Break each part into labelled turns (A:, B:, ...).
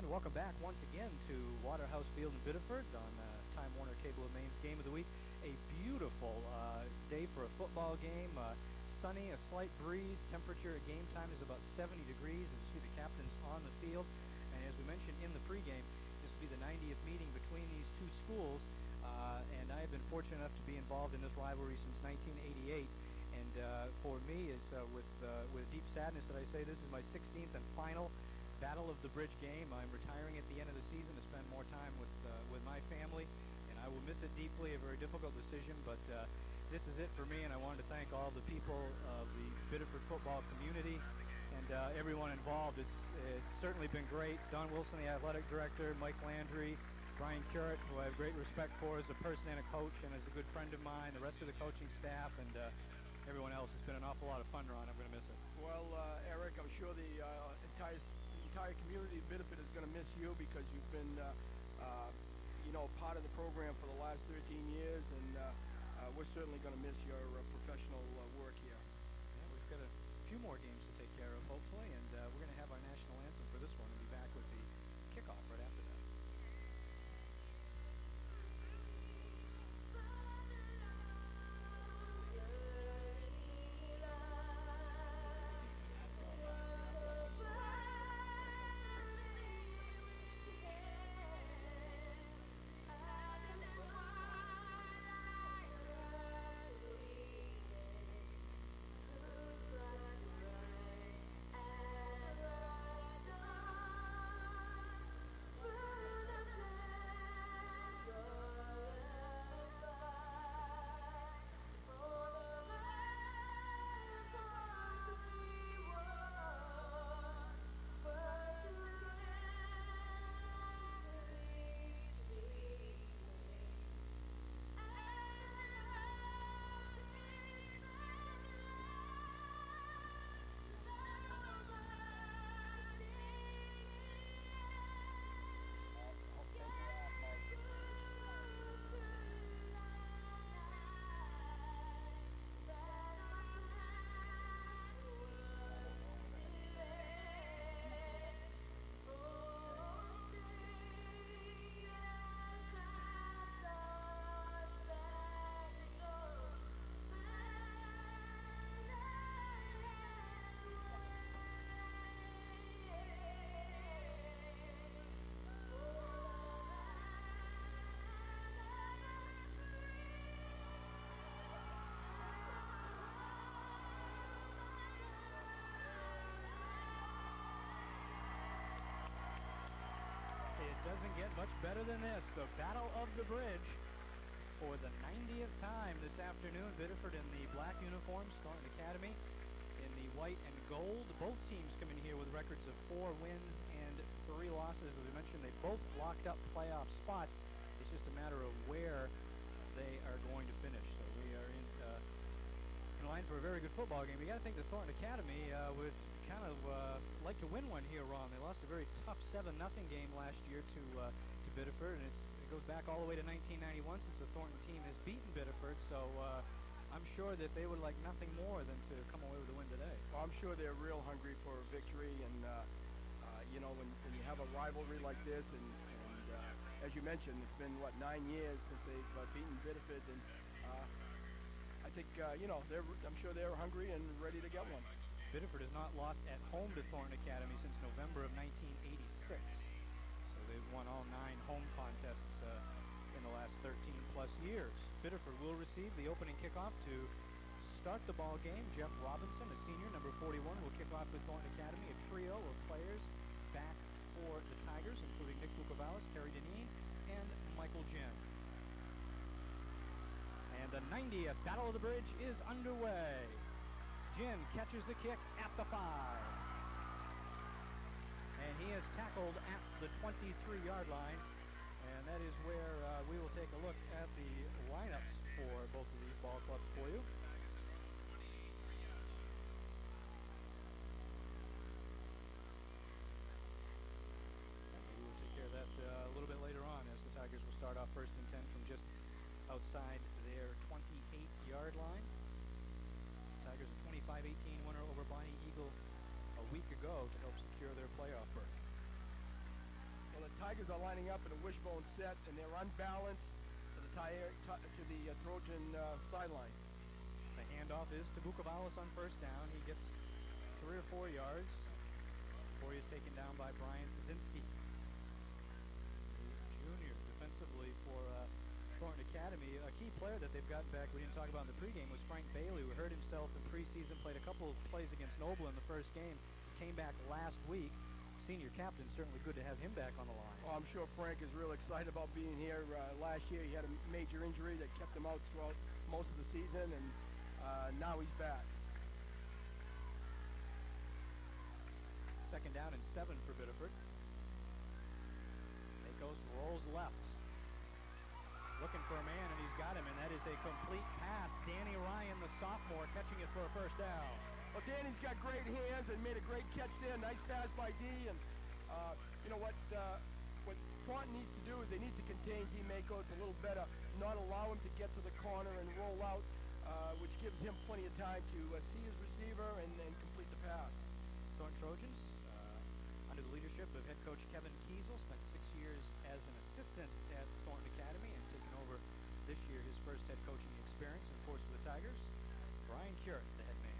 A: welcome back once again to Waterhouse Field in Biddeford on Time Warner Cable of Maine's Game of the Week. A beautiful day for a football game. Sunny, a slight breeze. Temperature at game time is about 70 degrees. As you see the captains on the field. And as we mentioned in the pregame, this will be the 90th meeting between these two schools. And I have been fortunate enough to be involved in this rivalry since 1988. And for me, is with deep sadness that I say this is my 16th and final Battle of the Bridge game. I'm retiring at the end of the season to spend more time with my family, and I will miss it deeply. A very difficult decision, but this is it for me, and I wanted to thank all the people of the Biddeford football community and everyone involved. It's certainly been great. Don Wilson, the athletic director, Mike Landry, Brian Curett, who I have great respect for as a person and a coach and as a good friend of mine, the rest of the coaching staff, and everyone else. It's been an awful lot of fun, Ron. I'm going to miss it.
B: Well, Eric, I'm sure the entire community of Biddeford is going to miss you because you've been, part of the program for the last 13 years, and we're certainly going to miss your professional work here.
A: Yeah, we've got a few more games to take care of, hopefully, and we're going to have our national anthem for this one and be back with the kickoff right after that. Doesn't get much better than this. The Battle of the Bridge for the 90th time this afternoon. Biddeford in the black uniforms, Thornton Academy in the white and gold. Both teams come in here with records of 4 wins and 3 losses. As we mentioned, they both locked up playoff spots. It's just a matter of where they are going to finish. So we are in line for a very good football game. You got to think the Thornton Academy would kind of like to win one here, Ron. They lost a very tough 7-0 game last year to Biddeford, and it goes back all the way to 1991 since the Thornton team has beaten Biddeford. So I'm sure that they would like nothing more than to come away with a win today.
B: Well, I'm sure they're real hungry for a victory, and when you have a rivalry like this, and as you mentioned, it's been 9 years since they've beaten Biddeford, and I think I'm sure they're hungry and ready to get one.
A: Biddeford has not lost at home to Thornton Academy since November of 1986. So they've won all 9 home contests in the last 13-plus years. Biddeford will receive the opening kickoff to start the ball game. Jeff Robinson, a senior, number 41, will kick off with Thornton Academy. A trio of players back for the Tigers, including Nick Bukovalis, Terry Deneen, and Michael Jen. And the 90th Battle of the Bridge is underway. Jin catches the kick at the 5. And he is tackled at the 23-yard line. And that is where we will take a look at the lineups for both of these ball clubs for you. We will take care of that a little bit later on as the Tigers will start off first and 10 from just outside their 28-yard line. Tigers a 25-18 winner over Bonnie Eagle a week ago to help secure their playoff berth.
B: Tigers are lining up in a wishbone set, and they're unbalanced to the Trojan sideline.
A: The handoff is to Bukovalis on first down. He gets 3 or 4 yards before he's taken down by Brian Szynski. Junior defensively for Thornton Academy. A key player that they've gotten back, we didn't talk about in the pregame, was Frank Bailey, who hurt himself in preseason, played a couple of plays against Noble in the first game, came back last week. Senior captain, certainly good to have him back on the line.
B: Oh, I'm sure Frank is real excited about being here. Last year he had a major injury that kept him out throughout most of the season, and now he's back.
A: 2nd down and 7 for Biddeford. Makos rolls left. Looking for a man, and he's got him, and that is a complete pass. Danny Ryan, the sophomore, catching it for a first down.
B: Well, Danny's got great hands and made a great catch there. Nice pass by D. And you know what Thornton needs to do is they need to contain D. Makos a little better, not allow him to get to the corner and roll out, which gives him plenty of time to see his receiver and complete the pass.
A: Thornton Trojans, under the leadership of head coach Kevin Kiesel, spent 6 years as an assistant at Thornton Academy and taken over this year his first head coaching experience, and of course for the Tigers, Brian Curett, the head man.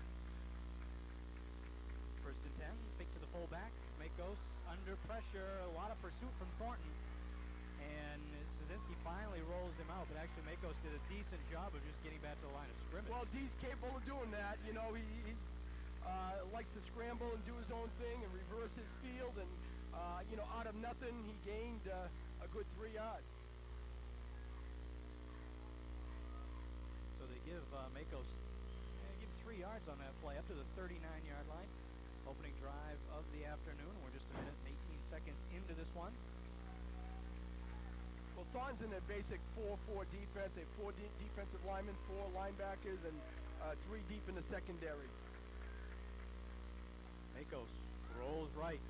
A: 1st and 10, fake to the fullback. Makos under pressure. A lot of pursuit from Thornton. And Szynski finally rolls him out, but actually Makos did a decent job of just getting back to the line of scrimmage.
B: Well, D's capable of doing that. You know, he likes to scramble and do his own thing and reverse his field. And, you know, out of nothing, he gained a good 3 yards.
A: So they give Makos 3 yards on that play up to the 39-yard line. Opening drive of the afternoon. We're just a minute and 18 seconds into this one.
B: Well, Thornton's in their basic 4-4 defense. They have 4 defensive linemen, 4 linebackers, and 3 deep in the secondary.
A: Makos rolls right.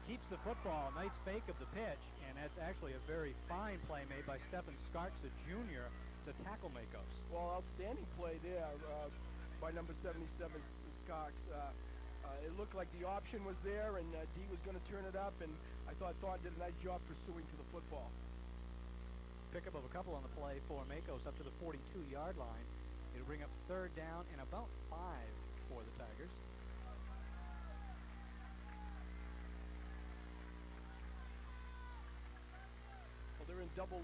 A: Keeps the football. Nice fake of the pitch. And that's actually a very fine play made by Stephen Skarks, a junior, to tackle Makos.
B: Well, outstanding play there by number 77, Skarks. It looked like the option was there, and D was going to turn it up, and I thought Thornton did a nice job pursuing to the football.
A: Pickup of a couple on the play for Makos up to the 42-yard line. It'll bring up 3rd down and about 5 for the Tigers.
B: Well, they're in double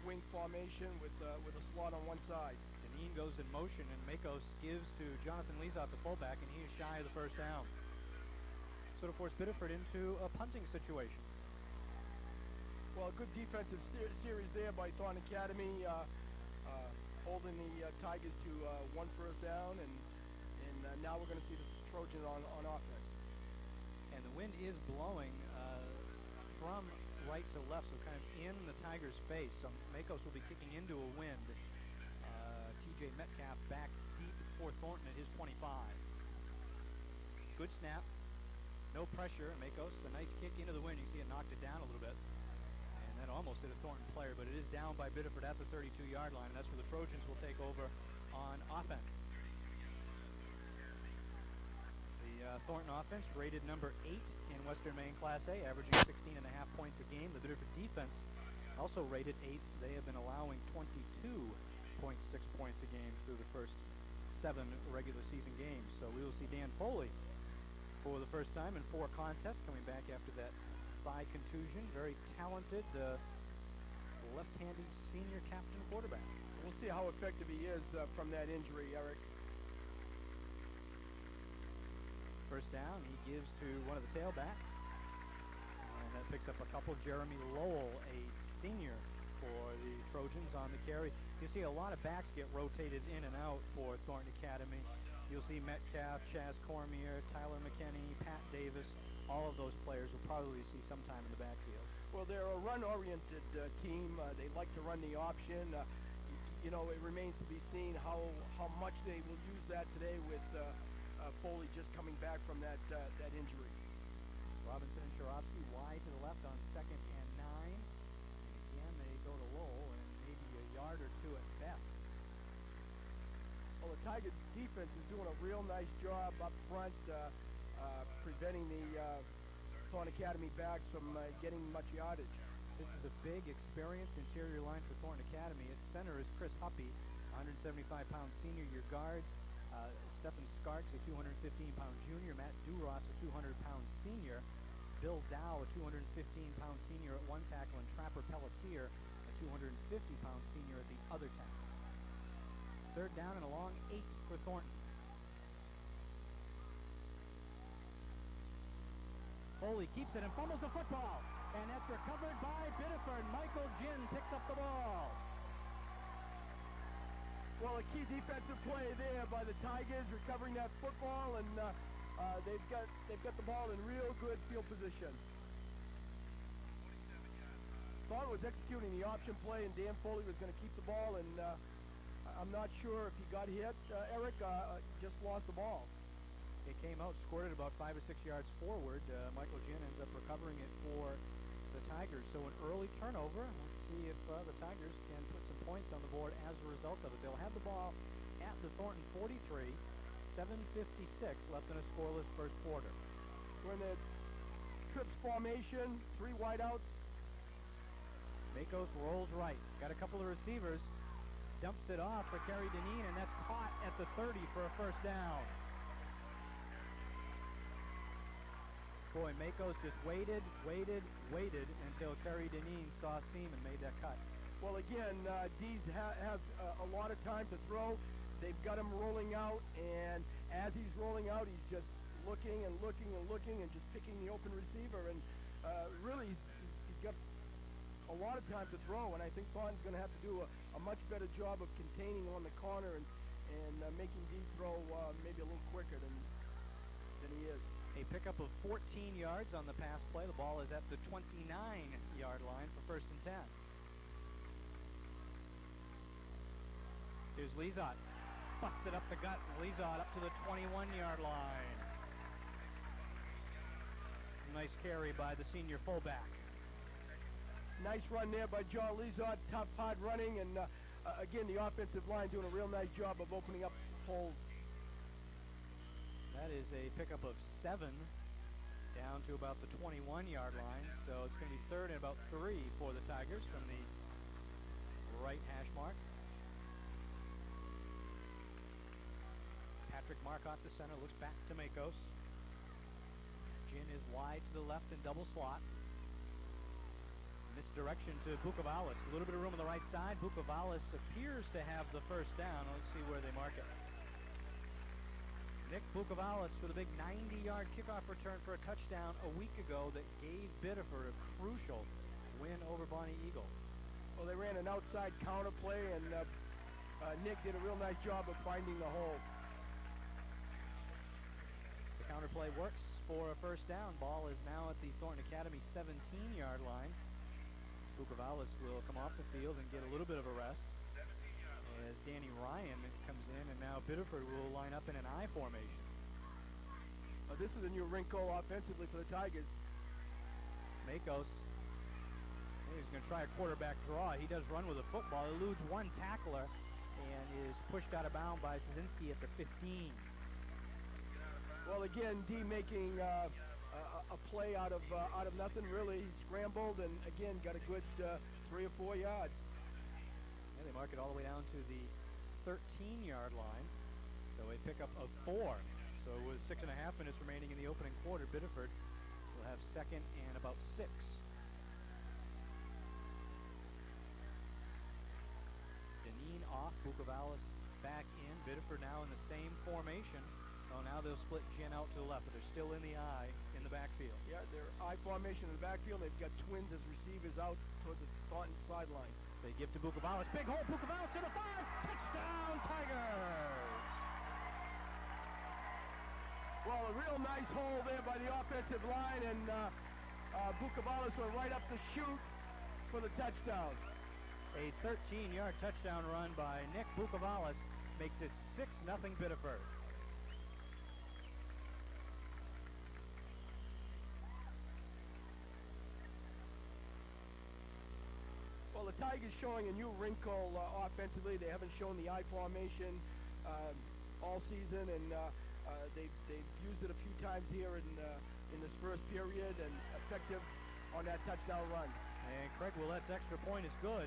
B: wing formation with a slot on one side.
A: Deneen goes in motion, and Makos gives to Jonathan Leesoff, the fullback, and he is shy of the first down. So to force Biddeford into a punting situation.
B: Well, a good defensive series there by Thornton Academy, holding the Tigers to 1 first down, and now we're going to see the Trojans on offense.
A: And the wind is blowing from right to left, so kind of in the Tigers' face. So Makos will be kicking into a wind. TJ Metcalf back deep for Thornton at his 25. Good snap. No pressure. Makos, a nice kick into the wind. You see it knocked it down a little bit. And that almost hit a Thornton player, but it is down by Biddeford at the 32-yard line, and that's where the Trojans will take over on offense. The Thornton offense rated number 8 in Western Maine Class A, averaging 16.5 points a game. The Biddeford defense also rated 8th. They have been allowing 22.6 points a game through the first 7 regular season games. So we will see Dan Foley for the first time in 4 contests, coming back after that thigh contusion. Very talented left-handed senior captain quarterback.
B: We'll see how effective he is from that injury, Eric.
A: First down, he gives to one of the tailbacks, and that picks up a couple. Jeremy Lowell, a senior for the Trojans, on the carry. You see a lot of backs get rotated in and out for Thornton Academy. You'll see Metcalf, Chaz Cormier, Tyler McKinney, Pat Davis. All of those players will probably see some time in the backfield.
B: Well, they're a run-oriented team. They like to run the option. You know, it remains to be seen how much they will use that today with Foley just coming back from that injury.
A: Robinson and Sharofsky wide to the left on 2nd and 9. And again, they go to Lowell, and maybe a yard or 2 at best.
B: Well, the Tigers defense is doing a real nice job up front, preventing the Thornton Academy backs from getting much yardage.
A: This is a big, experienced interior line for Thornton Academy. Its center is Chris Huppy, 175-pound senior. Your guards, Stephen Skarks, a 215-pound junior. Matt Duras, a 200-pound senior. Bill Dow, a 215-pound senior at one tackle, and Trapper Pelletier, a 250-pound senior at the other tackle. Third down and a long 8 for Thornton. Foley keeps it and fumbles the football. And that's recovered by Biddeford. Michael Ginn picks up the ball.
B: Well, a key defensive play there by the Tigers, recovering that football, and they've got the ball in real good field position. Thornton was executing the option play, and Dan Foley was going to keep the ball, and I'm not sure if he got hit. Eric just lost the ball.
A: It came out, scored it about 5 or 6 yards forward. Michael Ginn ends up recovering it for the Tigers. So an early turnover. Let's see if the Tigers can put some points on the board as a result of it. They'll have the ball at the Thornton 43, 7:56 left in a scoreless first quarter.
B: We're in the trips formation, 3 wideouts.
A: Makos rolls right. Got a couple of receivers. Dumps it off for Kerry Deneen, and that's caught at the 30 for a first down. Boy, Makos just waited until Kerry Deneen saw seam and made that cut.
B: Well, again, Dees has a lot of time to throw. They've got him rolling out, and as he's rolling out, he's just looking and just picking the open receiver. And really, he's got a lot of time to throw, and I think Thornton's going to have to do a much better job of containing on the corner and making Dees throw maybe a little quicker than he is.
A: A pickup of 14 yards on the pass play. The ball is at the 29-yard line for first and 10. Here's Lezot. Busts it up the gut. Lezot up to the 21-yard line. Nice carry by the senior fullback.
B: Nice run there by John Lezot. Tough, hard running. And again, the offensive line doing a real nice job of opening up holes.
A: That is a pickup of 7 down to about the 21-yard line. So it's going to be third and about 3 for the Tigers from the right hash mark. Patrick Marcotte, the center, looks back to Makos. Ginn is wide to the left in double slot. Misdirection to Bukavalis. A little bit of room on the right side. Bukavalis appears to have the first down. Let's see where they mark it. Nick Bukavalis with a big 90-yard kickoff return for a touchdown a week ago that gave Biddeford a crucial win over Bonnie Eagle.
B: Well, they ran an outside counter play, and Nick did a real nice job of finding the hole.
A: The counter play works for a first down. Ball is now at the Thornton Academy 17-yard line. Bukavalis will come off the field and get a little bit of a rest as Danny Ryan comes in, and now Biddeford will line up in an I formation.
B: This is a new wrinkle offensively for the Tigers.
A: Makos, he's going to try a quarterback draw. He does run with a football, eludes one tackler, and is pushed out of bounds by Szynski at the 15.
B: Well, again, D making a play out of nothing, really. He scrambled and, again, got a good 3 or 4 yards.
A: Yeah, they mark it all the way down to the 13-yard line. So a pickup of 4. So with 6.5 minutes remaining in the opening quarter, Biddeford will have second and about 6. Deneen off, Bukavalis back in. Biddeford now in the same formation. Oh, now they'll split Ginn out to the left, but they're still in the I in the backfield.
B: Yeah, they're I formation in the backfield. They've got twins as receivers out towards the Thornton sideline.
A: They give to Bukavalis. Big hole, Bukavalis to the 5. Touchdown, Tigers!
B: Well, a real nice hole there by the offensive line, and Bukavalis went right up the chute for the touchdown.
A: A 13-yard touchdown run by Nick Bukavalis makes it 6-0 Biddeford.
B: Well, the Tigers showing a new wrinkle offensively. They haven't shown the I formation all season, and they've used it a few times here in this first period, and effective on that touchdown run.
A: And Craig Willette's extra point is good.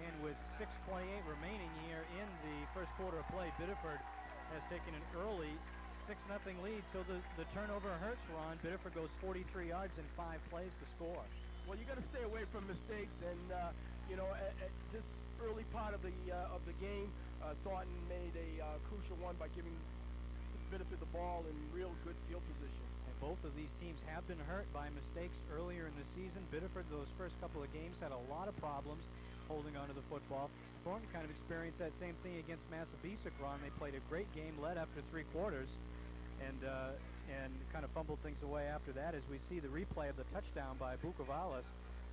A: And with 6:28 remaining here in the first quarter of play, Biddeford has taken an early 6-0 lead. So the turnover hurts, Ron. Biddeford goes 43 yards in 5 plays to score.
B: Well, you got to stay away from mistakes, and you know, at this early part of the game, Thornton made a crucial one by giving Biddeford the ball in real good field position.
A: And both of these teams have been hurt by mistakes earlier in the season. Biddeford, those first couple of games, had a lot of problems holding onto the football. Thornton kind of experienced that same thing against Massabesic, Ron. They played a great game, led after 3 quarters, and kind of fumbled things away after that. As we see the replay of the touchdown by Bukovalis,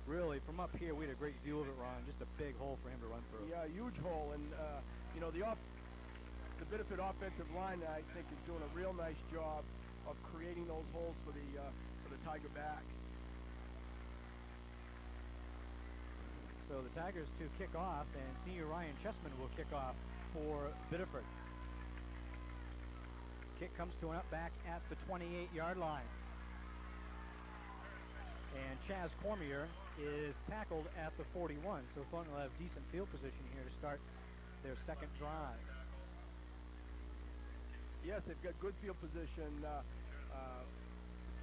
A: really from up here we had a great view of it, Ron. Just a big hole for him to run through.
B: Yeah, huge hole, and you know, the Biddeford offensive line, I think, is doing a real nice job of creating those holes for the Tiger backs.
A: So the Tigers to kick off, and senior Ryan Chessman will kick off for Biddeford. Kick comes to an up back at the 28-yard line. And Chaz Cormier is tackled at the 41, so Thornton will have decent field position here to start their second drive.
B: Yes, they've got good field position,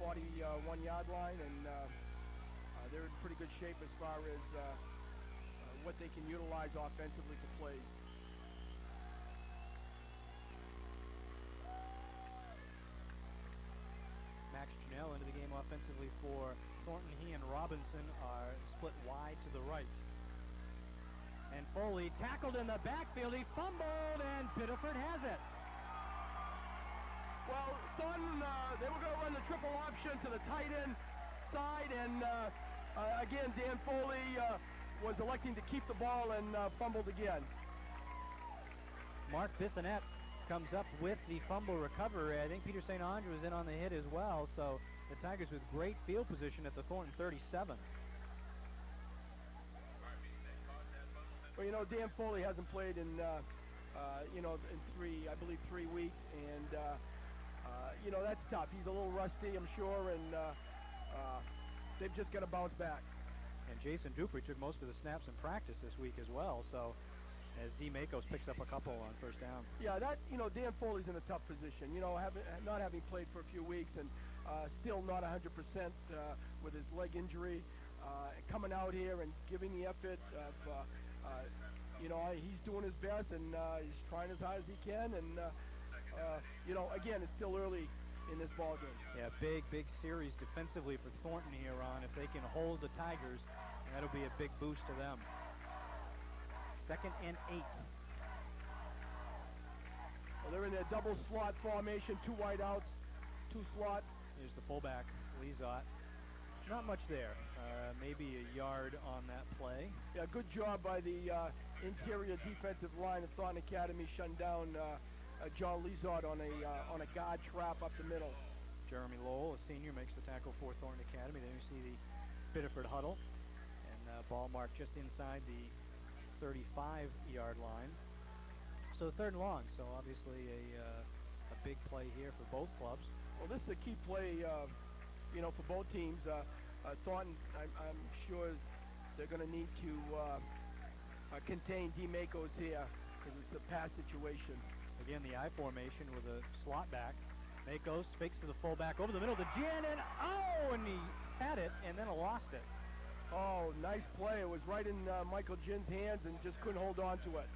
B: 41-yard line, and they're in pretty good shape as far as what they can utilize offensively for plays.
A: Max Janelle into the game offensively for Thornton. He and Robinson are split wide to the right. And Foley tackled in the backfield. He fumbled, and Biddeford has it.
B: Well, Thornton, they were going to run the triple option to the tight end side, and again, Dan Foley was electing to keep the ball and fumbled again.
A: Mark Bissonette comes up with the fumble recovery. I think Peter St. Andre was in on the hit as well, so the Tigers with great field position at the Thornton 37.
B: Well, you know, Dan Foley hasn't played in, you know, in 3 weeks, and you know, that's tough. He's a little rusty, I'm sure, and they've just got to bounce back.
A: And Jason Dupree took most of the snaps in practice this week as well, so as D. Makos picks up a couple on first down.
B: Yeah, that, you know, Dan Foley's in a tough position, you know, not having played for a few weeks and still not 100% with his leg injury, coming out here and giving the effort of, you know, he's doing his best, and he's trying as hard as he can, and you know, again, it's still early in this ball game.
A: Yeah, big series defensively for Thornton here on. If they can hold the Tigers, that'll be a big boost to them. 2nd and 8.
B: Well, they're in their double slot formation, 2 wide outs, 2 slots.
A: Here's the fullback, Lezot. Not much there. Maybe a yard on that play.
B: Yeah, good job by the interior defensive line of Thornton Academy, shutting down John Lezot on a guard trap up the middle.
A: Jeremy Lowell, a senior, makes the tackle for Thornton Academy. Then you see the Biddeford huddle, and ball marked just inside the 35-yard line. So 3rd and long. So obviously a big play here for both clubs.
B: Well, this is a key play, you know, for both teams. Thornton, I'm sure they're going to need to contain D. Makos here because it's a pass situation.
A: Again, the I formation with a slot back. Makos fakes to the fullback over the middle to Gin, and and he had it and then lost it.
B: Oh, nice play. It was right in Michael Gin's hands and just couldn't hold on to it.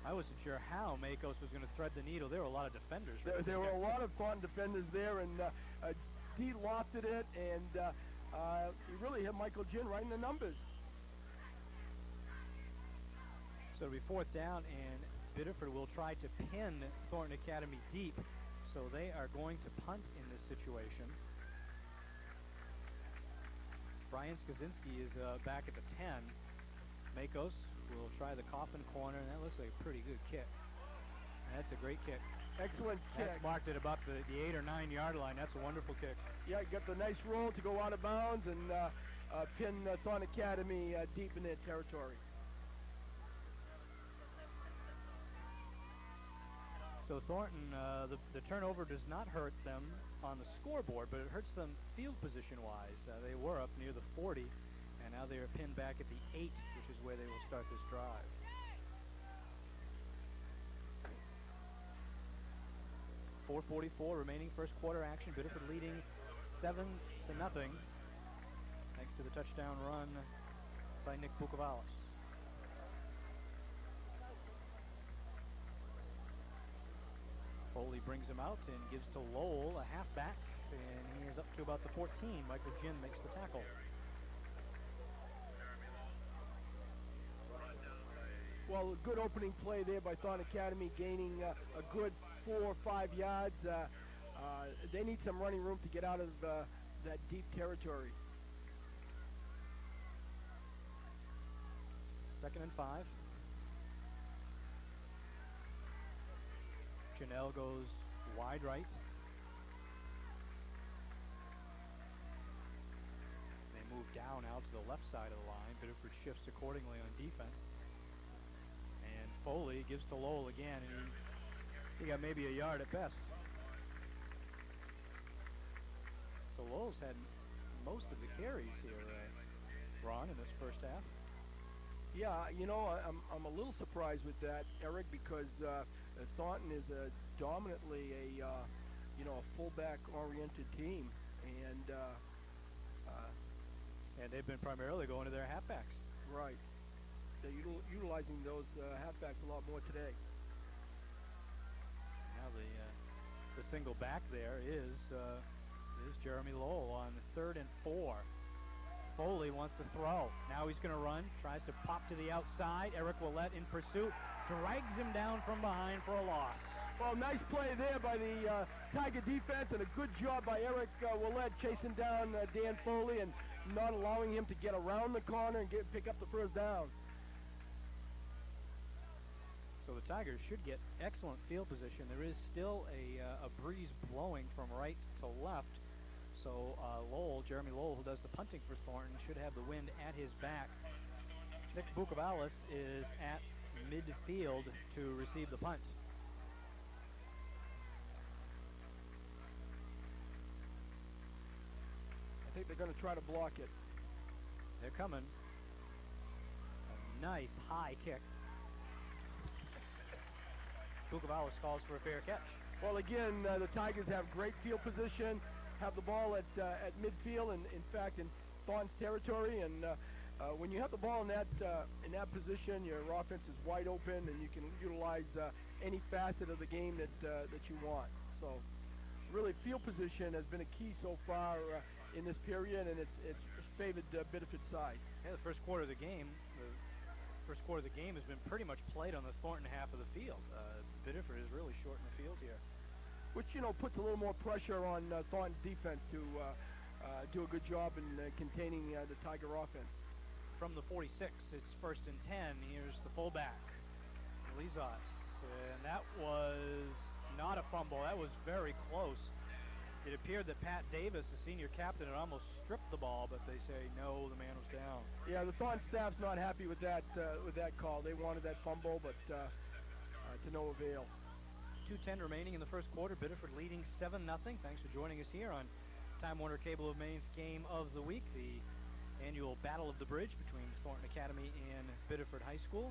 A: I wasn't sure how Makos was going to thread the needle. There were a lot of defenders.
B: There were a lot of Thornton defenders there, and D lofted it, and he really hit Michael Gin right in the numbers.
A: So it'll be 4th down, and Biddeford will try to pin Thornton Academy deep, so they are going to punt in this situation. Brian Skaczynski is back at the 10. Makos will try the coffin corner, and that looks like a pretty good kick. And that's a great kick.
B: Excellent kick.
A: That's marked at about the 8 or 9 yard line. That's a wonderful kick.
B: Yeah, got the nice roll to go out of bounds and pin Thornton Academy deep in their territory.
A: So Thornton, the turnover does not hurt them on the scoreboard, but it hurts them field position-wise. They were up near the 40 And now they're pinned back at the 8, which is where they will start this drive. .444 remaining first quarter action. Biddeford leading 7-0. Thanks to the touchdown run by Nick Bukovalis. Foley brings him out and gives to Lowell, a halfback, and he is up to about the 14. Michael Ginn makes the tackle.
B: Well, a good opening play there by Thornton Academy, gaining a good 4 or 5 yards. They need some running room to get out of that deep territory.
A: 2nd and 5. Janelle goes wide right. They move down out to the left side of the line. Biddeford shifts accordingly on defense. And Foley gives to Lowell again, and he got maybe a yard at best. So Lowell's had most of the carries here, Ron, in this first half.
B: Yeah, you know, I'm a little surprised with that, Eric, because Thornton is dominantly a fullback-oriented team, and
A: they've been primarily going to their halfbacks.
B: Right. They're utilizing those halfbacks a lot more today.
A: Now the single back there is Jeremy Lowell on 3rd and 4. Foley wants to throw. Now he's going to run. Tries to pop to the outside. Eric Willett in pursuit. Drags him down from behind for a loss.
B: Well, nice play there by the Tiger defense, and a good job by Eric Willett chasing down Dan Foley and not allowing him to get around the corner and pick up the first down.
A: So the Tigers should get excellent field position. There is still a breeze blowing from right to left. So Jeremy Lowell, who does the punting for Thornton, should have the wind at his back. Nick Bukovalis is at midfield to receive the punt.
B: I think they're going to try to block it.
A: They're coming. A nice high kick. Bukovalis calls for a fair catch.
B: Well, again, the Tigers have great field position, have the ball at midfield, and in fact in Thornton's territory. And when you have the ball in that position, your offense is wide open, and you can utilize any facet of the game that you want. So, really, field position has been a key so far in this period, and it's favored Biddeford side.
A: Yeah, the first quarter of the game. First quarter of the game has been pretty much played on the Thornton half of the field. Biddeford is really short in the field here,
B: which puts a little more pressure on Thornton's defense to do a good job in containing the Tiger offense.
A: From the 46, it's 1st and 10. Here's the fullback, Lizot, and that was not a fumble. That was very close. It appeared that Pat Davis, the senior captain, had almost stripped the ball, but they say no, the man was down. Yeah, the Thornton staff's not happy with that call. They wanted that fumble, but to no avail. 2:10 remaining in the first quarter. Biddeford leading 7-0. Thanks for joining us here on Time Warner Cable of Maine's Game of the Week, the annual Battle of the Bridge between Thornton Academy and Biddeford High School.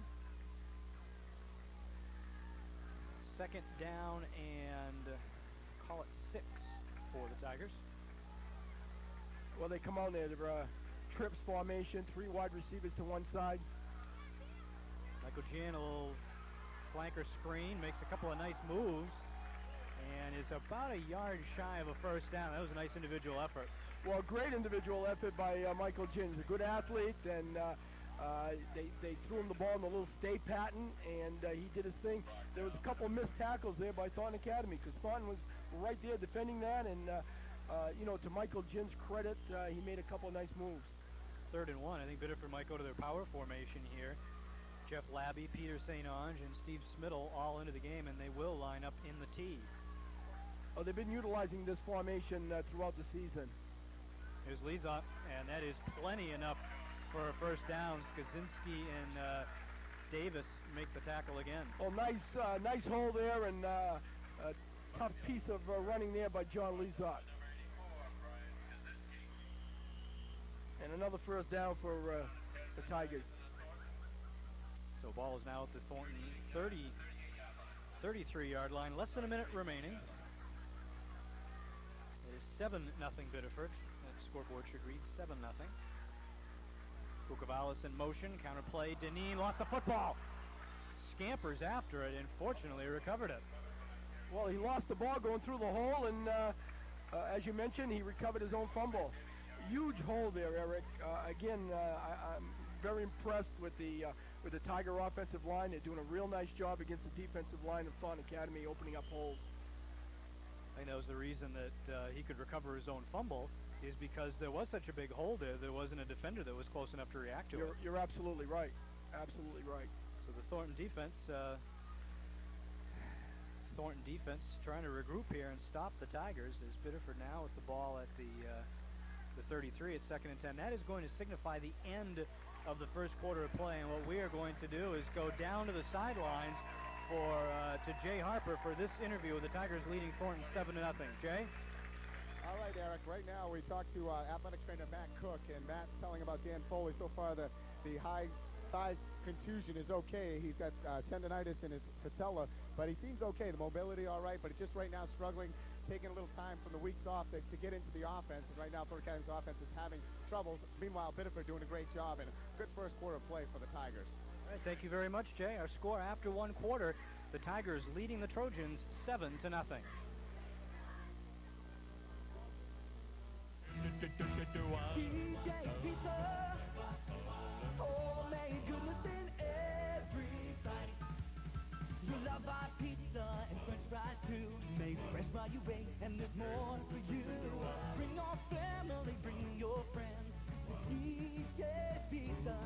A: 2nd down and call it 6 for the Tigers. Well, they come on there. They're trips formation, 3 wide receivers to one side. Michael Jan, a little flanker screen, makes a couple of nice moves, and is about a yard shy of a first down. That was a nice individual effort. Well, great individual effort by Michael Jan. He's a good athlete, and they threw him the ball in the little stay pattern, and he did his thing. There was a couple of missed tackles there by Thornton Academy, because Thornton was right there defending that, and to Michael Jan's credit, he made a couple of nice moves. 3rd and 1. I think Biddeford might go to their power formation here. Jeff Labby, Peter St. Ange, and Steve Smittle all into the game, and they will line up in the tee. Oh, they've been utilizing this formation throughout the season. Here's Lizot, and that is plenty enough for a first down. Skaczynski and Davis make the tackle again. Oh, nice hole there, and a tough piece of running there by John Lizot. And a
B: another first down for the Tigers.
A: So ball is now at the Thornton 33-yard line. Less than a minute remaining. It is 7-0 Biddeford. That scoreboard should read 7-0. Bukavalis in motion. Counter play. Deneen lost the football. Scampers after it and fortunately recovered it.
B: Well, he lost the ball going through the hole, and as you mentioned, he recovered his own fumble. Huge hole there, Eric. Again, I'm very impressed with the Tiger offensive line. They're doing a real nice job against the defensive line of Thornton Academy, opening up holes.
A: I know the reason that he could recover his own fumble is because there was such a big hole there. There wasn't a defender that was close enough to react to it.
B: You're absolutely right. Absolutely right.
A: So the Thornton defense trying to regroup here and stop the Tigers. As Biddeford now with the ball at the 33. It's 2nd and 10. That is going to signify the end of the first quarter of play, and what we are going to do is go down to the sidelines to Jay Harper for this interview with the Tigers leading Thornton 7-0. Jay?
C: All right, Eric. Right now we talked to athletic trainer Matt Cook, and Matt telling about Dan Foley. So far the high thigh contusion is okay. He's got tendonitis in his patella, but he seems okay. The mobility all right, but it's just right now struggling, taking a little time from the weeks off to get into the offense. And right now Thornton Academy's offense is having troubles. Meanwhile, Biddeford doing a great job and a good first quarter of play for the Tigers.
A: All right, thank you very much, Jay. Our score after one quarter, the Tigers leading the Trojans 7-0.
D: Homemade goodness in every bite. We love our pizza and French fries too. Made fresh by you, and there's more for you. Bring your family, bring your friends. DJ Pizza,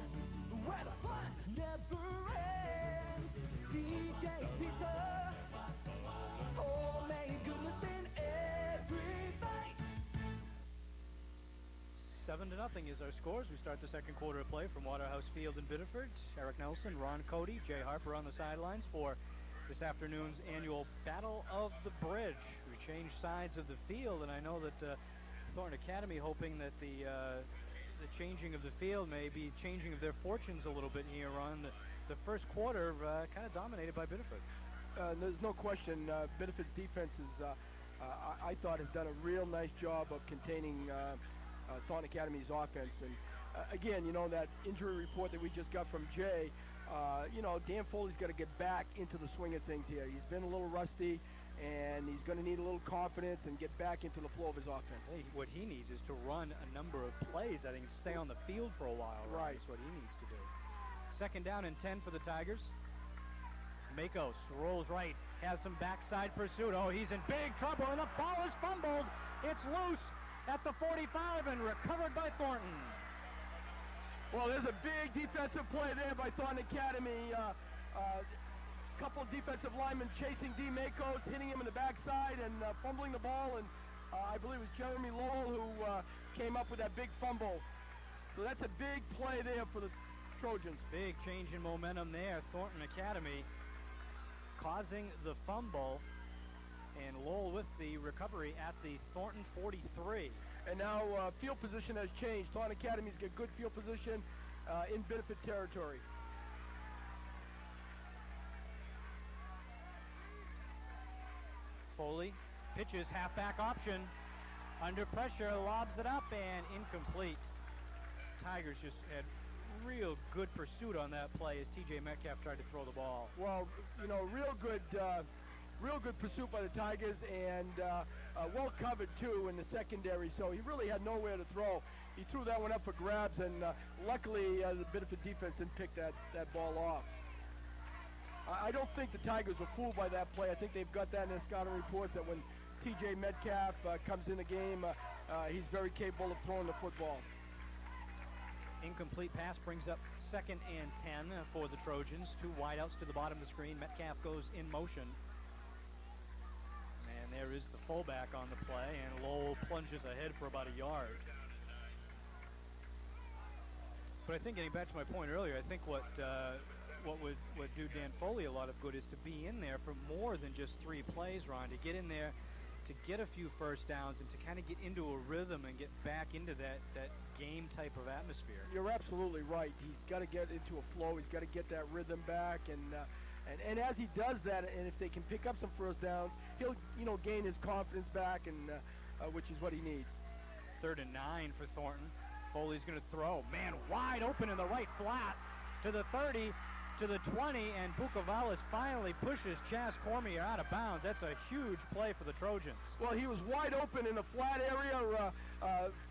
D: where the fun never ends. DJ Pizza, homemade goodness in every bite.
A: 7-0 is our scores. We start the second quarter of play from Waterhouse Field in Biddeford. Eric Nelson, Ron Cote, Jay Harper on the sidelines for this afternoon's annual Battle of the Bridge. We changed sides of the field, and I know that Thornton Academy hoping that the changing of the field may be changing of their fortunes a little bit here on the first quarter, kind of dominated by Biddeford.
B: There's no question. Biddeford's defense is, I thought, has done a real nice job of containing Thornton Academy's offense. And again, that injury report that we just got from Jay, Dan Foley's got to get back into the swing of things here. He's been a little rusty, and he's going to need a little confidence and get back into the flow of his offense.
A: Hey, what he needs is to run a number of plays, I think, stay on the field for a while.
B: Right.
A: That's what he needs to do. 2nd down and 10 for the Tigers. Makos rolls right, has some backside pursuit. Oh, he's in big trouble, and the ball is fumbled. It's loose at the 45 and recovered by Thornton.
B: Well, there's a big defensive play there by Thornton Academy. Couple of defensive linemen chasing D. Makos, hitting him in the backside and fumbling the ball. And I believe it was Jeremy Lowell who came up with that big fumble. So that's a big play there for the Trojans.
A: Big change in momentum there. Thornton Academy causing the fumble, and Lowell with the recovery at the Thornton 43.
B: And now field position has changed. Thornton Academy's got good field position in Biddeford territory.
A: Foley pitches halfback option. Under pressure, lobs it up and incomplete. Tigers just had real good pursuit on that play as T.J. Metcalf tried to throw the ball.
B: Well, real good pursuit by the Tigers, and well covered too in the secondary. So he really had nowhere to throw. He threw that one up for grabs, and luckily the Biddeford defense didn't pick that ball off. I don't think the Tigers were fooled by that play. I think they've got that in their scouting reports that when T.J. Metcalf comes in the game, he's very capable of throwing the football.
A: Incomplete pass brings up 2nd and 10 for the Trojans. 2 wideouts to the bottom of the screen. Metcalf goes in motion. And there is the fullback on the play, and Lowell plunges ahead for about a yard. But I think, getting back to my point earlier, I think what would do Dan Foley a lot of good is to be in there for more than just 3 plays, Ron, to get in there to get a few first downs and to kind of get into a rhythm and get back into that game type of atmosphere.
B: You're absolutely right. He's got to get into a flow. He's got to get that rhythm back, and as he does that, and if they can pick up some first downs, he'll gain his confidence back, and which is what he needs.
A: 3rd and 9 for Thornton. Foley's going to throw. Man, wide open in the right flat to the 30, to the 20, and Bukovalis finally pushes Chas Cormier out of bounds. That's a huge play for the Trojans.
B: Well, he was wide open in the flat area.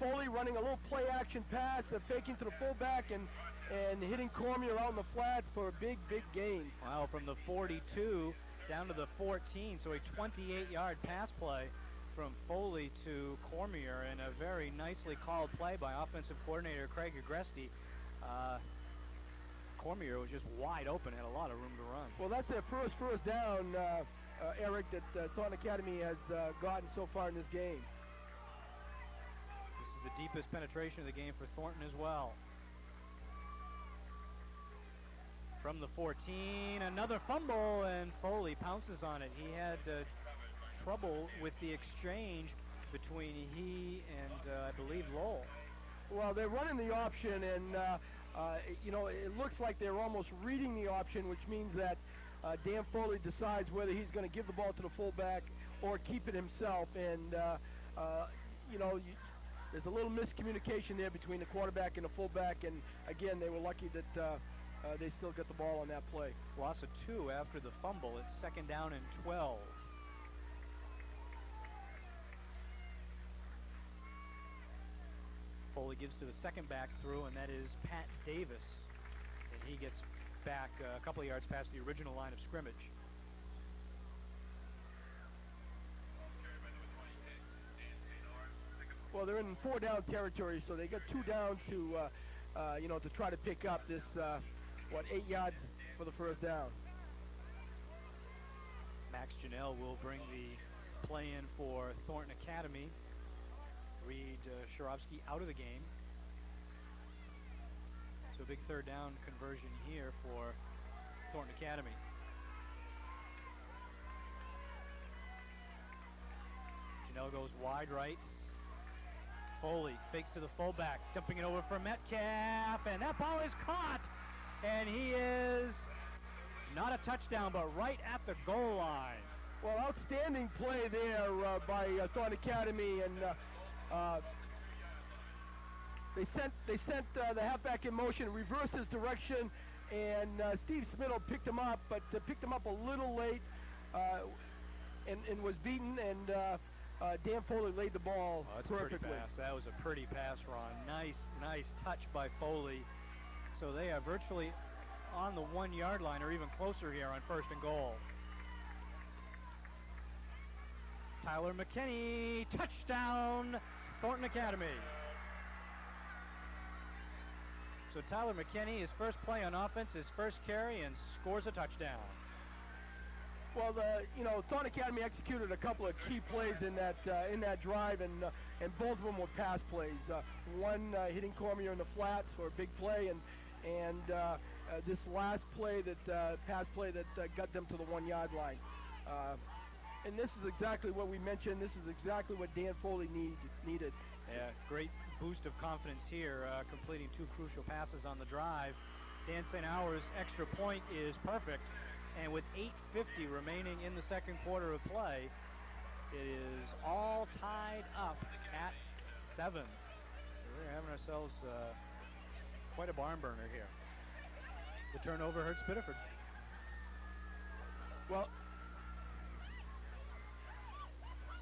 B: Foley running a little play action pass, faking to the fullback, and hitting Cormier out in the flats for a big gain.
A: Wow, from the 42 down to the 14, so a 28-yard pass play from Foley to Cormier, and a very nicely called play by offensive coordinator Craig Agresti. Cormier was just wide open, had a lot of room to run.
B: Well, that's their first down, Eric, that Thornton Academy has gotten so far in this game.
A: This is the deepest penetration of the game for Thornton as well. From the 14, another fumble, and Foley pounces on it. He had trouble with the exchange between he and, I believe, Lowell.
B: Well, they're running the option, and it looks like they're almost reading the option, which means that Dan Foley decides whether he's going to give the ball to the fullback or keep it himself. And, there's a little miscommunication there between the quarterback and the fullback. And, again, they were lucky that they still got the ball on that play.
A: Loss of 2 after the fumble. It's 2nd down and 12. Foley gives to the second back through, and that is Pat Davis. And he gets back a couple of yards past the original line of scrimmage.
B: Well, they're in 4-down territory, so they got 2 downs to, to try to pick up this, 8 yards for the first down.
A: Max Janelle will bring the play in for Thornton Academy. Reed Shurovsky out of the game. So a big 3rd down conversion here for Thornton Academy. Janelle goes wide right. Foley fakes to the fullback, dumping it over for Metcalf, and that ball is caught. And he is not a touchdown, but right at the goal line.
B: Well, outstanding play there by Thornton Academy, and they sent the halfback in motion, reversed his direction, and Steve Smittle picked him up, but picked him up a little late, and was beaten, and Dan Foley laid the ball perfectly.
A: Pretty pass. That was a pretty pass, Ron. Nice touch by Foley. So they are virtually on the 1-yard line, or even closer here on 1st and goal. Tyler McKinney, touchdown, Thornton Academy. So Tyler McKinney, his first play on offense, his first carry, and scores a touchdown.
B: Well, Thornton Academy executed a couple of key plays in that drive, and both of them were pass plays. One hitting Cormier in the flats for a big play, and this last play, pass play that got them to the 1-yard line. And this is exactly what we mentioned. This is exactly what Dan Foley needed.
A: Yeah, great boost of confidence here, completing 2 crucial passes on the drive. Dan St. Hour's extra point is perfect, and with 8:50 remaining in the second quarter of play, it is all tied up at 7. So we're having ourselves quite a barn burner here. The turnover hurts Biddeford.
B: Well,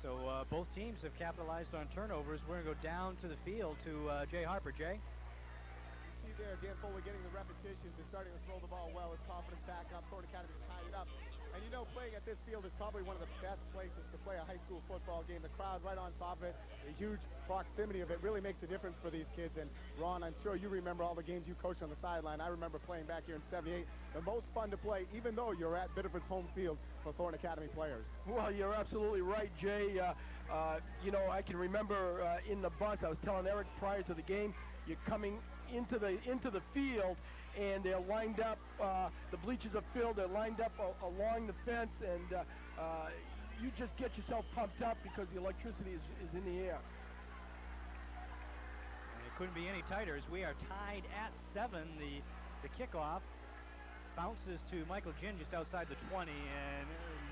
A: so both teams have capitalized on turnovers. We're going to go down to the field to Jay Harper. Jay?
C: You see there, Dan Foley getting the repetitions and starting to throw the ball well. His confidence back up. Thornton Academy tied it up. And playing at this field is probably one of the best places to play a high school football game. The crowd right on top of it, the huge proximity of it really makes a difference for these kids. And Ron, I'm sure you remember all the games you coached on the sideline. I remember playing back here in '78. The most fun to play, even though you're at Biddeford's home field for Thornton Academy players.
B: Well, you're absolutely right, Jay. I can remember in the bus, I was telling Eric prior to the game, you're coming into the field, and they're lined up. The bleachers are filled. They're lined up along the fence, and you just get yourself pumped up because the electricity is in the air.
A: And it couldn't be any tighter as we are tied at 7. The kickoff bounces to Michael Ginn just outside the 20, and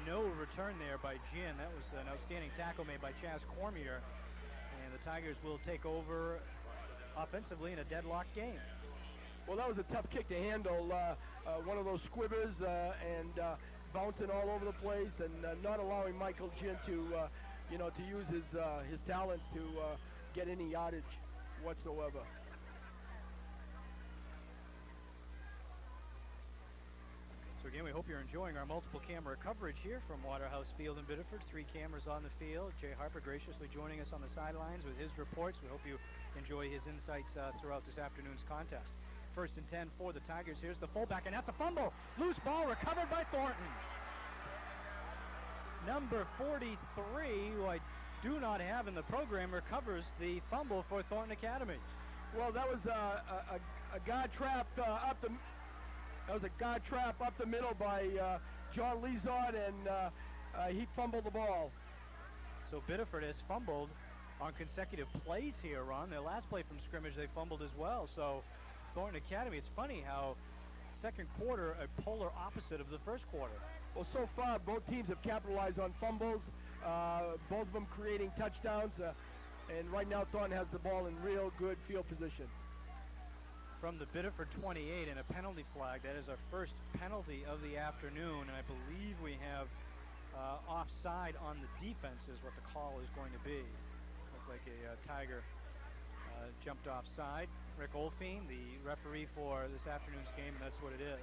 A: no return there by Ginn. That was an outstanding tackle made by Chaz Cormier, and the Tigers will take over offensively in a deadlocked game.
B: Well, that was a tough kick to handle. One of those squibbers and bouncing all over the place, and not allowing Michael Ginn to, to use his talents to get any yardage whatsoever.
A: So again, we hope you're enjoying our multiple camera coverage here from Waterhouse Field in Biddeford. 3 cameras on the field. Jay Harper graciously joining us on the sidelines with his reports. We hope you enjoy his insights throughout this afternoon's contest. 1st and 10 for the Tigers. Here's the fullback, and that's a fumble. Loose ball recovered by Thornton. Number 43, who I do not have in the program, recovers the fumble for Thornton Academy.
B: Well, that was a guard trap up the. That was a guard trap up the middle by John Lezard, and he fumbled the ball.
A: So Biddeford has fumbled on consecutive plays here, Ron. Their last play from scrimmage, they fumbled as well. So Thornton Academy, it's funny how second quarter, a polar opposite of the first quarter.
B: Well, so far, both teams have capitalized on fumbles, both of them creating touchdowns, and right now Thornton has the ball in real good field position.
A: From the Biddeford 28 and a penalty flag. That is our first penalty of the afternoon, and I believe we have offside on the defense is what the call is going to be. Looked like a Tiger jumped offside. Rick Olfeen, the referee for this afternoon's game, and that's what it is.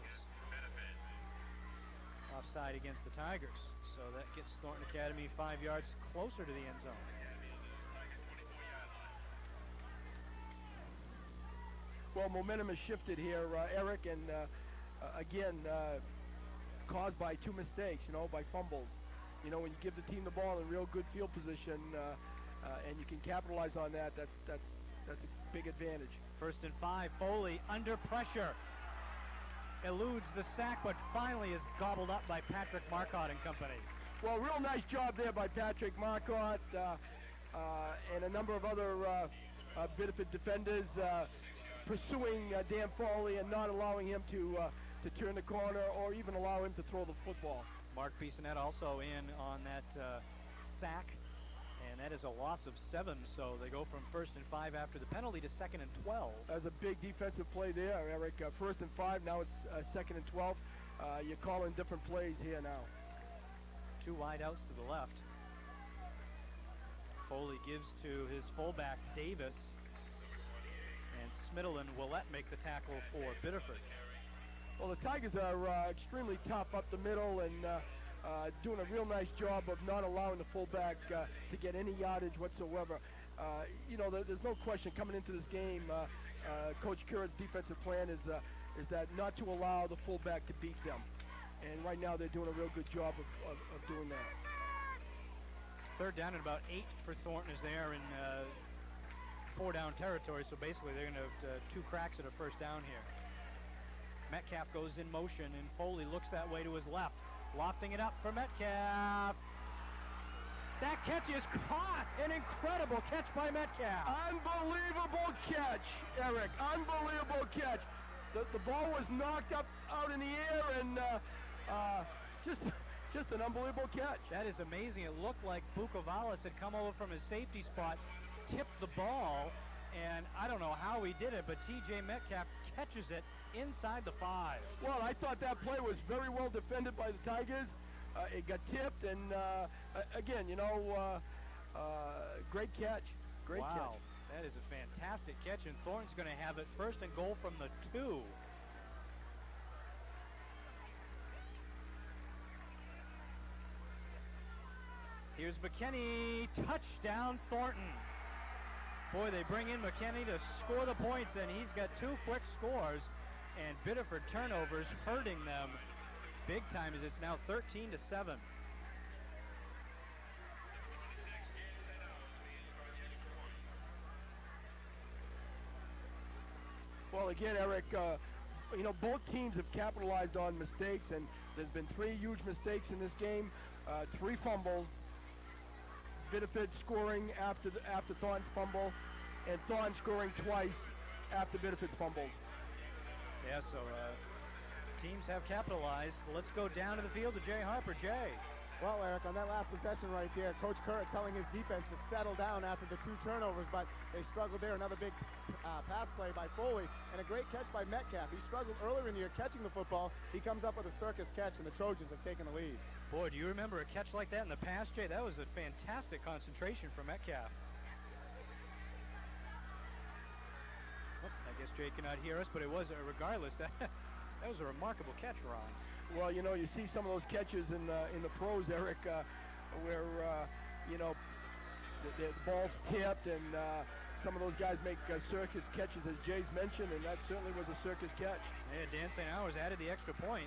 A: Offside against the Tigers. So that gets Thornton Academy 5 yards closer to the end zone.
B: Well, momentum has shifted here, Eric, and again, caused by 2 mistakes, by fumbles. When you give the team the ball in real good field position, and you can capitalize on that, that's a big advantage.
A: 1st and 5, Foley under pressure. Eludes the sack, but finally is gobbled up by Patrick Marcotte and company.
B: Well, real nice job there by Patrick Marcotte and a number of other Biddeford defenders pursuing Dan Foley and not allowing him to turn the corner or even allow him to throw the football.
A: Mark Bissonette also in on that sack, and that is a loss of 7, so they go from 1st and 5 after the penalty to 2nd and 12.
B: That's a big defensive play there, Eric. 1st and 5, now it's 2nd and 12. You're calling different plays here now.
A: 2 wide outs to the left. Foley gives to his fullback, Davis, and Smiddle and Willette make the tackle for Biddeford.
B: Well, the Tigers are extremely tough up the middle and doing a real nice job of not allowing the fullback to get any yardage whatsoever. There's no question coming into this game, Coach Curran's defensive plan is that not to allow the fullback to beat them. And right now they're doing a real good job of doing that.
A: 3rd down and about 8 for Thornton as they are in 4-down territory, so basically they're going to have 2 cracks at a 1st down here. Metcalf goes in motion, and Foley looks that way to his left, lofting it up for Metcalf. That catch is caught! An incredible catch by Metcalf.
B: Unbelievable catch, Eric. Unbelievable catch. The ball was knocked up out in the air, and just an unbelievable catch.
A: That is amazing. It looked like Bukovalis had come over from his safety spot, tipped the ball, and I don't know how he did it, but T.J. Metcalf catches it inside the 5.
B: Well, I thought that play was very well defended by the Tigers. It got tipped, and again, great catch. Great catch.
A: Wow, that is a fantastic catch, and Thornton's going to have it 1st and goal from the 2. Here's McKinney, touchdown Thornton. Boy, they bring in McKinney to score the points, and he's got 2 quick scores, and Biddeford turnovers hurting them big time as it's now 13-7.
B: Well, again, Eric, both teams have capitalized on mistakes, and there's been 3 huge mistakes in this game, 3 fumbles, Biddeford scoring after Thornton's fumble, and Thornton scoring twice after Biddeford's fumbles.
A: Yeah, so teams have capitalized. Let's go down to the field to Jay Harper. Jay.
C: Well, Eric, on that last possession right there, Coach Curran telling his defense to settle down after the 2 turnovers, but they struggled there. Another big pass play by Foley, and a great catch by Metcalf. He struggled earlier in the year catching the football. He comes up with a circus catch, and the Trojans have taken the lead.
A: Boy, do you remember a catch like that in the past, Jay? That was a fantastic concentration from Metcalf. Oh, I guess Jay cannot hear us, but it was, regardless, that was a remarkable catch, Ron.
B: Well, you know, you see some of those catches in the pros, Eric, where you know the ball's tipped, and some of those guys make circus catches, as Jay's mentioned, and that certainly was a circus catch.
A: Yeah, Dan St. Hours added the extra point,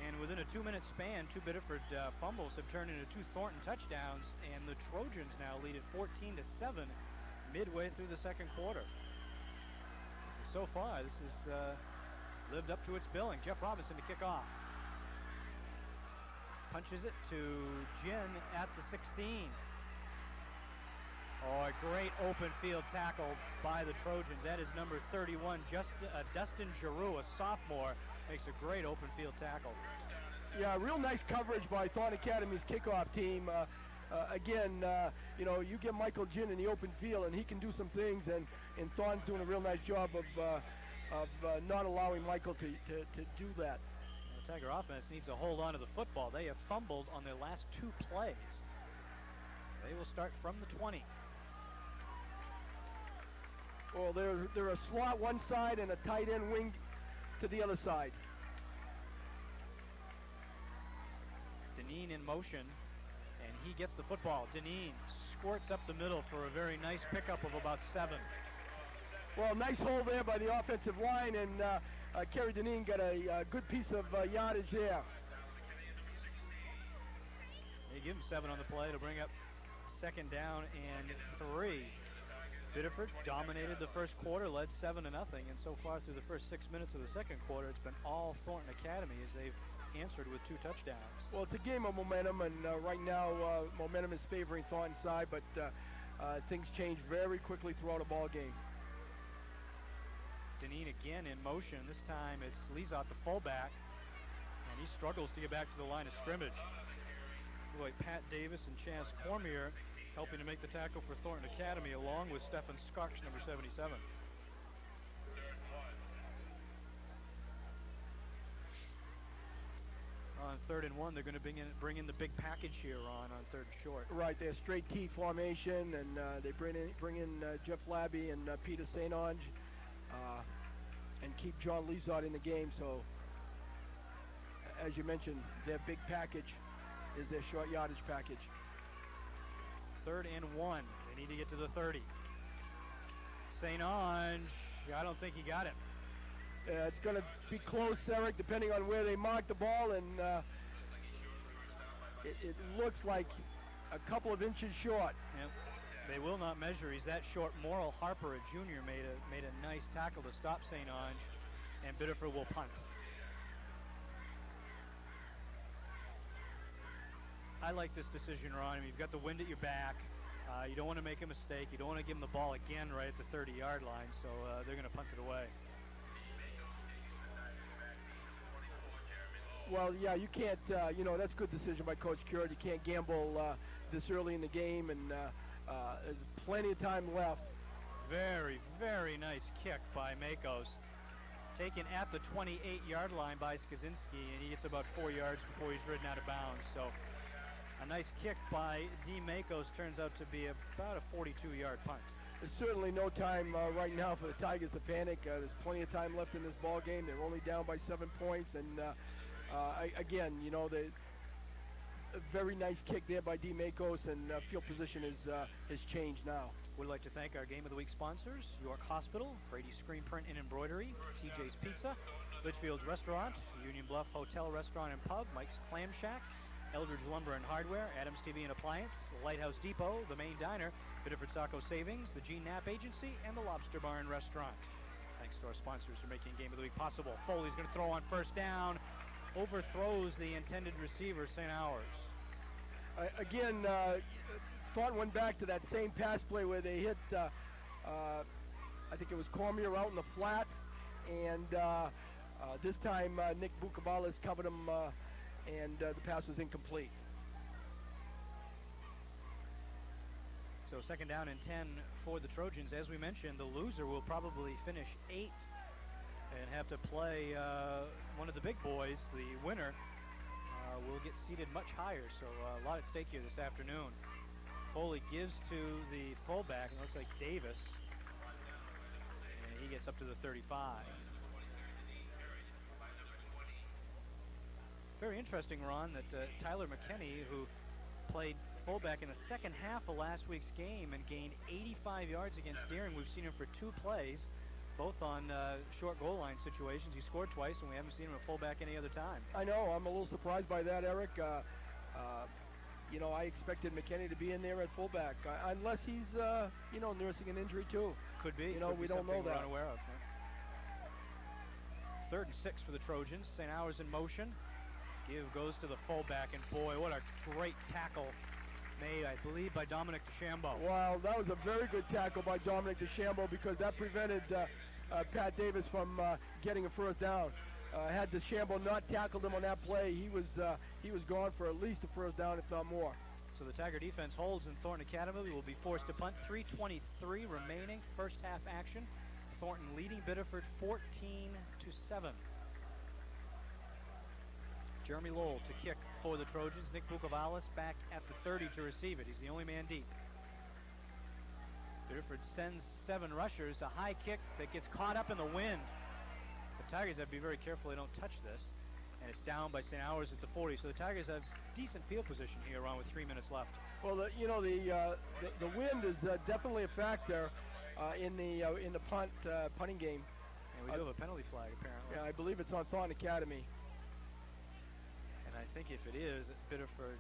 A: and within a 2-minute span, 2 Biddeford fumbles have turned into 2 Thornton touchdowns, and the Trojans now lead at 14-7 midway through the second quarter. So far, this has lived up to its billing. Jeff Robinson to kick off. Punches it to Ginn at the 16. Oh, a great open field tackle by the Trojans. That is number 31, Dustin Giroux, a sophomore, makes a great open field tackle.
B: Yeah, real nice coverage by Thornton Academy's kickoff team. Again, you know, you get Michael Ginn in the open field, and he can do some things, and Thornton's doing a real nice job of not allowing Michael to do that.
A: The Tiger offense needs to hold on to the football. They have fumbled on their last 2 plays. They will start from the 20.
B: Well, they're a slot one side and a tight end wing to the other side.
A: Deneen in motion, and he gets the football. Deneen squirts up the middle for a very nice pickup of about 7.
B: Well, nice hold there by the offensive line, and Kerry Deneen got a good piece of yardage there.
A: They give him 7 on the play to bring up 2nd down and 3. Biddeford dominated the first quarter, led 7-0, and so far through the first 6 minutes of the second quarter, it's been all Thornton Academy as they've answered with 2 touchdowns.
B: Well, it's a game of momentum, and right now momentum is favoring Thornton's side, but things change very quickly throughout a ball game.
A: Deneen again in motion. This time it's Lizot, the fullback, and he struggles to get back to the line of scrimmage. Boy, Pat Davis and Chance Cormier helping to make the tackle for Thornton Academy, along with Stefan Skarks, number 77. On 3rd and 1, they're going to bring in the big package here on 3rd and short.
B: Right, they're straight T formation, and they bring in Jeff Labby and Peter St. Onge, and keep John Lizot in the game. So, as you mentioned, their big package is their short yardage package.
A: 3rd and 1. They need to get to the 30. St. Onge, I don't think he got it.
B: It's going to be close, Eric, depending on where they mark the ball, and it looks like a couple of inches short.
A: Yep. They will not measure. He's that short. Morrill Harper, a junior, made a nice tackle to stop St. Onge, and Biddeford will punt. I like this decision, Ron. I mean, you've got the wind at your back. You don't want to make a mistake. You don't want to give them the ball again right at the 30-yard line, so they're going to punt it away.
B: Well, yeah, you can't, you know, that's a good decision by Coach Curd. You can't gamble this early in the game, and there's plenty of time left.
A: Very, very nice kick by Makos. Taken at the 28-yard line by Skaczynski, and he gets about 4 yards before he's ridden out of bounds. So a nice kick by D. Makos turns out to be about a 42-yard punt.
B: There's certainly no time right now for the Tigers to panic. There's plenty of time left in this ball game. They're only down by 7 points, and again, you know, a very nice kick there by D. Makos, and field position has changed now.
A: We'd like to thank our Game of the Week sponsors, York Hospital, Brady Screen Print and Embroidery, TJ's Pizza, Litchfield's Restaurant, Union Bluff Hotel, Restaurant and Pub, Mike's Clam Shack, Eldridge Lumber and Hardware, Adams TV and Appliance, Lighthouse Depot, The Main Diner, Biddeford Saco Savings, the Gene Knapp Agency, and the Lobster Bar and Restaurant. Thanks to our sponsors for making Game of the Week possible. Foley's going to throw on 1st down, overthrows the intended receiver, St. Hours.
B: Again, Thornton went back to that same pass play where they hit, I think it was Cormier out in the flats, and this time Nick Bucavalas covered him, and the pass was incomplete.
A: So second down and 10 for the Trojans. As we mentioned, the loser will probably finish 8th and have to play one of the big boys. The winner will get seated much higher, so a lot at stake here this afternoon. Foley gives to the fullback, and it looks like Davis, and he gets up to the 35. Very interesting, Ron, that Tyler McKinney, who played fullback in the second half of last week's game and gained 85 yards against Deering. We've seen him for 2 plays, both on short goal line situations. He scored twice, and we haven't seen him at fullback any other time.
B: I know. I'm a little surprised by that, Eric. You know, I expected McKinney to be in there at fullback, unless he's, you know, nursing an injury too.
A: Could be.
B: You know, we don't know that.
A: We're unaware of. Yeah. 3rd and 6 for the Trojans. St. Hours in motion. Give goes to the fullback, and boy, what a great tackle made, I believe, by Dominic DeChambeau.
B: Wow, that was a very good tackle by Dominic DeChambeau, because that prevented Pat Davis from getting a first down. Had DeChambeau not tackled him on that play, he was gone for at least a first down, if not more.
A: So the Tiger defense holds, in Thornton Academy will be forced to punt. 3:23 remaining, first half action. Thornton leading Biddeford 14-7. Jeremy Lowell to kick for the Trojans. Nick Bucavalas back at the 30 to receive it. He's the only man deep. Biddeford sends 7 rushers. A high kick that gets caught up in the wind. The Tigers have to be very careful they don't touch this. And it's down by St. Hours at the 40. So the Tigers have decent field position here, around with 3 minutes left.
B: Well, you know, the wind is definitely a factor in the punting game.
A: And we do have a penalty flag, apparently.
B: Yeah, I believe it's on Thornton Academy.
A: And I think if it is, Biddeford,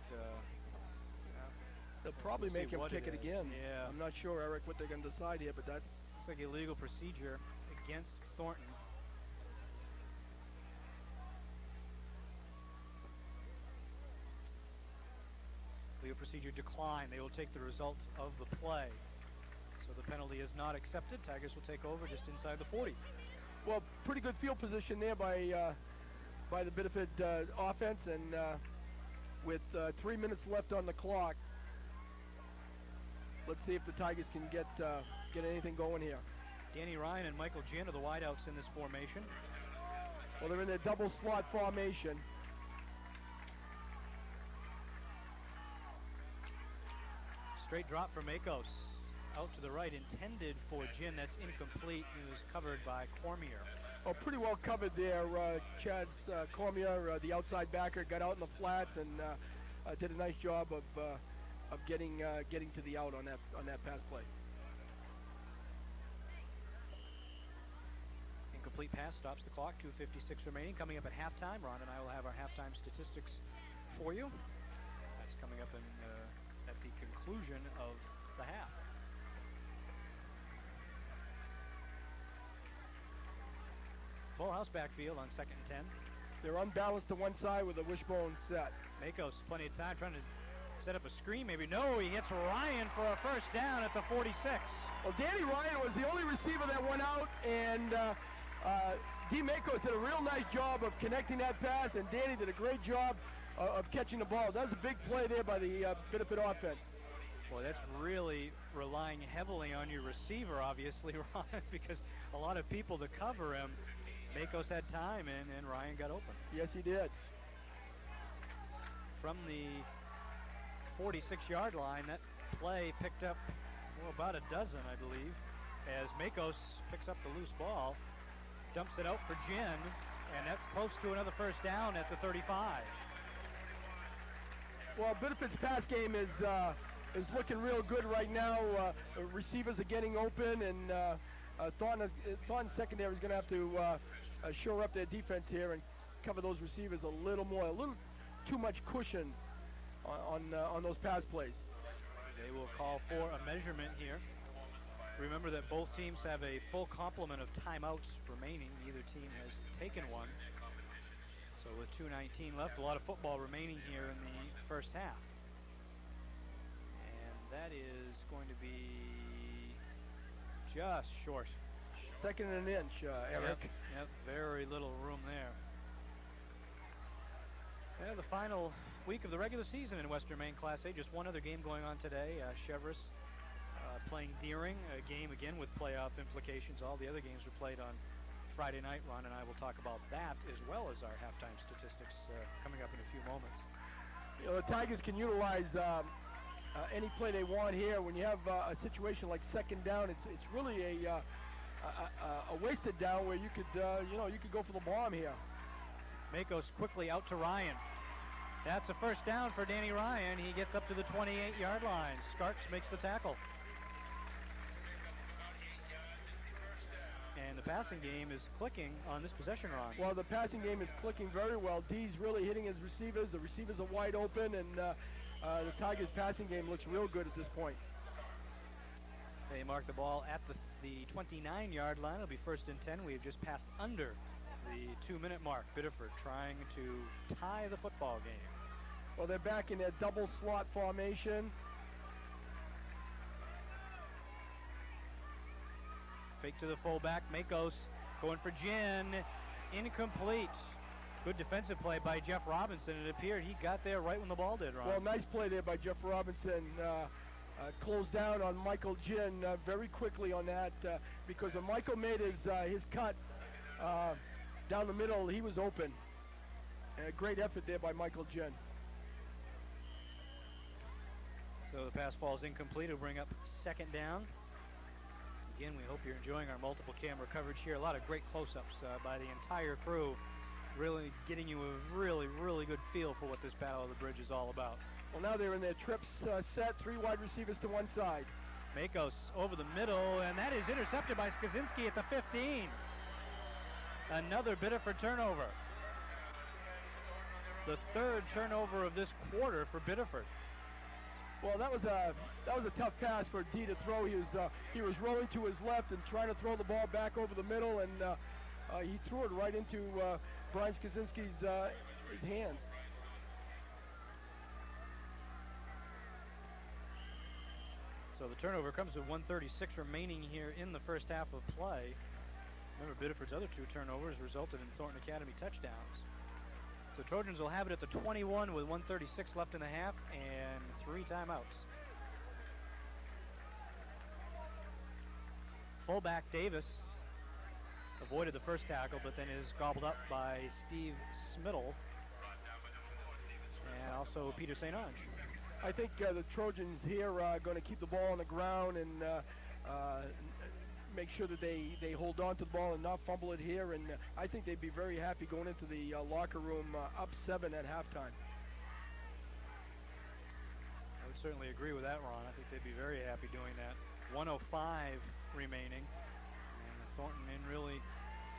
B: they'll probably make him kick it again.
A: Yeah.
B: I'm not sure, Eric, what they're going to decide here, but that's...
A: Looks like illegal procedure against Thornton. Legal procedure declined. They will take the result of the play. So the penalty is not accepted. Tigers will take over just inside the 40.
B: Well, pretty good field position there by the Biddeford offense, and with 3 minutes left on the clock, let's see if the Tigers can get anything going here.
A: Danny Ryan and Michael Ginn are the wideouts in this formation.
B: Well, they're in their double slot formation.
A: Straight drop for Makos. Out to the right, intended for Ginn. That's incomplete. He was covered by Cormier.
B: Oh, pretty well covered there. Chad's Cormier, the outside backer, got out in the flats and did a nice job of getting to the out on that pass play.
A: Incomplete pass stops the clock. 2:56 remaining. Coming up at halftime, Ron and I will have our halftime statistics for you. That's coming up at the conclusion of the half. Full house backfield on 2nd and 10.
B: They're unbalanced to one side with a wishbone set.
A: Makos, plenty of time, trying to set up a screen maybe. No, he hits Ryan for a first down at the 46.
B: Well, Danny Ryan was the only receiver that went out, and D. Makos did a real nice job of connecting that pass, and Danny did a great job of catching the ball. That was a big play there by the Biddeford offense.
A: Boy, that's really relying heavily on your receiver, obviously, Ron, because a lot of people to cover him. Makos had time, and Ryan got open.
B: Yes, he did.
A: From the 46-yard line, that play picked up about a dozen, I believe, as Makos picks up the loose ball, dumps it out for Ginn, and that's close to another first down at the 35.
B: Well, Biddeford's pass game is looking real good right now. Receivers are getting open, and Thornton secondary is going to have to shore up their defense here and cover those receivers a little more, a little too much cushion on those pass plays.
A: They will call for a measurement here. Remember that both teams have a full complement of timeouts remaining. Neither team has taken one. So with 2:19 left, a lot of football remaining here in the first half. And That is going to be just short.
B: Second and an inch, Eric.
A: Yep, very little room there. Yeah, the final week of the regular season in Western Maine Class A. Just one other game going on today. Chevrolet playing Deering, a game again with playoff implications. All the other games were played on Friday night. Ron and I will talk about that as well as our halftime statistics coming up in a few moments.
B: You know, the Tigers can utilize any play they want here. When you have a situation like second down, it's really a wasted down where you could you could go for the bomb here.
A: Makos quickly out to Ryan. That's a first down for Danny Ryan. He gets up to the 28-yard line. Skarks makes the tackle. And the passing game is clicking on this possession, Ron.
B: Well, the passing game is clicking very well. D's really hitting his receivers. The receivers are wide open, and the Tigers' passing game looks real good at this point.
A: They mark the ball at the 29-yard line. It'll be first and 10. We have just passed under the 2-minute mark. Biddeford trying to tie the football game.
B: Well, they're back in their double slot formation.
A: Fake to the fullback. Makos going for Gin. Incomplete. Good defensive play by Jeff Robinson. It appeared he got there right when the ball did, Ron.
B: Well, nice play there by Jeff Robinson. Closed down on Michael Gin very quickly on that because when Michael made his cut down the middle, he was open. A great effort there by Michael Gin.
A: So the pass ball is incomplete. It'll bring up second down. Again, we hope you're enjoying our multiple camera coverage here. A lot of great close-ups by the entire crew, really getting you a really, really good feel for what this Battle of the Bridge is all about.
B: Well, now they're in their trips set, 3 wide receivers to one side.
A: Makos over the middle, and that is intercepted by Skaczynski at the 15. Another Biddeford turnover. The third turnover of this quarter for Biddeford.
B: Well, that was a tough pass for D to throw. He was rolling to his left and trying to throw the ball back over the middle, and he threw it right into Brian Skaczynski's his hands.
A: So the turnover comes with 1:36 remaining here in the first half of play. Remember, Biddeford's other 2 turnovers resulted in Thornton Academy touchdowns. So Trojans will have it at the 21 with 1:36 left in the half and 3 timeouts. Fullback Davis avoided the first tackle, but then is gobbled up by Steve Smittle and also Peter St. Ange.
B: I think the Trojans here are going to keep the ball on the ground and make sure that they hold on to the ball and not fumble it here. And I think they'd be very happy going into the locker room up 7 at halftime.
A: I would certainly agree with that, Ron. I think they'd be very happy doing that. 1:05 remaining. And Thornton in really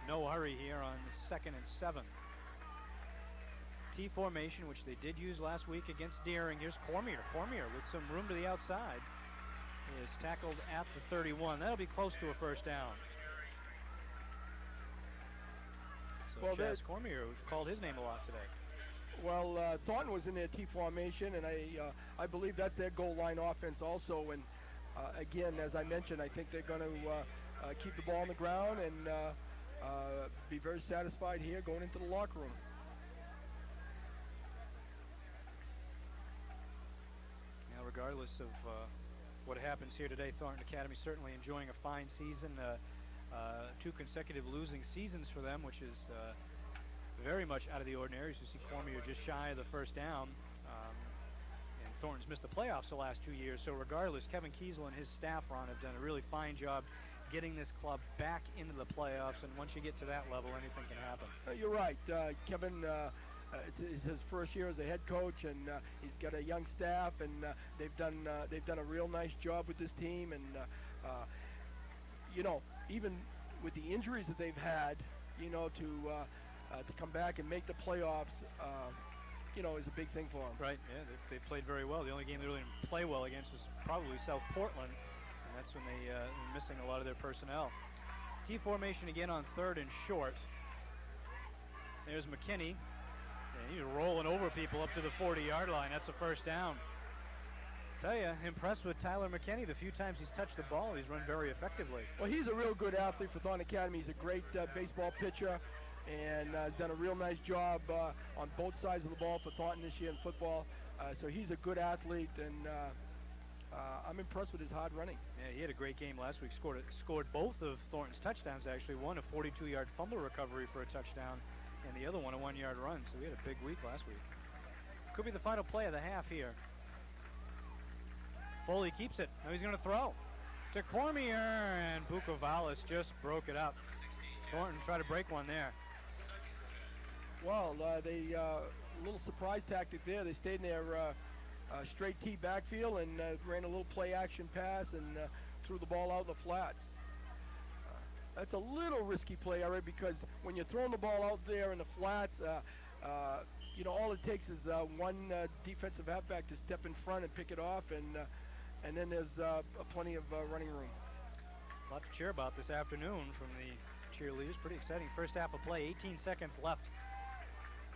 A: no hurry here on 2nd and 7. T formation, which they did use last week against Deering. Here's Cormier. Cormier with some room to the outside is tackled at the 31. That'll be close to a first down. So
B: well,
A: Chaz Cormier, who's called his name a lot today.
B: Well, Thornton was in their T formation, and I believe that's their goal line offense also. And again, as I mentioned, I think they're going to keep the ball on the ground and be very satisfied here going into the locker room.
A: Now, regardless of what happens here today, Thornton Academy certainly enjoying a fine season. 2 consecutive losing seasons for them, which is very much out of the ordinary. As you see, Cormier just shy of the first down. And Thornton's missed the playoffs the last 2 years. So regardless, Kevin Kiesel and his staff, Ron, have done a really fine job getting this club back into the playoffs. And once you get to that level, anything can happen.
B: You're right. Kevin, it's his first year as a head coach, and he's got a young staff, and they've done a real nice job with this team. And even with the injuries that they've had, to come back and make the playoffs, is a big thing for them.
A: Right. Yeah, they played very well. The only game they really didn't play well against was probably South Portland, and that's when they were missing a lot of their personnel. T formation again on 3rd and short. There's McKinney. And he's rolling over people up to the 40-yard line. That's a first down. Tell you, impressed with Tyler McKinney. The few times he's touched the ball, he's run very effectively.
B: Well, he's a real good athlete for Thornton Academy. He's a great baseball pitcher and has done a real nice job on both sides of the ball for Thornton this year in football. So he's a good athlete, and I'm impressed with his hard running.
A: Yeah, he had a great game last week. Scored both of Thornton's touchdowns, actually. One a 42-yard fumble recovery for a touchdown, and the other one a 1-yard run. So he had a big week last week. Could be the final play of the half here. Foley keeps it. Now he's going to throw to Cormier, and Bukovalis just broke it up. Thornton tried to break one there.
B: Well, they a little surprise tactic there. They stayed in their straight T backfield and ran a little play action pass and threw the ball out in the flats. That's a little risky play, all right, because when you're throwing the ball out there in the flats, you know, all it takes is one defensive halfback to step in front and pick it off, and then there's plenty of running room.
A: A lot to cheer about this afternoon from the cheerleaders. Pretty exciting first half of play. 18 seconds left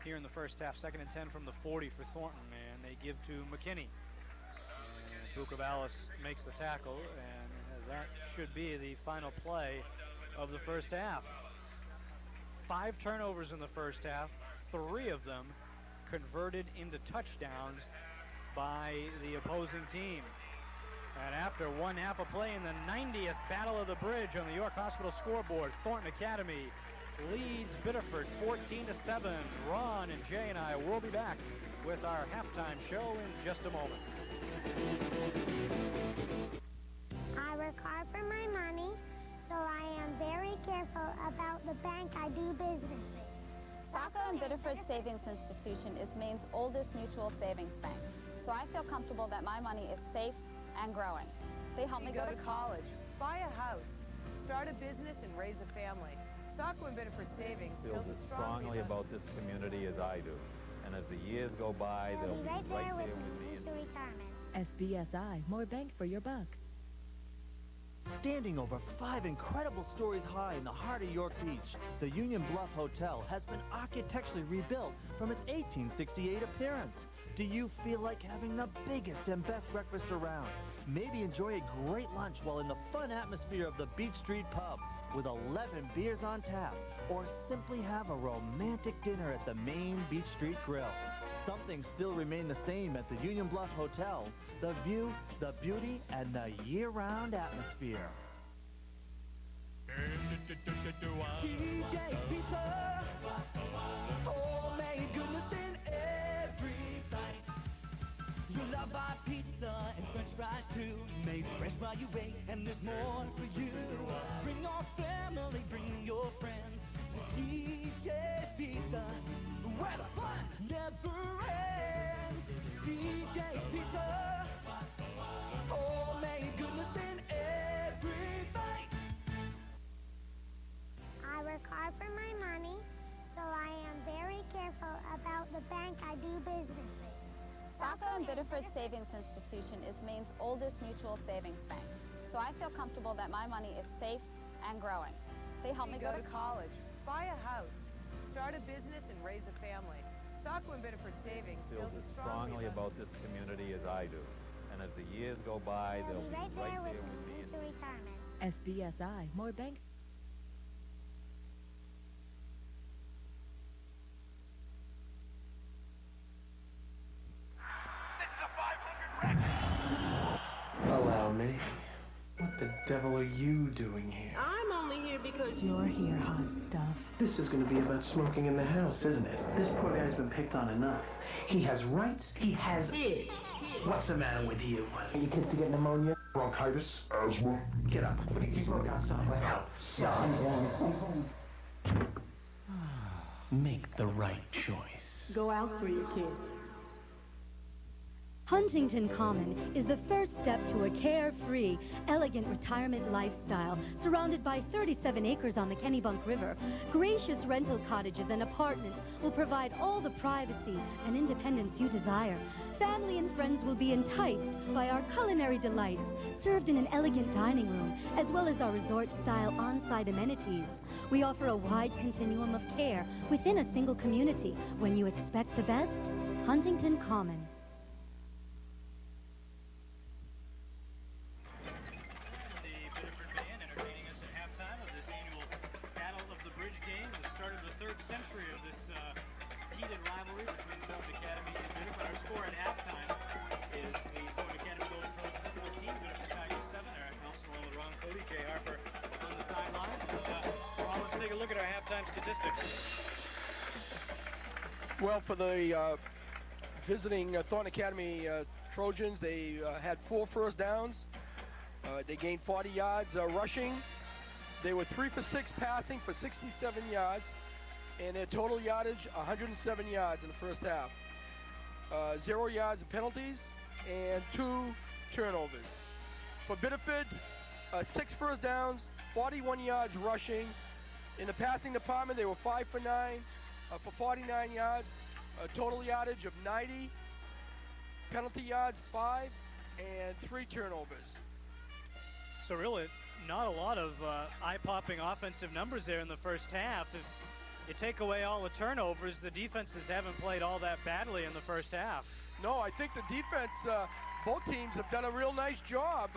A: here in the first half. 2nd and 10 from the 40 for Thornton, and they give to McKinney. And Bukovalis makes the tackle, and that should be the final play of the first half. 5 turnovers in the first half, 3 of them converted into touchdowns by the opposing team. And after one half of play in the 90th Battle of the Bridge on the York Hospital scoreboard, Thornton Academy leads Biddeford 14-7. Ron and Jay and I will be back with our halftime show in just a moment.
E: I work hard for my money, so I am very careful about the bank I do business with.
F: Saco and Biddeford Savings Institution is Maine's oldest mutual savings bank, so I feel comfortable that my money is safe and growing. They help me
G: go to college, buy a house, start a business, and raise a family. Saco and Biddeford Savings
H: feels as strongly about this community as I do. And as the years go by, they'll be right there with me.
E: To retirement.
I: SBSI, more bank for your buck.
J: Standing over 5 incredible stories high in the heart of York Beach, the Union Bluff Hotel has been architecturally rebuilt from its 1868 appearance. Do you feel like having the biggest and best breakfast around? Maybe enjoy a great lunch while in the fun atmosphere of the Beach Street Pub with 11 beers on tap, or simply have a romantic dinner at the main Beach Street Grill. Some things still remain the same at the Union Bluff Hotel: the view, the beauty, and the year-round atmosphere.
D: DJ Pizza, homemade goodness in every bite. You love our pizza and french fries too, made fresh while you wait, and there's more for you. Bring your family, bring your friends to DJ Pizza, where the fun never ends. DJ Pizza, homemade goodness in every bite.
E: I work hard for my money, so I am very careful about the bank I do business with.
F: Saco and Biddeford Savings Institution is Maine's oldest mutual savings bank, so I feel comfortable that my money is safe and growing. They help me
G: go to college, buy a house, start a business, and raise a family. Saco and Biddeford Savings
H: feels as strongly about this community as I do. And as the years go by, they'll be right there with me.
E: To retirement.
I: SBSI, more bank.
K: Allow me. What the devil are you doing here?
L: I'm only here because you're here, hot stuff.
K: This is going to be about smoking in the house, isn't it? This poor guy's been picked on enough. He has rights. He has it. What's the matter with you? Are you kids to get pneumonia? Bronchitis? Asthma? Get up. What do you smoke outside? Outside. Make the right choice.
L: Go out for your kids.
M: Huntington Common is the first step to a carefree, elegant retirement lifestyle surrounded by 37 acres on the Kennebunk River. Gracious rental cottages and apartments will provide all the privacy and independence you desire. Family and friends will be enticed by our culinary delights, served in an elegant dining room, as well as our resort-style on-site amenities. We offer a wide continuum of care within a single community. When you expect the best, Huntington Common.
A: history of this heated rivalry between Thornton Academy and Biddeford. Our score at halftime is the Thornton Academy Golden Trojans 14, Biddeford Tigers 7. Eric Nelson along with Ron Cote, Jay Harper on the sidelines. Ron, let's take a look at our halftime statistics.
B: Well, for the visiting Thornton Academy Trojans, they had 4 first downs. They gained 40 yards rushing. They were 3 for 6 passing for 67 yards, and their total yardage 107 yards in the first half. 0 yards of penalties and 2 turnovers. For Biddeford, 6 first downs, 41 yards rushing. In the passing department, they were 5 for 9 for 49 yards, a total yardage of 90, penalty yards 5, and 3 turnovers.
A: So really, not a lot of eye-popping offensive numbers there in the first half. If you take away all the turnovers, the defenses haven't played all that badly in the first half.
B: No, I think the defense, both teams have done a real nice job.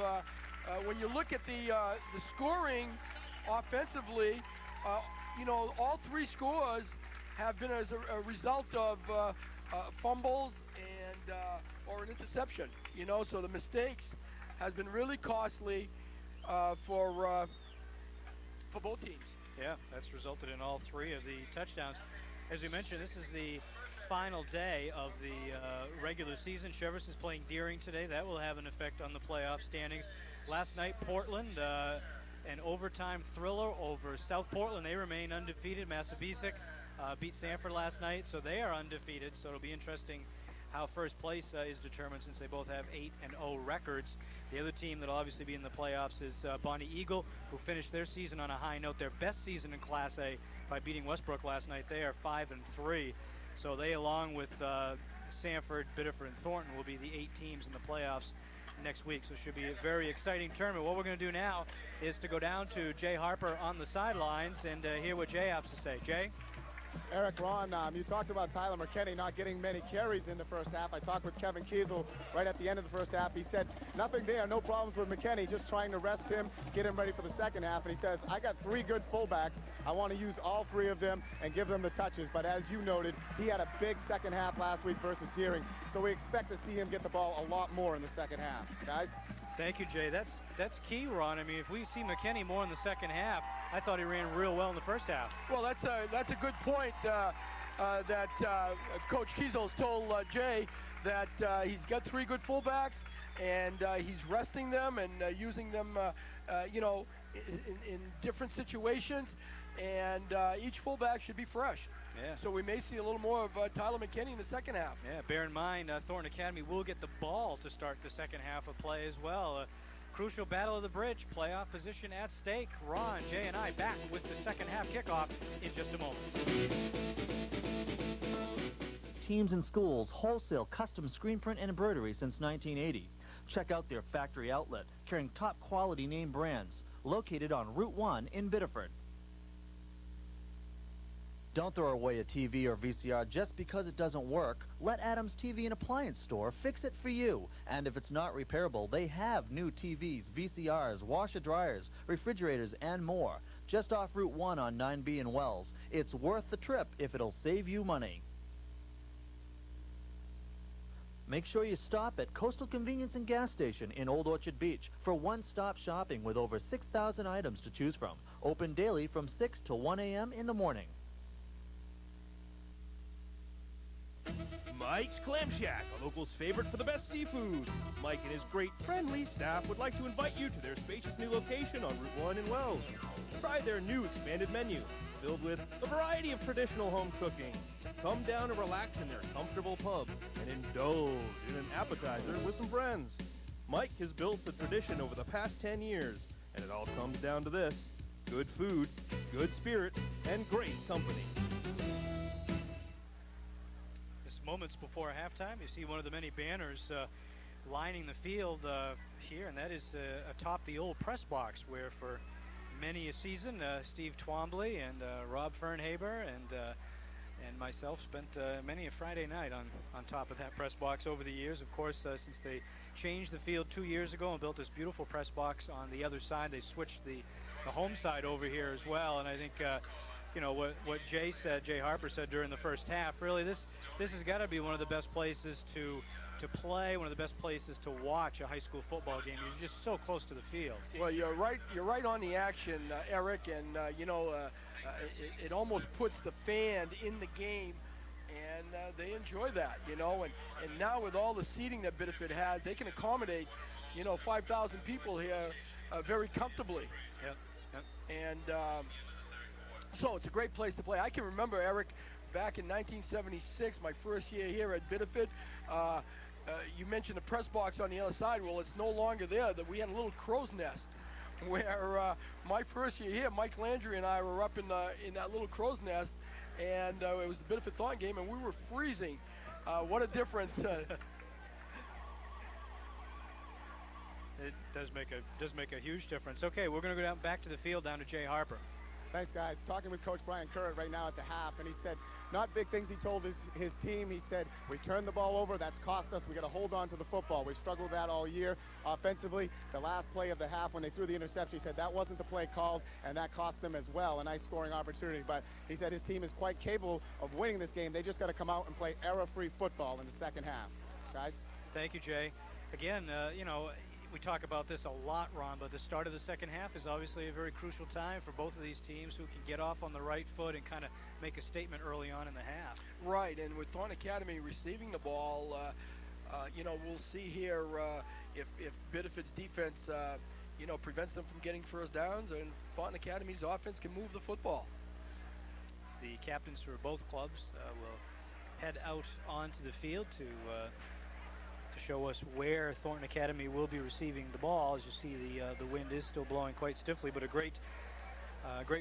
B: When you look at the scoring offensively, you know, all 3 scores have been as a result of fumbles and or an interception. You know, so the mistakes has been really costly for both teams.
A: Yeah, that's resulted in all 3 of the touchdowns. As we mentioned, this is the final day of the regular season. Cheverus is playing Deering today. That will have an effect on the playoff standings. Last night, Portland, an overtime thriller over South Portland. They remain undefeated. Massabesic beat Sanford last night, so they are undefeated. So it'll be interesting how first place is determined, since they both have 8-0 records. The other team that'll obviously be in the playoffs is Bonnie Eagle, who finished their season on a high note, their best season in Class A by beating Westbrook last night. They are 5-3. So they, along with Sanford, Biddeford, and Thornton, will be the 8 teams in the playoffs next week. So it should be a very exciting tournament. What we're going to do now is to go down to Jay Harper on the sidelines and hear what Jay has to say. Jay?
C: Eric, Ron, you talked about Tyler McKinney not getting many carries in the first half. I talked with Kevin Kiesel right at the end of the first half. He said nothing there, no problems with McKinney, just trying to rest him, get him ready for the second half. And he says, I got 3 good fullbacks. I want to use all 3 of them and give them the touches. But as you noted, he had a big second half last week versus Deering. So we expect to see him get the ball a lot more in the second half. Guys?
A: Thank you, Jay. That's key, Ron. I mean, if we see McKinney more in the second half, I thought he ran real well in the first half.
B: Well, that's a good point that Coach Kiesel's told Jay that he's got 3 good fullbacks, and he's resting them and using them, you know, in different situations, and each fullback should be fresh.
A: Yeah.
B: So we may see a little more of Tyler McKinney in the second half.
A: Yeah, bear in mind, Thornton Academy will get the ball to start the second half of play as well. Crucial battle of the bridge, playoff position at stake. Ron, Jay, and I back with the second half kickoff in just a moment.
J: Teams and schools, wholesale custom screen print and embroidery since 1980. Check out their factory outlet, carrying top quality name brands, located on Route 1 in Biddeford. Don't throw away a TV or VCR just because it doesn't work. Let Adams TV and Appliance Store fix it for you. And if it's not repairable, they have new TVs, VCRs, washer dryers, refrigerators, and more. Just off Route 1 on 9B in Wells. It's worth the trip if it'll save you money. Make sure you stop at Coastal Convenience and Gas Station in Old Orchard Beach for one-stop shopping with over 6,000 items to choose from. Open daily from 6 to 1 a.m. in the morning.
N: Mike's Clam Shack, a local's favorite for the best seafood. Mike and his great friendly staff would like to invite you to their spacious new location on Route 1 in Wells. Try their new expanded menu, filled with a variety of traditional home cooking. Come down and relax in their comfortable pub and indulge in an appetizer with some friends. Mike has built the tradition over the past 10 years, and it all comes down to this: good food, good spirit, and great company.
A: Moments before halftime, you see one of the many banners lining the field here, and that is atop the old press box, where for many a season Steve Twombly and Rob Fernhaber and myself spent many a Friday night on top of that press box over the years. Of course, since they changed the field 2 years ago and built this beautiful press box on the other side, they switched the home side over here as well, and I think you know, what Jay Harper said during the first half. Really, this has got to be one of the best places to play, one of the best places to watch a high school football game. You're just so close to the field.
B: Well, you're right on the action, Eric, and it almost puts the fan in the game, and they enjoy that, you know. And now with all the seating that Biddeford has, they can accommodate, 5,000 people here very comfortably.
A: Yep.
B: And so it's a great place to play. I can remember, Eric, back in 1976, my first year here at Biddeford. You mentioned the press box on the other side. Well, it's no longer there. That we had a little crow's nest where my first year here, Mike Landry and I were up in that little crow's nest, and it was the Biddeford Thornton game, and we were freezing. What a difference!
A: It does make a huge difference. Okay, we're going to go back to the field, down to Jay Harper.
C: Thanks, guys. Talking with Coach Brian Curran right now at the half, and he said not big things. He told his team. He said, we turned the ball over. That's cost us. We got to hold on to the football. We struggled with that all year. Offensively, the last play of the half when they threw the interception, he said that wasn't the play called, and that cost them as well. A nice scoring opportunity. But he said his team is quite capable of winning this game. They just got to come out and play error-free football in the second half. Guys?
A: Thank you, Jay. Again, we talk about this a lot, Ron, but the start of the second half is obviously a very crucial time for both of these teams who can get off on the right foot and kind of make a statement early on in the half.
B: Right, and with Thornton Academy receiving the ball, we'll see here if Biddeford's defense, prevents them from getting first downs, and Thornton Academy's offense can move the football.
A: The captains for both clubs will head out onto the field to show us where Thornton Academy will be receiving the ball. As you see, the wind is still blowing quite stiffly, but a great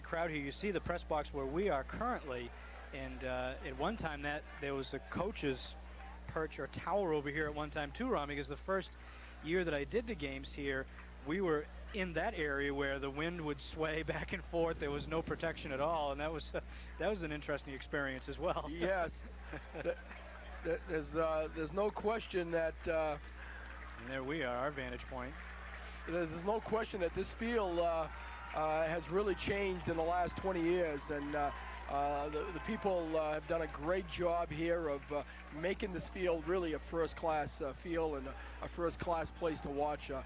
A: crowd here. You see the press box where we are currently, and at one time there was a coach's perch or tower over here at one time too, Ron, because the first year that I did the games here, we were in that area where the wind would sway back and forth. There was no protection at all, and that was an interesting experience as well.
B: Yes. There's no question that
A: and there we are, our vantage point.
B: There's no question that this field has really changed in the last 20 years, and the people have done a great job here of making this field really a first-class field and a first-class place to watch a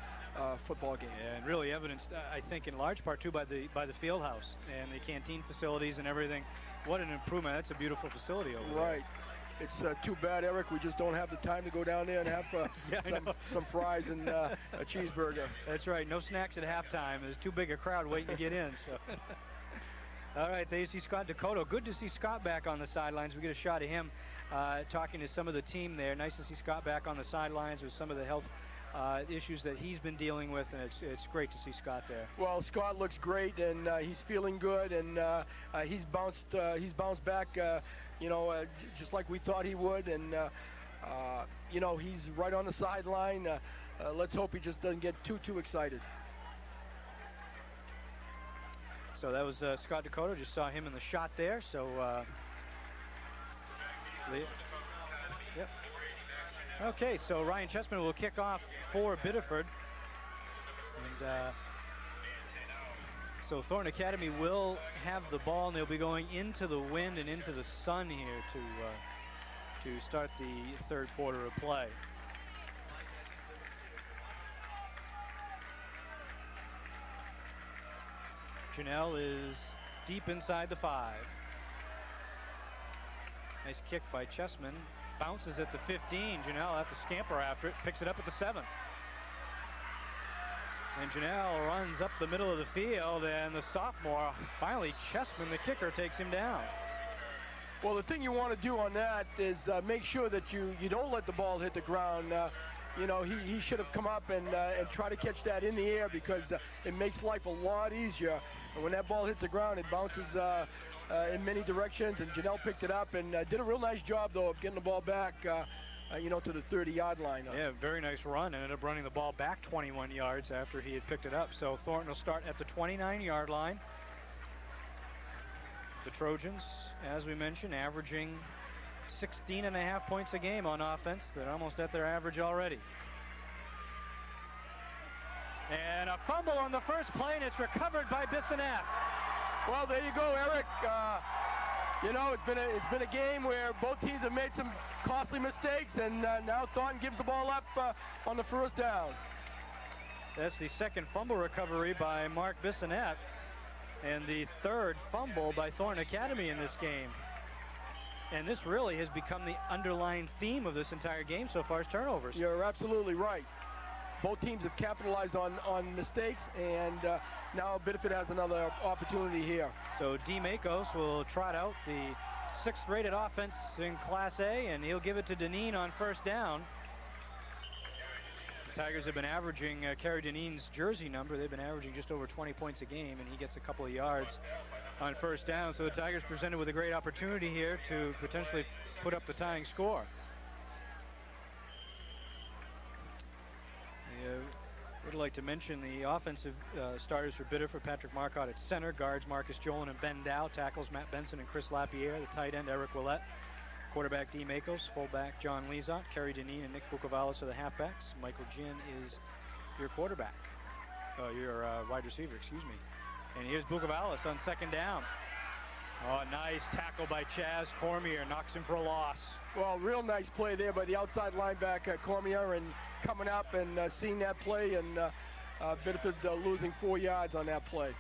B: football game.
A: Yeah, and really evidenced, I think, in large part too by the field house and the canteen facilities and everything. What an improvement! That's a beautiful facility over there.
B: Right. It's too bad, Eric, we just don't have the time to go down there and have some fries and a cheeseburger.
A: That's right. No snacks at halftime. There's too big a crowd waiting to get in. So, all right, there you see Scott Dakota. Good to see Scott back on the sidelines. We get a shot of him talking to some of the team there. Nice to see Scott back on the sidelines with some of the health issues that he's been dealing with, and it's great to see Scott there.
B: Well, Scott looks great, and he's feeling good, and he's bounced back. Just like we thought he would, and he's right on the sideline. Let's hope he just doesn't get too excited.
A: So that was Scott Dakota. Just saw him in the shot there. So, yep. Okay, so Ryan Chessman will kick off for Biddeford, and so Thornton Academy will have the ball, and they'll be going into the wind and into the sun here to start the third quarter of play. Janelle is deep inside the 5. Nice kick by Chessman. Bounces at the 15. Janelle will have to scamper after it. Picks it up at the 7. And Janelle runs up the middle of the field, and the sophomore, finally Chessman, the kicker, takes him down.
B: Well, the thing you want to do on that is make sure that you don't let the ball hit the ground. He should have come up and try to catch that in the air, because it makes life a lot easier. And when that ball hits the ground, it bounces in many directions, and Janelle picked it up and did a real nice job, though, of getting the ball back to the 30-yard line.
A: Yeah, very nice run. Ended up running the ball back 21 yards after he had picked it up. So Thornton will start at the 29-yard line. The Trojans, as we mentioned, averaging 16.5 points a game on offense. They're almost at their average already. And a fumble on the first play, and it's recovered by Bissonette.
B: Well, there you go, Eric. You know, it's been a game where both teams have made some costly mistakes, and now Thornton gives the ball up on the first down.
A: That's the second fumble recovery by Mark Bissonette, and the third fumble by Thornton Academy in this game. And this really has become the underlying theme of this entire game so far, is turnovers.
B: You're absolutely right. Both teams have capitalized on mistakes, and now Biddeford has another opportunity here.
A: So D. Makos will trot out the 6th rated offense in Class A, and he'll give it to Deneen on first down. The Tigers have been averaging, Kerry Deneen's jersey number, they've been averaging just over 20 points a game, and he gets a couple of yards on first down. So the Tigers presented with a great opportunity here to potentially put up the tying score. Would like to mention the offensive starters for Biddeford: Patrick Marcotte at center, guards Marcus Jolan and Ben Dow, tackles Matt Benson and Chris Lapierre, the tight end Eric Willette, quarterback D. Makos, fullback John Lezot, Kerry Deneen and Nick Bukovalis are the halfbacks. Michael Ginn is your quarterback, your wide receiver, excuse me. And here's Bukovalis on second down. Oh, nice tackle by Chaz Cormier, knocks him for a loss.
B: Well, real nice play there by the outside linebacker Cormier, and coming up and seeing that play, and Biddeford losing 4 yards on that play.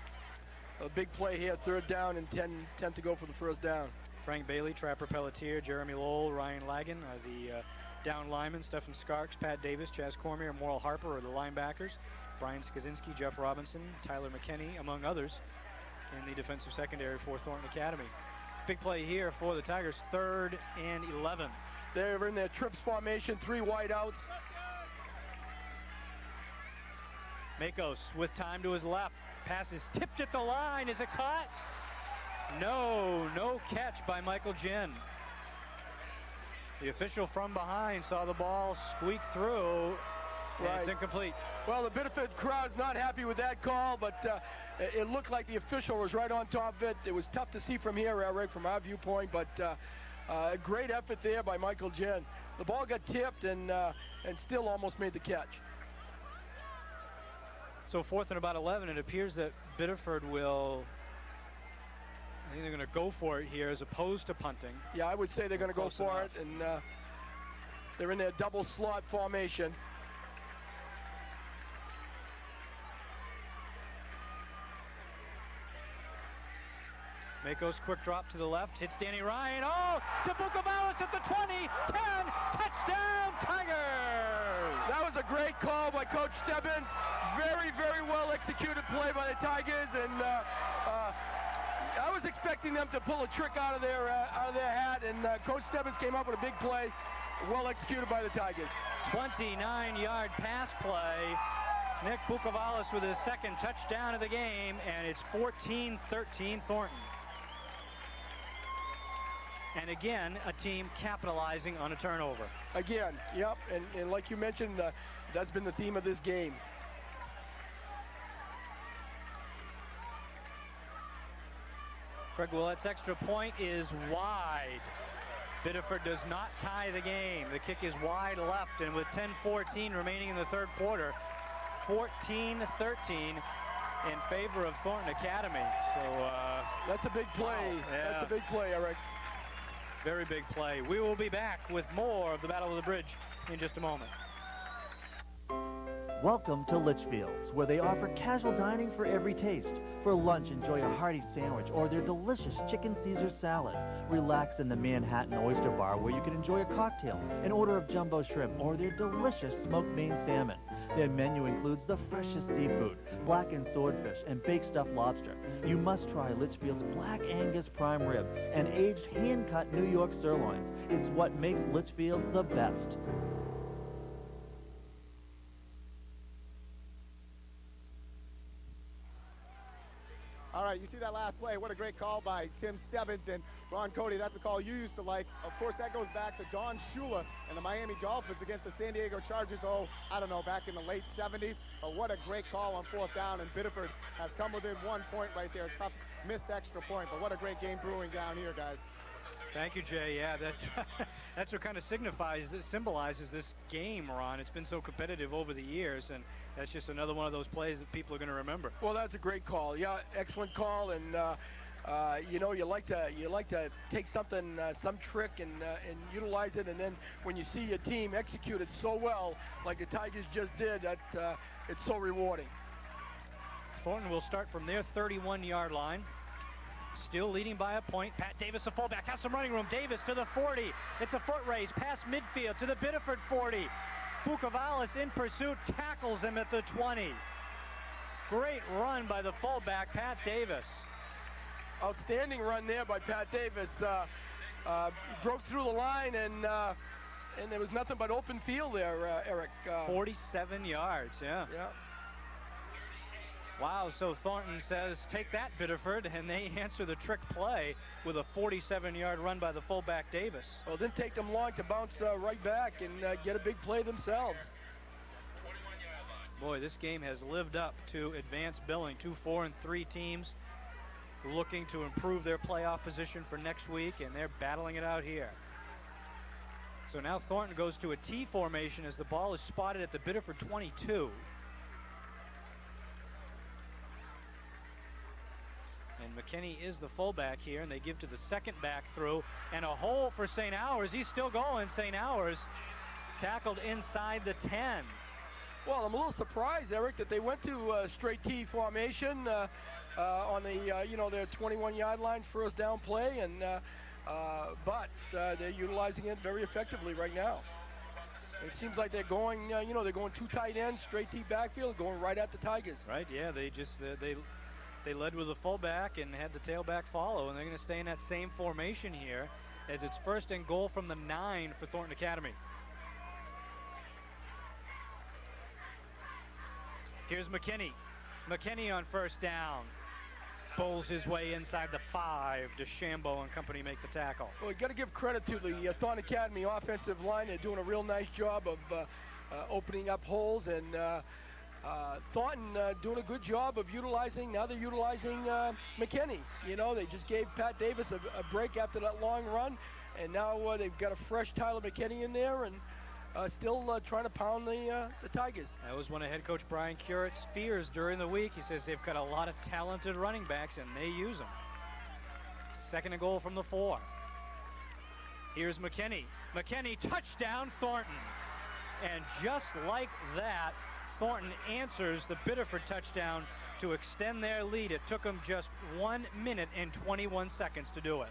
B: A big play here, third down and 10 to go for the first down.
A: Frank Bailey, Trapper Pelletier, Jeremy Lowell, Ryan Lagan are the down linemen. Stephen Skarks, Pat Davis, Chaz Cormier, and Morrill Harper are the linebackers. Brian Skaczynski, Jeff Robinson, Tyler McKinney, among others, in the defensive secondary for Thornton Academy. Big play here for the Tigers, 3rd and 11.
B: They're in their trips formation, 3 wideouts.
A: Makos with time to his left. Pass is tipped at the line. Is it caught? No catch by Michael Ginn. The official from behind saw the ball squeak through.
B: Right.
A: It's incomplete.
B: Well, the Biddeford crowd's not happy with that call, but it looked like the official was right on top of it. It was tough to see from here, Eric, from our viewpoint, but a great effort there by Michael Ginn. The ball got tipped and still almost made the catch.
A: So 4th and about 11, it appears that Biddeford will, I think they're going to go for it here as opposed to punting.
B: Yeah, I would say they're going to go for it, and they're in their double slot formation.
A: Makos quick drop to the left, hits Danny Ryan. Oh, to Bukovalis at the 20, 10, touchdown Tigers!
B: That was a great call by Coach Stebbins. Very, very well executed play by the Tigers, and I was expecting them to pull a trick out of their hat, and Coach Stebbins came up with a big play, well executed by the Tigers.
A: 29-yard pass play. Nick Bukovalis with his 2nd touchdown of the game, and it's 14-13 Thornton. And again, a team capitalizing on a turnover.
B: Again, yep, and like you mentioned, that's been the theme of this game.
A: Craig Willette's extra point is wide. Biddeford does not tie the game. The kick is wide left, and with 10:14 remaining in the 3rd quarter, 14-13 in favor of Thornton Academy. So
B: that's a big play. Wow. Yeah. That's a big play, Eric.
A: Very big play. We will be back with more of the Battle of the Bridge in just a moment.
J: Welcome to Litchfield's, where they offer casual dining for every taste. For lunch, enjoy a hearty sandwich or their delicious chicken Caesar salad. Relax in the Manhattan Oyster Bar, where you can enjoy a cocktail, an order of jumbo shrimp, or their delicious smoked Maine salmon. Their menu includes the freshest seafood, blackened swordfish, and baked stuffed lobster. You must try Litchfield's Black Angus prime rib and aged hand-cut New York sirloins. It's what makes Litchfield's the best.
C: All right, you see that last play. What a great call by Tim Stebbins and Ron Cote. That's a call you used to like. Of course, that goes back to Don Shula and the Miami Dolphins against the San Diego Chargers, I don't know, back in the late 70s. But what a great call on 4th down, and Biddeford has come within 1 point right there. Tough missed extra point, but what a great game brewing down here, guys.
A: Thank you, Jay. Yeah, That's what kind of symbolizes this game, Ron. It's been so competitive over the years, and that's just another one of those plays that people are going to remember.
B: Well, that's a great call. Yeah, excellent call, and you know, you like to take something, some trick, and utilize it, and then when you see your team execute it so well, like the Tigers just did, that it's so rewarding.
A: Thornton will start from their 31-yard line. Still leading by a point. Pat Davis, the fullback, has some running room. Davis to the 40. It's a foot race past midfield to the Biddeford 40. Bukavalis in pursuit, tackles him at the 20. Great run by the fullback, Pat Davis.
B: Outstanding run there by Pat Davis. Broke through the line, and there was nothing but open field there, Eric.
A: 47 yards, yeah.
B: Yeah.
A: Wow, so Thornton says, take that, Biddeford, and they answer the trick play with a 47-yard run by the fullback Davis.
B: Well, it didn't take them long to bounce right back and get a big play themselves.
A: Boy, this game has lived up to advanced billing. 2 4-3 teams looking to improve their playoff position for next week, and they're battling it out here. So now Thornton goes to a T formation as the ball is spotted at the Biddeford 22. And McKinney is the fullback here, and they give to the second back through, and a hole for St. Hours. He's still going. St. Hours tackled inside the 10.
B: Well, I'm a little surprised, Eric, that they went to straight T formation on the you know, their 21-yard line first down play, and but they're utilizing it very effectively right now. It seems like they're going, you know, they're going 2 tight ends, straight T backfield, going right at the Tigers.
A: Right, yeah, they led with a fullback and had the tailback follow, and they're going to stay in that same formation here as it's 1st and goal from the 9 for Thornton Academy. Here's McKinney. McKinney on 1st down. Bowls his way inside the 5. DeChambeau and company make the tackle.
B: Well, you got to give credit to the Thornton Academy offensive line. They're doing a real nice job of opening up holes, and Thornton doing a good job of utilizing, now they're utilizing McKinney. You know, they just gave Pat Davis a break after that long run, and now they've got a fresh Tyler McKinney in there, and still trying to pound the Tigers.
A: That was one of head coach Brian Curett's fears during the week. He says they've got a lot of talented running backs, and they use them. 2nd and goal from the 4. Here's McKinney. McKinney, touchdown, Thornton. And just like that, Thornton answers the Biddeford touchdown to extend their lead. It took them just 1 minute and 21 seconds to do it.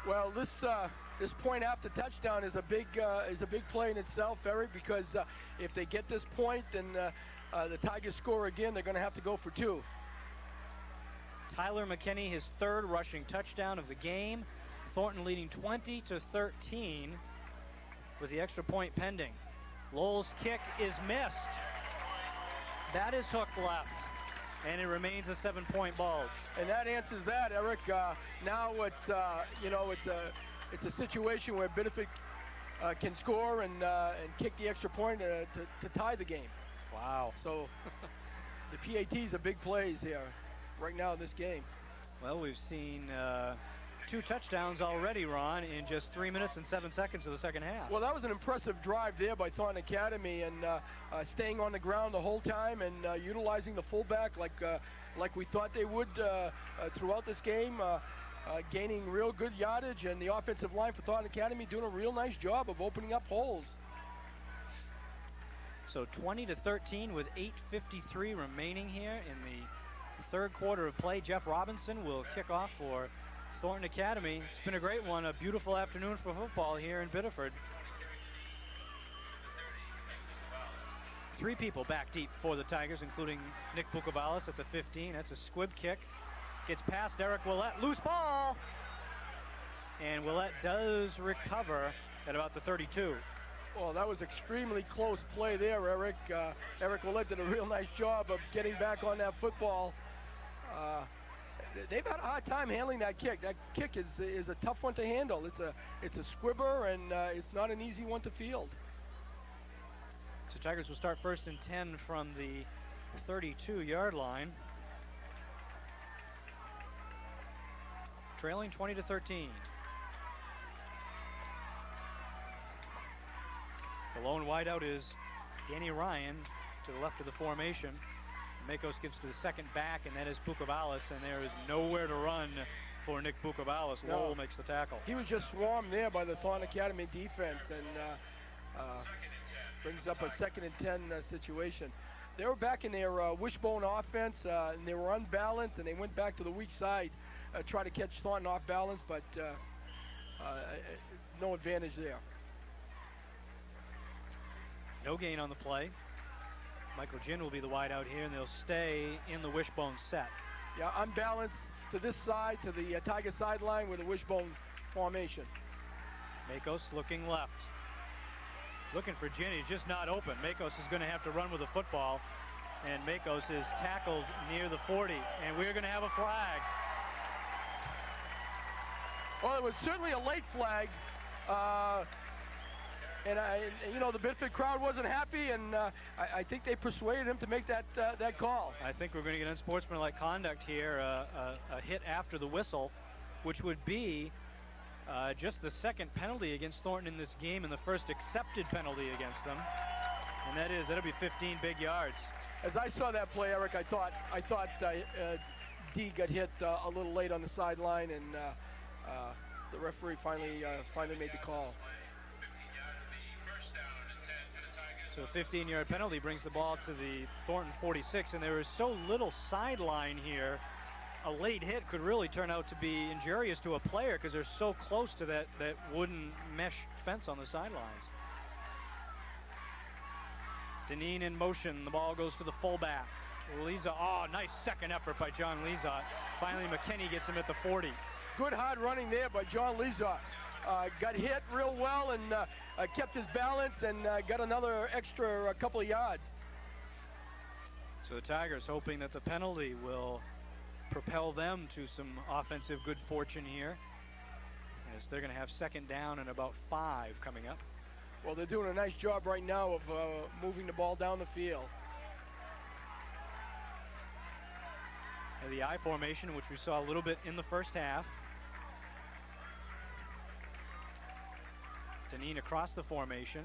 B: Well, this point after touchdown is a big play in itself, Eric, because if they get this point, then the Tigers score again, they're going to have to go for 2.
A: Tyler McKinney, his 3rd rushing touchdown of the game. Thornton leading 20-13 with the extra point pending. Lowell's kick is missed. That is hooked left, and it remains a 7-point bulge.
B: And that answers that, Eric. Now it's you know, it's a situation where Biddeford can score and kick the extra point to tie the game.
A: Wow.
B: So the PATs are big plays here right now in this game.
A: Well, we've seen 2 touchdowns already, Ron, in just 3 minutes and 7 seconds of the second half.
B: Well, that was an impressive drive there by Thornton Academy, and staying on the ground the whole time and utilizing the fullback like we thought they would throughout this game, gaining real good yardage, and the offensive line for Thornton Academy doing a real nice job of opening up holes.
A: So 20-13 with 8:53 remaining here in the 3rd quarter of play. Jeff Robinson will kick off for Thornton Academy. It's been a great one, a beautiful afternoon for football here in Biddeford. 3 people back deep for the Tigers, including Nick Bukavalis at the 15. That's a squib kick. Gets past Eric Willett. Loose ball! And Willett does recover at about the 32.
B: Well, that was extremely close play there, Eric. Eric Willett did a real nice job of getting back on that football. They've had a hard time handling that kick. That kick is a tough one to handle. It's a squibber, and it's not an easy one to field.
A: So Tigers will start 1st and 10 from the 32-yard line. Trailing 20-13. The lone wideout is Danny Ryan to the left of the formation. Makos gives to the second back, and that is Bukavalis, and there is nowhere to run for Nick Bukavalis.
B: No.
A: Lowell makes the tackle.
B: He was just swarmed there by the Thornton Academy defense, and brings up a 2nd and 10 situation. They were back in their wishbone offense, and they were unbalanced, and they went back to the weak side, try to catch Thornton off balance, but no advantage there.
A: No gain on the play. Michael Ginn will be the wideout here, and they'll stay in the wishbone set.
B: Yeah, unbalanced to this side, to the Tiger sideline with a wishbone formation.
A: Makos looking left. Looking for Ginn, he's just not open. Makos is going to have to run with the football, and Makos is tackled near the 40, and we're going to have a flag.
B: Well, it was certainly a late flag, and you know, the Biddeford crowd wasn't happy, and I think they persuaded him to make that call.
A: I think we're going to get unsportsmanlike conduct here, a hit after the whistle, which would be just the second penalty against Thornton in this game and the first accepted penalty against them, and that'll be 15 big yards.
B: As I saw that play, Eric, I thought D got hit a little late on the sideline, and the referee finally made the call.
A: So a 15-yard penalty brings the ball to the Thornton 46, and there is so little sideline here. A late hit could really turn out to be injurious to a player because they're so close to that wooden mesh fence on the sidelines. Deneen in motion. The ball goes to the fullback. Liza, nice second effort by John Liza. Finally, McKinney gets him at the 40.
B: Good hard running there by John Liza. Got hit real well and kept his balance and got another extra couple of yards.
A: So the Tigers hoping that the penalty will propel them to some offensive good fortune here, as they're going to have second down and about 5 coming up.
B: Well, they're doing a nice job right now of moving the ball down the field.
A: And the I formation, which we saw a little bit in the first half. Deneen across the formation,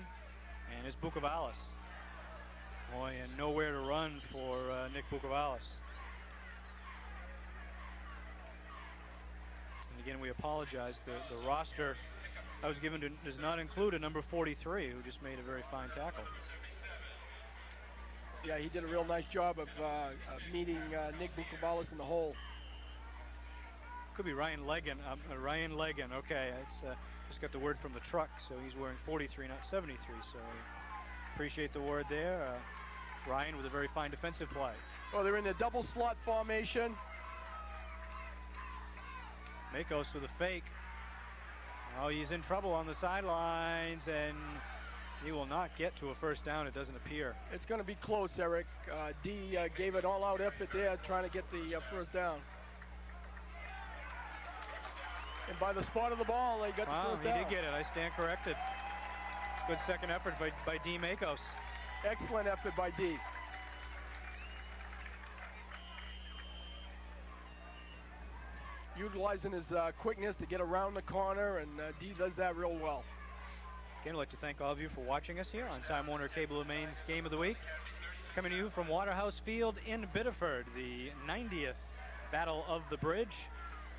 A: and it's Bukavalis. Boy, and nowhere to run for Nick Bukavalis. And again, we apologize. The roster I was given does not include a number 43, who just made a very fine tackle.
B: Yeah, he did a real nice job of meeting Nick Bukavalis in the hole.
A: Could be Ryan Legan. Ryan Legan. Okay, it's just got the word from the truck, so he's wearing 43, not 73. So appreciate the word there. Ryan with a very fine defensive play.
B: Well, they're in the double slot formation.
A: Makos with a fake. Oh, he's in trouble on the sidelines, and he will not get to a first down, it doesn't appear.
B: It's going to be close, Eric. D gave an all-out effort there trying to get the first down. And by the spot of the ball, they got the first down.
A: He did get it. I stand corrected. Good second effort by D. Makos.
B: Excellent effort by D. Utilizing his quickness to get around the corner, and D does that real well.
A: Again, I'd like to thank all of you for watching us here on Time Warner Cable of Maine's Game of the Week. Coming to you from Waterhouse Field in Biddeford, the 90th Battle of the Bridge.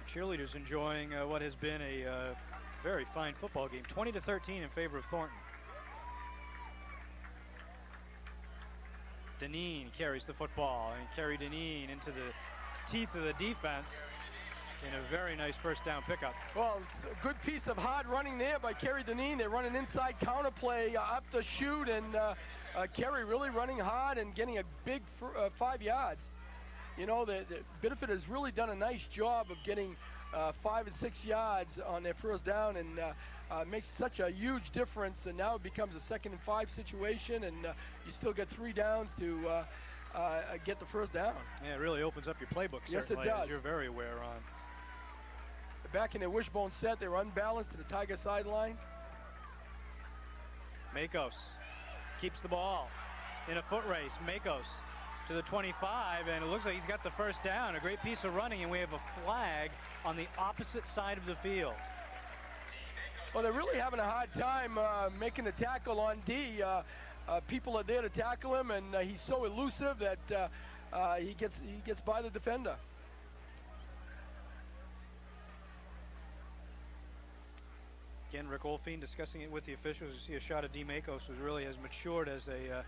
A: The cheerleaders enjoying what has been a very fine football game, 20-13 in favor of Thornton. Deneen carries the football, and Kerry Deneen into the teeth of the defense in a very nice first down pickup.
B: Well, it's a good piece of hard running there by Kerry Deneen. They're running inside counter play up the chute, and Kerry really running hard and getting a big 5 yards. You know, the Biddeford has really done a nice job of getting 5 and 6 yards on their first down, and makes such a huge difference. And now it becomes a 2nd and 5 situation, and you still get 3 downs to get the first down.
A: Yeah, it really opens up your playbook.
B: Yes, it does.
A: As you're very aware on.
B: Back in their wishbone set, they were unbalanced to the Tiger sideline.
A: Makos keeps the ball in a foot race. Makos to the 25, and it looks like he's got the first down. A great piece of running, and we have a flag on the opposite side of the field.
B: Well, they're really having a hard time making the tackle on D. People are there to tackle him, and he's so elusive that he gets by the defender.
A: Again, Rick Olfeen discussing it with the officials. You see a shot of D. Makos, who really has matured as a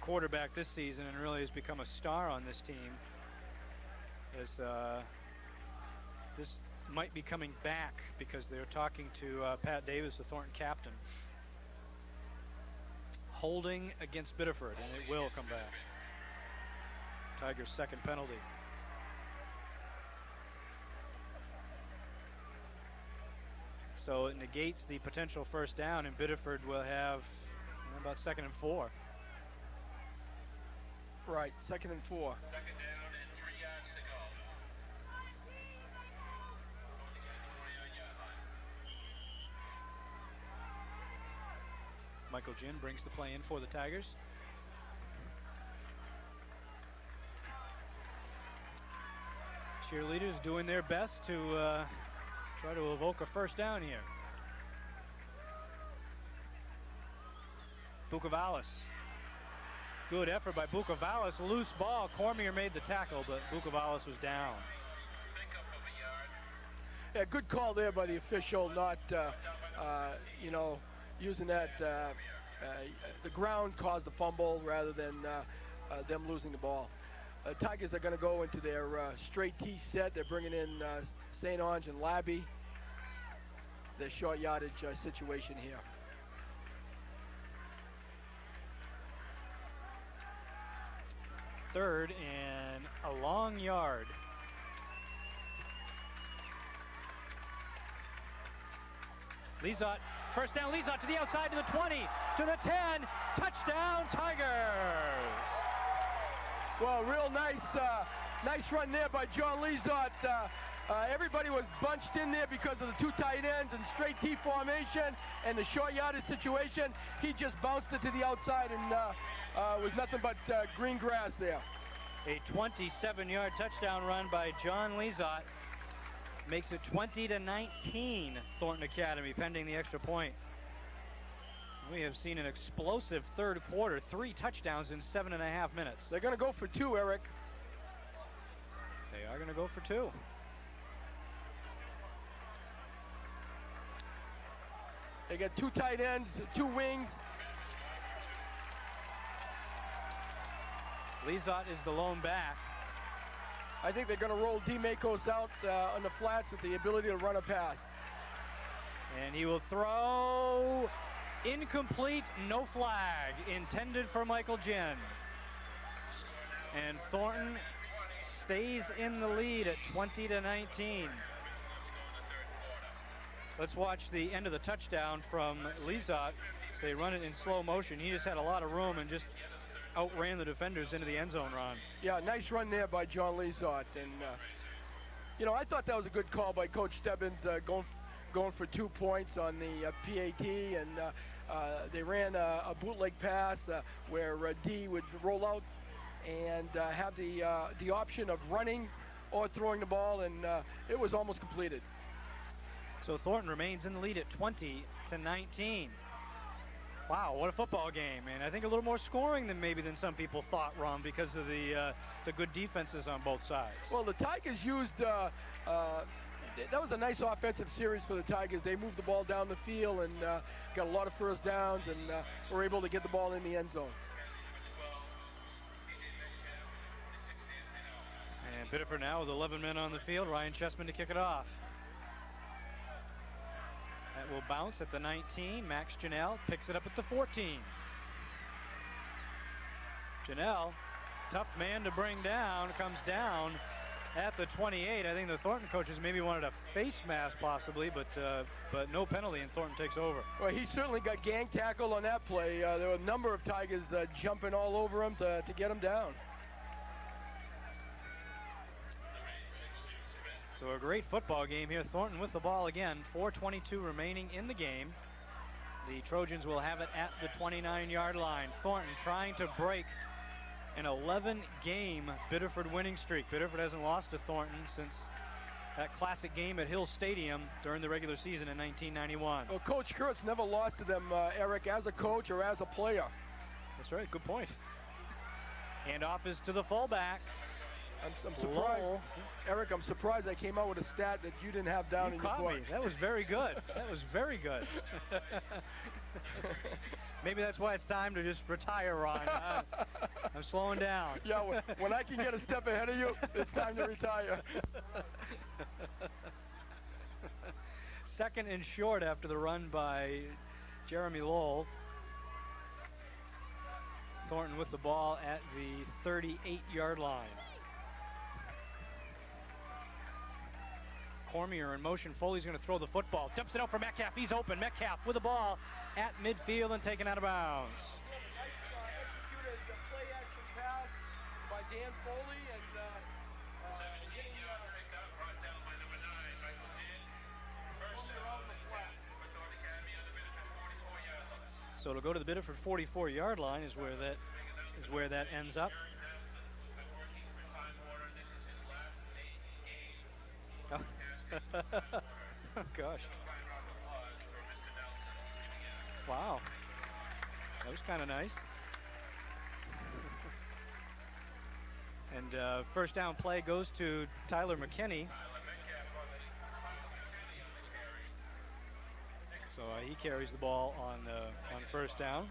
A: quarterback this season and really has become a star on this team. As this might be coming back because they're talking to Pat Davis, the Thornton captain. Holding against Biddeford, and it will come back. Tigers' second penalty. So it negates the potential first down, and Biddeford will have about 2nd and 4.
B: Right, 2nd and 4.
O: Second down and 3 yards to go.
A: Michael Ginn brings the play in for the Tigers. Cheerleaders doing their best to try to evoke a first down here. Bukavalis. Good effort by Bukavalis. Loose ball. Cormier made the tackle, but Bukavalis was down.
B: Yeah, good call there by the official, not, you know, using that. The ground caused the fumble rather than them losing the ball. Tigers are going to go into their straight T set. They're bringing in St. Ange and Labby. Their short yardage situation here.
A: Third and a long yard. Lezot, first down, Lezot to the outside, to the 20, to the 10, touchdown Tigers!
B: Well, real nice run there by John Lezot. Everybody was bunched in there because of the 2 tight ends and straight T formation and the short yardage situation. He just bounced it to the outside and was nothing but green grass there.
A: A 27-yard touchdown run by John Lezot makes it 20-19 Thornton Academy, pending the extra point. We have seen an explosive third quarter, 3 touchdowns in 7.5 minutes.
B: They're going to go for 2, Eric.
A: They are going to go for 2.
B: They got 2 tight ends, 2 wings.
A: Lezot is the lone back.
B: I think they're going to roll D. Makos out on the flats with the ability to run a pass.
A: And he will throw incomplete, no flag, intended for Michael Ginn. And Thornton stays in the lead at 20-19. Let's watch the end of the touchdown from Lezot. So they run it in slow motion. He just had a lot of room and just outran the defenders into the end zone, Ron.
B: Yeah, nice run there by John Lezot. And, you know, I thought that was a good call by Coach Stebbins going for 2 points on the PAT. And they ran a bootleg pass where D would roll out and have the option of running or throwing the ball, and it was almost completed.
A: So Thornton remains in the lead at 20-19. Wow, what a football game, and I think a little more scoring than some people thought, Ron, because of the good defenses on both sides.
B: Well, the Tigers used that was a nice offensive series for the Tigers. They moved the ball down the field and got a lot of first downs and were able to get the ball in the end zone.
A: And Biddeford now with 11 men on the field. Ryan Chessman to kick it off. That will bounce at the 19. Max Janelle picks it up at the 14. Janelle, tough man to bring down, comes down at the 28. I think the Thornton coaches maybe wanted a face mask possibly, but no penalty, and Thornton takes over.
B: Well, he certainly got gang tackled on that play. There were a number of Tigers jumping all over him to get him down.
A: So a great football game here. Thornton with the ball again. 4:22 remaining in the game. The Trojans will have it at the 29-yard line. Thornton trying to break an 11-game Biddeford winning streak. Biddeford hasn't lost to Thornton since that classic game at Hill Stadium during the regular season in 1991.
B: Well, Coach Kurtz never lost to them, Eric, as a coach or as a player.
A: That's right, good point. Handoff is to the fullback.
B: I'm surprised, Eric, I'm surprised I came out with a stat that you didn't have down in your book.
A: You caught me. That was very good. That was very good. Maybe that's why it's time to just retire, Ron. I'm slowing down.
B: Yeah, when I can get a step ahead of you, it's time to retire.
A: Second and short after the run by Jeremy Lowell. Thornton with the ball at the 38-yard line. Cormier in motion. Foley's going to throw the football. Dumps it out for Metcalf. He's open. Metcalf with the ball at midfield and taken out of bounds.
B: Executed the play-action pass by Dan Foley and
A: So it'll go to the Biddeford 44-yard line is where that ends up. Oh, gosh. Wow. That was kind of nice. And first down play goes to Tyler McKinney. So he carries the ball on first down.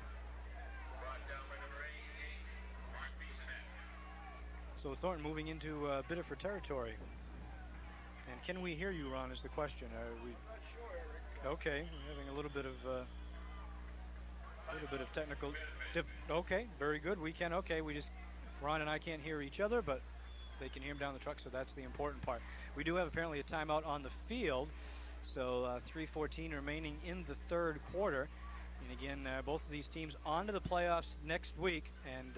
A: So Thornton moving into Biddeford territory. And can we hear you, Ron, is the question. Are we?
B: not sure, Eric.
A: Okay, we're having a little bit of technical. Okay, very good. We can. Okay, we just Ron and I can't hear each other, but they can hear him down the truck, so that's the important part. We do have apparently a timeout on the field, so 3:14 remaining in the third quarter. And again, both of these teams on to the playoffs next week, and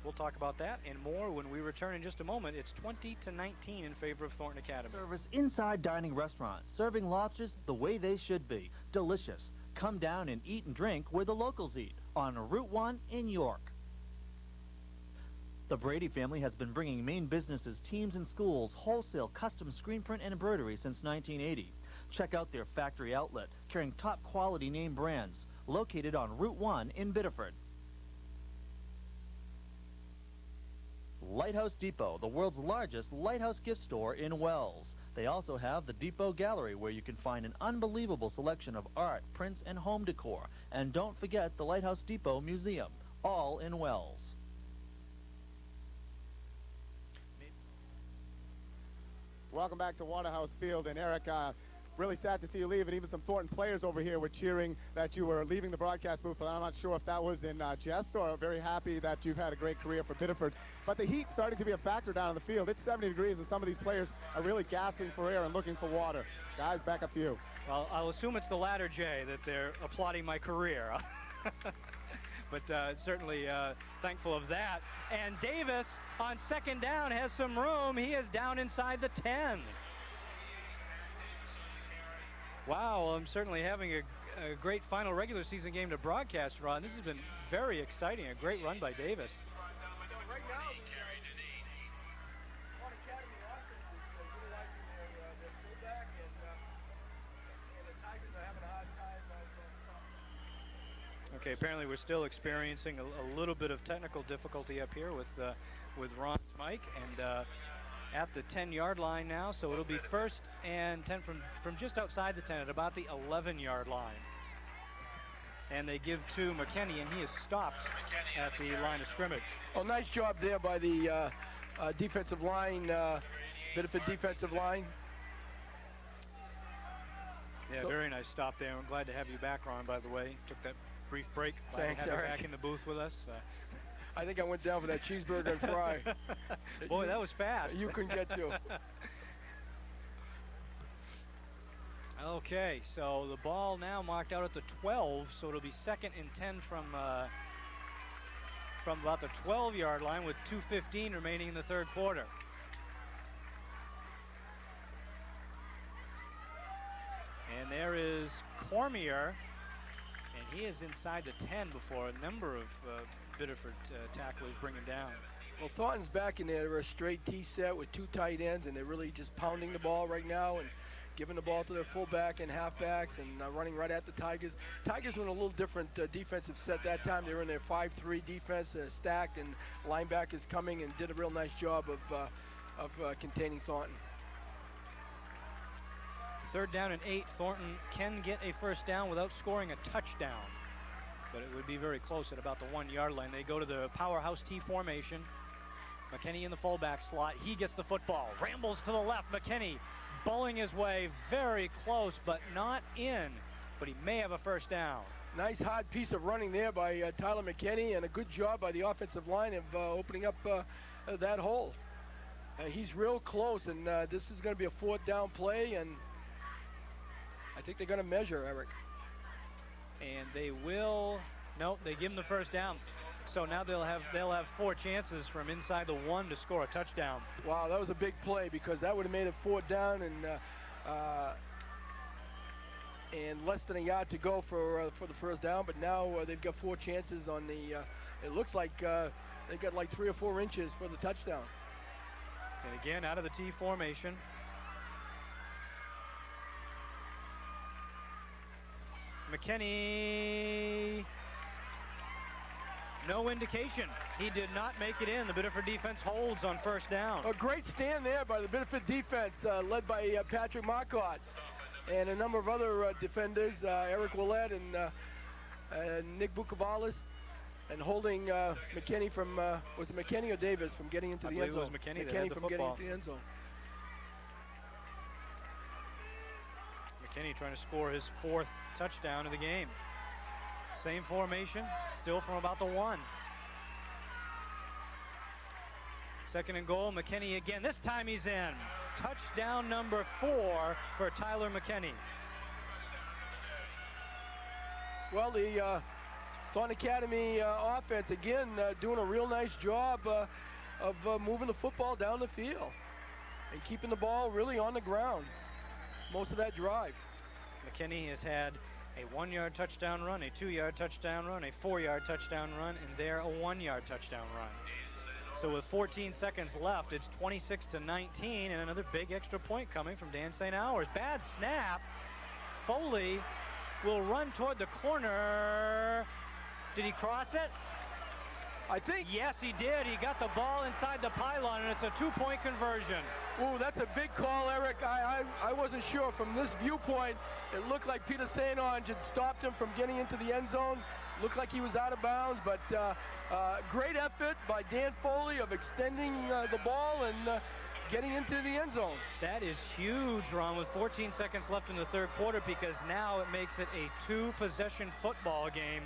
A: we'll talk about that and more when we return in just a moment. It's 20-19 in favor of Thornton Academy.
J: Service Inside Dining Restaurant, serving lobsters the way they should be. Delicious. Come down and eat and drink where the locals eat on Route 1 in York. The Brady family has been bringing Maine businesses, teams, and schools wholesale custom screen print and embroidery since 1980. Check out their factory outlet carrying top quality name brands, located on Route 1 in Biddeford. Lighthouse Depot, the world's largest lighthouse gift store in Wells. They also have the Depot Gallery, where you can find an unbelievable selection of art, prints, and home decor. And don't forget the Lighthouse Depot Museum, all in Wells.
C: Welcome back to Waterhouse Field. And Eric, really sad to see you leave, and even some Thornton players over here were cheering that you were leaving the broadcast booth, and I'm not sure if that was in jest or very happy that you've had a great career for Biddeford. But the heat's starting to be a factor down on the field. It's 70 degrees, and some of these players are really gasping for air and looking for water. Guys, back up to you.
A: Well, I'll assume it's the latter, Jay, that they're applauding my career. But certainly thankful of that. And Davis on second down has some room. He is down inside the 10. Wow, I'm certainly having a great final regular season game to broadcast, Ron. This has been very exciting. A great run by Davis.
B: Right now, the Academy offense is utilizing their fullback, and the Tigers are having a hard time stopping.
A: Okay, apparently we're still experiencing a little bit of technical difficulty up here with Ron's mic, and at the 10-yard line now, so it'll be first and 10 from just outside the 10 at about the 11-yard line. And they give to McKinney, and he is stopped at the line of scrimmage.
B: Oh, nice job there by the defensive line, Biddeford defensive line.
A: Yeah,
B: So,
A: very nice stop there. I'm glad to have you back, Ron, by the way. Took that brief break. Glad
B: Thanks,
A: to have you
B: Eric.
A: back in the booth with us.
B: I think I went down for that cheeseburger and fry.
A: Boy, that was fast.
B: You couldn't get to.
A: Okay, so the ball now marked out at the 12, so it'll be second and 10 from about the 12-yard line with 2:15 remaining in the third quarter. And there is Cormier, and he is inside the 10 before a number of Biddeford tacklers bring him down.
B: Well, Thornton's back in there. They're a straight T set with 2 tight ends, and they're really just pounding the ball right now and giving the ball to their fullback and halfbacks and running right at the Tigers. Tigers were in a little different defensive set that time. They were in their 5-3 defense, stacked, and linebackers coming and did a real nice job of containing Thornton.
A: 3rd down and 8. Thornton can get a first down without scoring a touchdown, but it would be very close at about the 1-yard line. They go to the powerhouse T formation. McKinney in the fullback slot. He gets the football, rambles to the left. McKinney bowling his way very close, but not in. But he may have a first down.
B: Nice hard piece of running there by Tyler McKinney, and a good job by the offensive line of opening up that hole. He's real close, and this is going to be a 4th down play, and I think they're going to measure, Eric.
A: And they will. Nope, they give him the first down. So now they'll have 4 chances from inside the 1 to score a touchdown.
B: Wow, that was a big play, because that would have made it 4th down and less than a yard to go for the first down. But now they've got 4 chances on the. It looks like they got like 3 or 4 inches for the touchdown.
A: And again, out of the T formation. McKinney. No indication. He did not make it in. The Biddeford defense holds on first down.
B: A great stand there by the Biddeford defense, led by Patrick Marcotte and a number of other defenders, Eric Willett and Nick Bukavalis, and holding McKinney from, was it McKinney or Davis, from getting into the end zone?
A: It was McKinney
B: from getting into the end zone.
A: McKinney trying to score his 4th touchdown of the game. Same formation, still from about the 1. 2nd and goal, McKinney again. This time he's in. Touchdown number 4 for Tyler McKinney.
B: Well, the Thornton Academy offense, again, doing a real nice job of moving the football down the field and keeping the ball really on the ground most of that drive.
A: McKinney has had a 1-yard touchdown run, a 2-yard touchdown run, a 4-yard touchdown run, and there a 1-yard touchdown run. So with 14 seconds left, it's 26-19, and another big extra point coming from Dan St. Hours. Bad snap. Foley will run toward the corner. Did he cross it?
B: I think.
A: Yes, he did. He got the ball inside the pylon, and it's a 2-point conversion.
B: Ooh, that's a big call, Eric. I wasn't sure. From this viewpoint, it looked like Peter St. Onge had stopped him from getting into the end zone. Looked like he was out of bounds, but great effort by Dan Foley of extending the ball and getting into the end zone.
A: That is huge, Ron, with 14 seconds left in the 3rd quarter, because now it makes it a 2-possession football game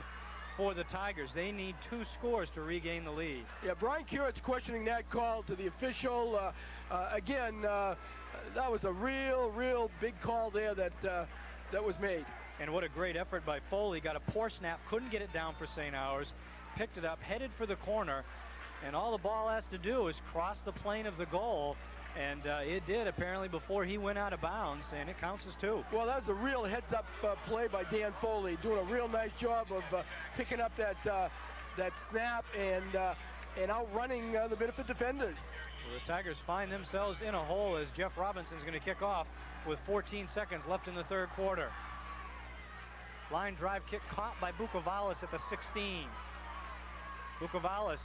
A: for the Tigers. They need 2 scores to regain the lead.
B: Yeah, Brian Curett's questioning that call to the official. Again, that was a real big call there that was made.
A: And what a great effort by Foley. Got a poor snap, couldn't get it down for St. Hours, picked it up, headed for the corner, and all the ball has to do is cross the plane of the goal, and it did apparently before he went out of bounds, and it counts as 2.
B: Well, that was a real heads-up play by Dan Foley, doing a real nice job of picking up that snap and outrunning the Biddeford defenders.
A: Well, the Tigers find themselves in a hole as Jeff Robinson's going to kick off with 14 seconds left in the 3rd quarter. Line drive kick caught by Bukavalis at the 16. Bukavalis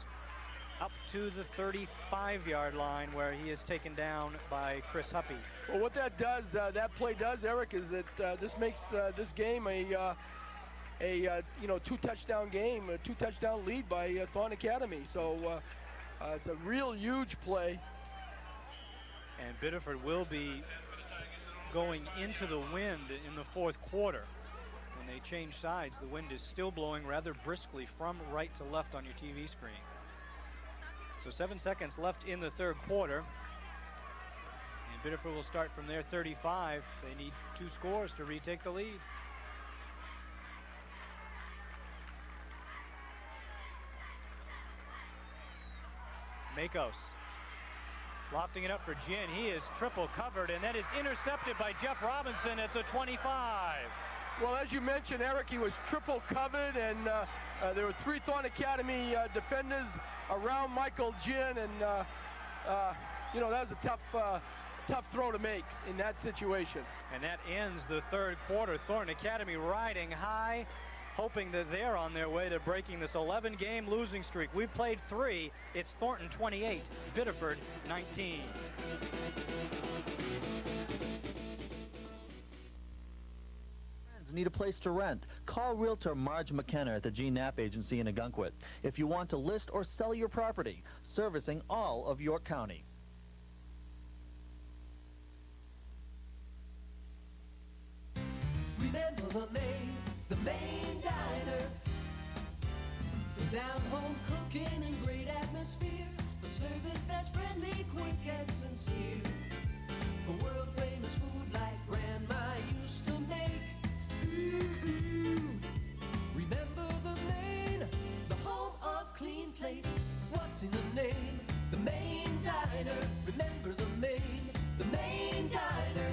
A: up to the 35-yard line, where he is taken down by Chris Huppy.
B: Well, what that does, that play does, Eric, is that this makes this game a 2-touchdown game, a 2-touchdown lead by Thornton Academy. So it's a real huge play.
A: And Biddeford will be going into the wind in the 4th quarter. When they change sides, the wind is still blowing rather briskly from right to left on your TV screen. So 7 seconds left in the 3rd quarter. And Biddeford will start from their 35. They need 2 scores to retake the lead. Makos lofting it up for Ginn. He is triple covered, and that is intercepted by Jeff Robinson at the 25.
B: Well, as you mentioned, Eric, he was triple covered, and there were 3 Thornton Academy defenders around Michael Ginn, and you know, that was a tough throw to make in that situation.
A: And that ends the third quarter. Thornton Academy riding high, hoping that they're on their way to breaking this 11-game losing streak. We've played 3. It's Thornton 28, Biddeford 19.
J: Need a place to rent? Call Realtor Marge McKenna at the G. Knapp Agency in Agunquit if you want to list or sell your property, servicing all of York County.
D: Remember the main diner. The down-home cooking and great atmosphere. The service that's friendly, quick, and sincere. For world-famous food like Grandma used to make. Remember the Maine, the home of clean plates. What's in the name? The main diner. Remember the main diner.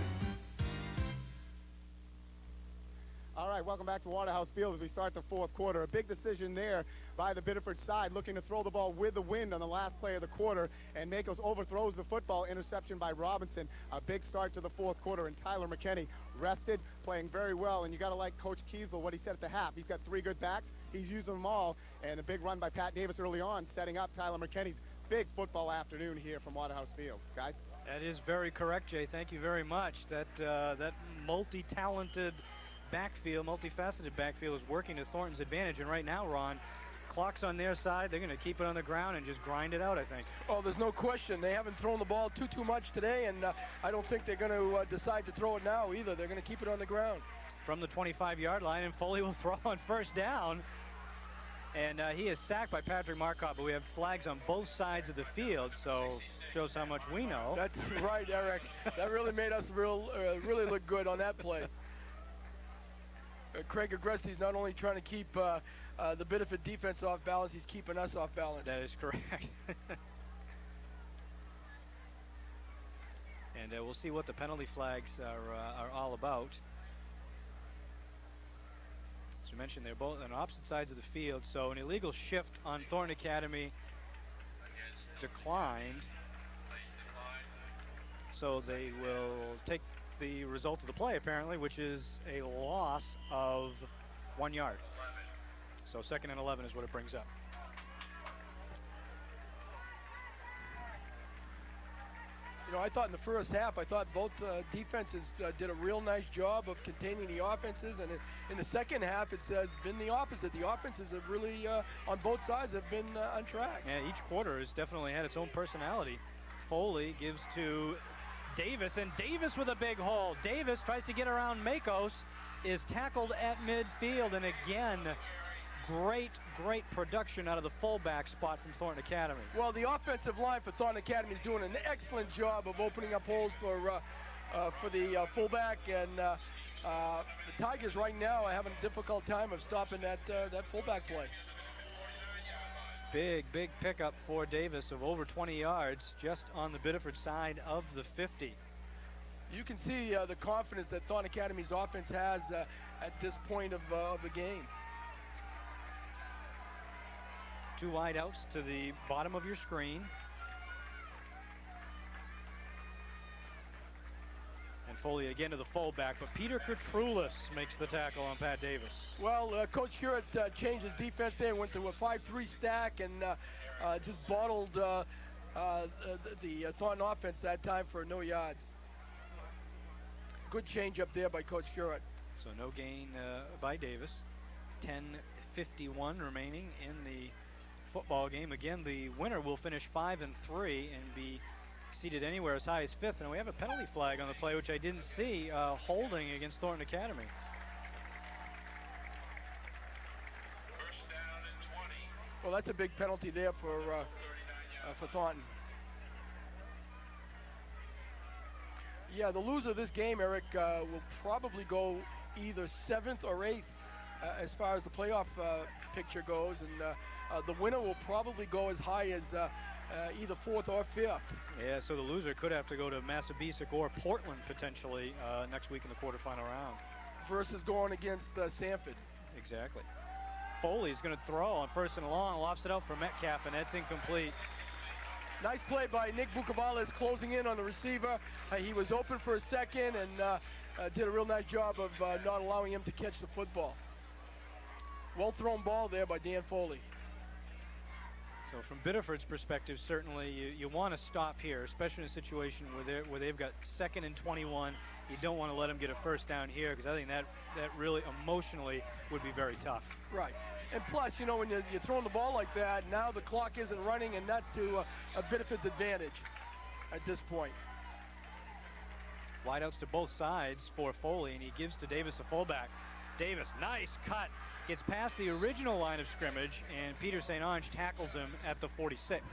C: All right, welcome back to Waterhouse Field as we start the fourth quarter. A big decision there by the Biddeford side, looking to throw the ball with the wind on the last play of the quarter, and Makos overthrows the football. Interception by Robinson. A big start to the fourth quarter, and Tyler McKinney rested, playing very well. And you got to like Coach Kiesel, what he said at the half. He's got 3 good backs. He's using them all, and a big run by Pat Davis early on, setting up Tyler McKinney's big football afternoon here from Waterhouse Field. Guys?
A: That is very correct, Jay. Thank you very much. That multi-talented backfield, multifaceted backfield is working to Thornton's advantage. And right now, Ron, clock's on their side. They're going to keep it on the ground and just grind it out, I think.
B: Oh, there's no question. They haven't thrown the ball too much today, and I don't think they're going to decide to throw it now either. They're going to keep it on the ground.
A: From the 25-yard line, and Foley will throw on first down. And he is sacked by Patrick Marcotte, but we have flags on both sides of the field, so shows how much we know.
B: That's right, Eric. That really made us really look good on that play. Craig Agreste's not only trying to keep the Biddeford defense off balance, he's keeping us off balance.
A: That is correct. And we'll see what the penalty flags are all about. As you mentioned, they're both on opposite sides of the field, so an illegal shift on Thornton Academy declined. So they will take the result of the play, apparently, which is a loss of 1 yard. So 2nd and 11 is what it brings up.
B: You know, I thought in the first half, both defenses did a real nice job of containing the offenses, and in the second half, it's been the opposite. The offenses have really, on both sides, have been on track.
A: Yeah, each quarter has definitely had its own personality. Foley gives to Davis, and Davis with a big hole. Davis tries to get around Makos, is tackled at midfield, and again, great production out of the fullback spot from Thornton Academy.
B: Well, the offensive line for Thornton Academy is doing an excellent job of opening up holes for the fullback, and the Tigers right now are having a difficult time of stopping that fullback play.
A: Big pickup for Davis of over 20 yards just on the Biddeford side of the 50.
B: You can see the confidence that Thornton Academy's offense has at this point of the game.
A: 2 wide outs to the bottom of your screen. And Foley again to the fullback, but Peter Kertrulis makes the tackle on Pat Davis.
B: Well, Coach Curett changed his defense there, went to a 5-3 stack, and just bottled the Thornton offense that time for no yards. Good change up there by Coach Curett.
A: So no gain by Davis. 10:51 remaining in the football game. Again, the winner will finish 5-3 and be seated anywhere as high as 5th. And we have a penalty flag on the play, which I didn't see, holding against Thornton Academy.
O: First down and 20.
B: Well, that's a big penalty there for Thornton. Yeah, the loser of this game, Eric, will probably go either 7th or 8th as far as the playoff picture goes, and the winner will probably go as high as either 4th or 5th.
A: Yeah, so the loser could have to go to Massabesic or Portland potentially next week in the quarterfinal round.
B: Versus going against Sanford.
A: Exactly. Foley's going to throw on first and long, lofts it out for Metcalf, and that's incomplete.
B: Nice play by Nick Bucavales closing in on the receiver. He was open for a second and did a real nice job of not allowing him to catch the football. Well thrown ball there by Dan Foley.
A: So from Biddeford's perspective, certainly you want to stop here, especially in a situation where they've got 2nd and 21. You don't want to let them get a first down here, because I think that really emotionally would be very tough.
B: Right. And plus, you know, when you're throwing the ball like that, now the clock isn't running, and that's to a Biddeford's advantage at this point.
A: Wideouts to both sides for Foley, and he gives to Davis a fullback. Davis, nice cut. Gets past the original line of scrimmage, and Peter St. Ange tackles him at the 46.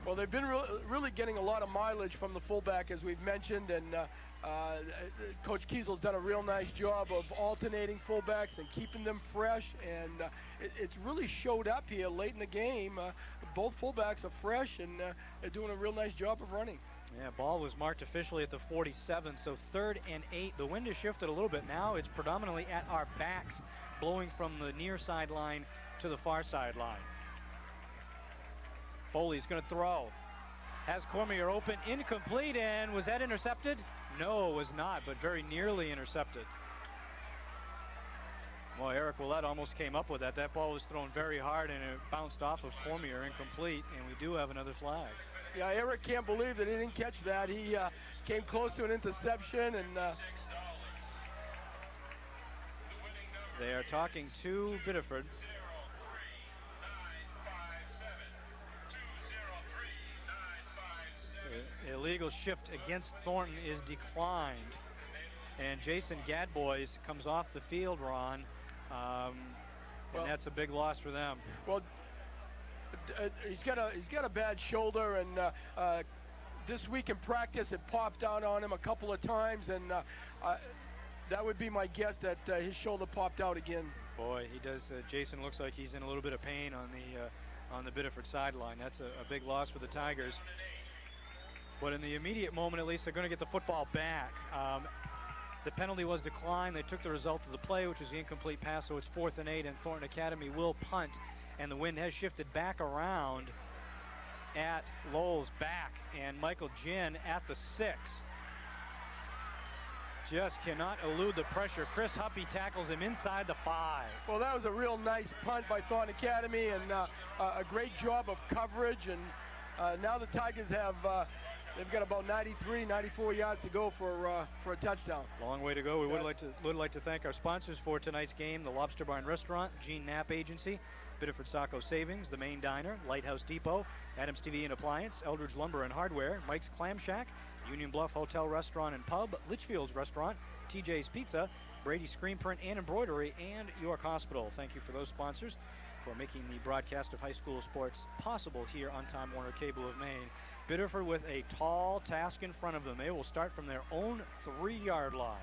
B: Well, they've been really getting a lot of mileage from the fullback, as we've mentioned, and Coach Kiesel's done a real nice job of alternating fullbacks and keeping them fresh, and it's really showed up here late in the game. Both fullbacks are fresh, and they're doing a real nice job of running.
A: Yeah, ball was marked officially at the 47, so 3rd and 8. The wind has shifted a little bit now. It's predominantly at our backs, blowing from the near sideline to the far sideline. Foley's going to throw. Has Cormier open, incomplete, and was that intercepted? No, it was not, but very nearly intercepted. Well, Eric Willett almost came up with that. That ball was thrown very hard, and it bounced off of Cormier, incomplete, and we do have another flag.
B: Yeah, Eric can't believe that he didn't catch that. He came close to an interception, and
A: they are talking to Biddeford. The illegal shift against Thornton is declined, and Jason Gadbois comes off the field, Ron, and that's a big loss for them.
B: Well, he's got a bad shoulder, and this week in practice it popped out on him a couple of times, and that would be my guess that his shoulder popped out again.
A: Boy, he does. Jason looks like he's in a little bit of pain on the Biddeford sideline. That's a big loss for the Tigers. But in the immediate moment, at least, they're going to get the football back. The penalty was declined. They took the result of the play, which was the incomplete pass, so it's 4th and 8, and Thornton Academy will punt. And the wind has shifted back around at Lowell's back, and Michael Ginn at the 6. Just cannot elude the pressure. Chris Huppy tackles him inside the 5.
B: Well, that was a real nice punt by Thornton Academy, and a great job of coverage. And now the Tigers have they've got about 93, 94 yards to go for a touchdown.
A: Long way to go. We would like to thank our sponsors for tonight's game: the Lobster Barn Restaurant, Gene Knapp Agency, Biddeford Saco Savings, the Main Diner, Lighthouse Depot, Adams TV and Appliance, Eldridge Lumber and Hardware, Mike's Clam Shack, Union Bluff Hotel Restaurant and Pub, Litchfield's Restaurant, TJ's Pizza, Brady Screen Print and Embroidery, and York Hospital. Thank you for those sponsors for making the broadcast of high school sports possible here on Time Warner Cable of Maine. Biddeford with a tall task in front of them. They will start from their own 3-yard line.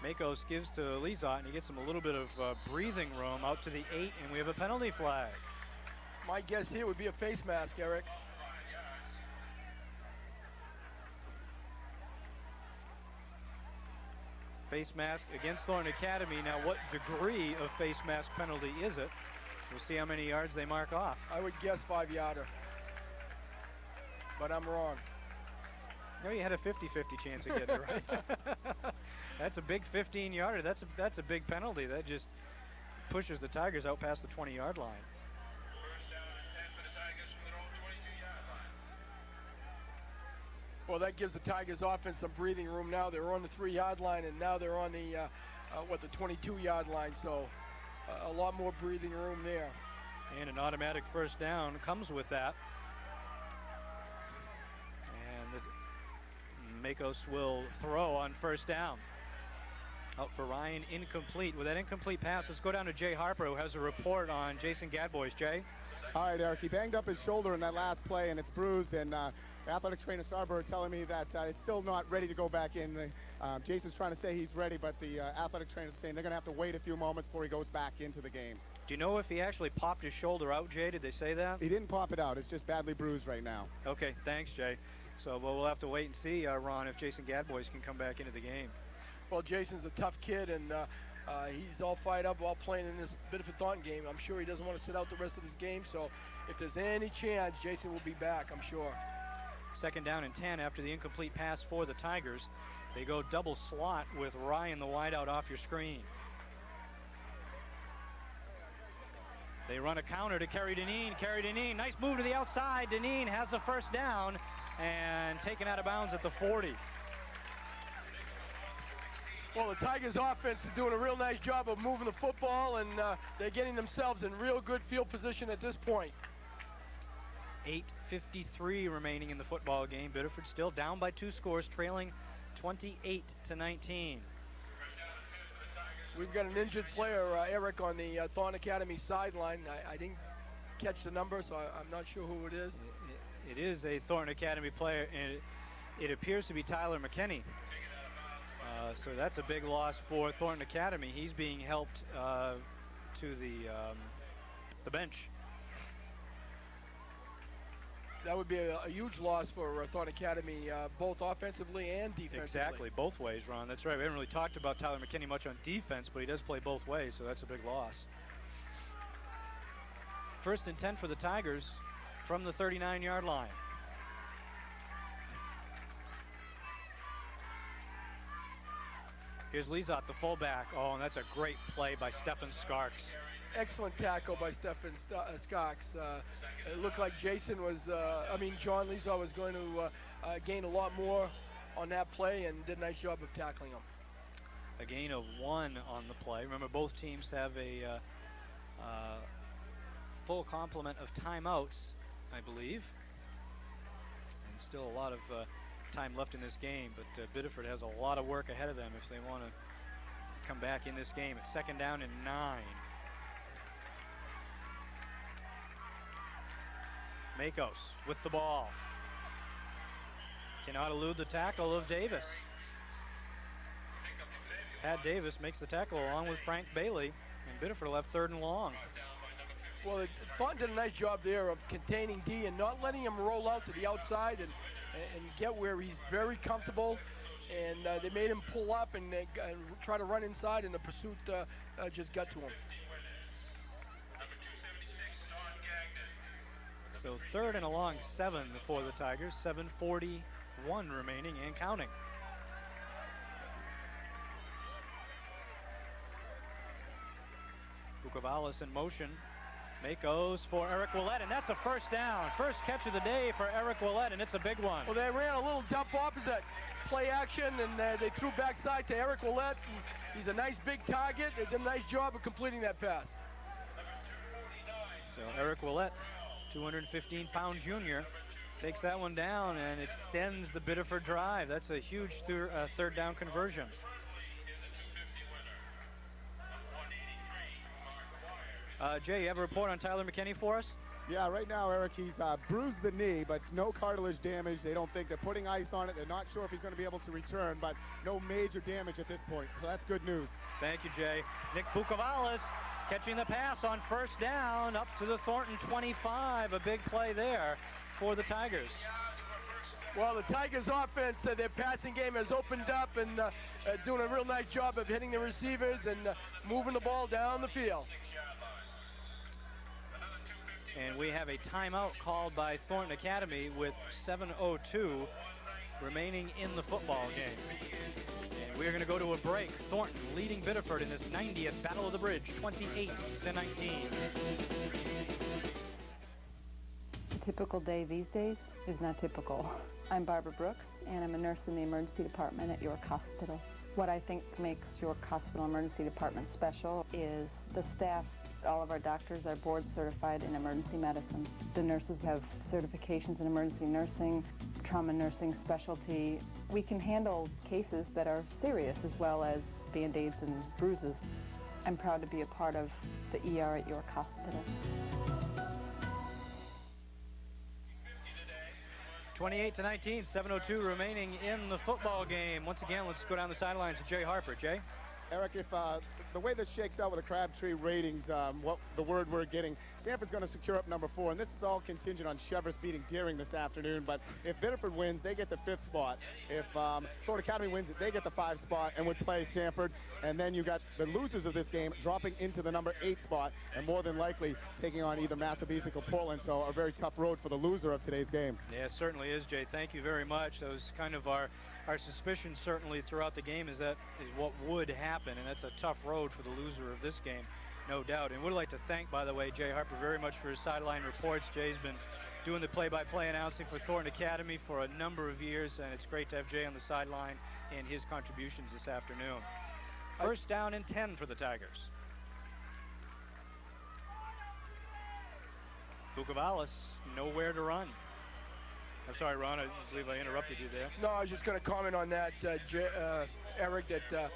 A: Makos gives to Lizot, and he gets him a little bit of breathing room out to the 8, and we have a penalty flag.
B: My guess here would be a face mask, Eric.
A: Face mask against Thornton Academy. Now, what degree of face mask penalty is it? We'll see how many yards they mark off.
B: I would guess 5-yarder, but I'm wrong.
A: No, you had a 50-50 chance of getting it right. That's a big 15-yarder. That's a big penalty. That just pushes the Tigers out past the 20-yard line.
O: First down and 10 for the Tigers from their own 22-yard line.
B: Well, that gives the Tigers offense some breathing room now. They're on the 3-yard line, and now they're on the 22-yard line. So a lot more breathing room there.
A: And an automatic first down comes with that. And Makos will throw on first down. Out for Ryan, incomplete. With that incomplete pass, let's go down to Jay Harper, who has a report on Jason Gadbois. Jay?
C: All right, Eric, he banged up his shoulder in that last play, and it's bruised, and athletic trainer Starber telling me that it's still not ready to go back in. Jason's trying to say he's ready, but the athletic trainer's saying they're going to have to wait a few moments before he goes back into the game.
A: Do you know if he actually popped his shoulder out, Jay? Did they say that?
C: He didn't pop it out. It's just badly bruised right now.
A: Okay, thanks, Jay. So we'll have to wait and see, Ron, if Jason Gadbois can come back into the game.
B: Well, Jason's a tough kid, and he's all fired up while playing in this Biddeford Thornton game. I'm sure he doesn't want to sit out the rest of this game, so if there's any chance, Jason will be back, I'm sure.
A: 2nd down and 10 after the incomplete pass for the Tigers. They go double slot with Ryan, the wideout, off your screen. They run a counter to Kerry Deneen. Kerry Deneen, nice move to the outside. Deneen has the 1st down and taken out of bounds at the 40.
B: Well, the Tigers offense is doing a real nice job of moving the football, and they're getting themselves in real good field position at this point.
A: 8:53 remaining in the football game. Biddeford still down by 2 scores, trailing 28-19.
B: We've got an injured player, Eric, on the Thornton Academy sideline. I didn't catch the number, so I'm not sure who it is.
A: It is a Thornton Academy player, and it appears to be Tyler McKinney. So that's a big loss for Thornton Academy. He's being helped to the bench.
B: That would be a huge loss for Thornton Academy, both offensively and defensively.
A: Exactly, both ways, Ron. That's right. We haven't really talked about Tyler McKinney much on defense, but he does play both ways, so that's a big loss. 1st and 10 for the Tigers from the 39-yard line. Here's Lezot, the fullback. Oh, and that's a great play by Stephen Skarks.
B: Excellent tackle by Stephen Skarks. It looked like Jason was, John Lezot was going to gain a lot more on that play and did a nice job of tackling him.
A: A gain of 1 on the play. Remember, both teams have a full complement of timeouts, I believe. And still a lot of time left in this game, but Biddeford has a lot of work ahead of them if they want to come back in this game. It's 2nd down and 9. Makos with the ball. Cannot elude the tackle of Davis. Pat Davis makes the tackle along with Frank Bailey, and Biddeford will have 3rd and long.
B: Well, Thornton did a nice job there of containing D and not letting him roll out to the outside and get where he's very comfortable. And they made him pull up and try to run inside, and the pursuit just got to him.
A: So 3rd and a long 7 for the Tigers. 7:41 remaining and counting. Bukovalis in motion. Makos for Eric Willett, and that's a 1st down. First catch of the day for Eric Willett, and it's a big one.
B: Well, they ran a little dump opposite play action, and they threw backside to Eric Willett. And he's a nice big target. They did a nice job of completing that pass.
A: So Eric Willett, 215-pound junior, takes that one down and extends the Biddeford drive. That's a huge 3rd down conversion. Jay, you have a report on Tyler McKinney for us?
C: Yeah, right now, Eric, he's bruised the knee, but no cartilage damage. They don't think they're putting ice on it. They're not sure if he's going to be able to return, but no major damage at this point. So that's good news.
A: Thank you, Jay. Nick Bukovalis catching the pass on 1st down up to the Thornton 25. A big play there for the Tigers.
B: Well, the Tigers offense, their passing game has opened up and doing a real nice job of hitting the receivers and moving the ball down the field.
A: And we have a timeout called by Thornton Academy with 7:02 remaining in the football game. And we're going to go to a break. Thornton leading Biddeford in this 90th Battle of the Bridge, 28-19.
P: A typical day these days is not typical. I'm Barbara Brooks, and I'm a nurse in the emergency department at York Hospital. What I think makes York Hospital Emergency Department special is the staff. All of our doctors are board certified in emergency medicine. The nurses have certifications in emergency nursing, trauma nursing specialty. We can handle cases that are serious as well as Band-Aids and bruises. I'm proud to be a part of the ER at York Hospital.
A: 28-19, 7:02 remaining in the football game. Once again, let's go down the sidelines to Jay Harper. Jay?
C: Eric, if the way this shakes out with the Crabtree ratings, what the word we're getting, Sanford's going to secure up number 4, and this is all contingent on Cheverus beating Deering this afternoon. But if Biddeford wins, they get the 5th spot. If Thornton Academy wins, they get the 5th spot and would play Sanford. And then you got the losers of this game dropping into the number 8 spot, and more than likely taking on either Massabesic or Portland. So a very tough road for the loser of today's game.
A: Yeah, it certainly is, Jay. Thank you very much. That was kind of our suspicion certainly throughout the game, is what would happen, and that's a tough road for the loser of this game, no doubt. And would like to thank, by the way, Jay Harper very much for his sideline reports. Jay's been doing the play-by-play announcing for Thornton Academy for a number of years, and it's great to have Jay on the sideline and his contributions this afternoon. First down and 10 for the Tigers. Bukovalis nowhere to run. I'm sorry, Ron, I believe I interrupted you there.
B: No, I was just going to comment on that, Eric, that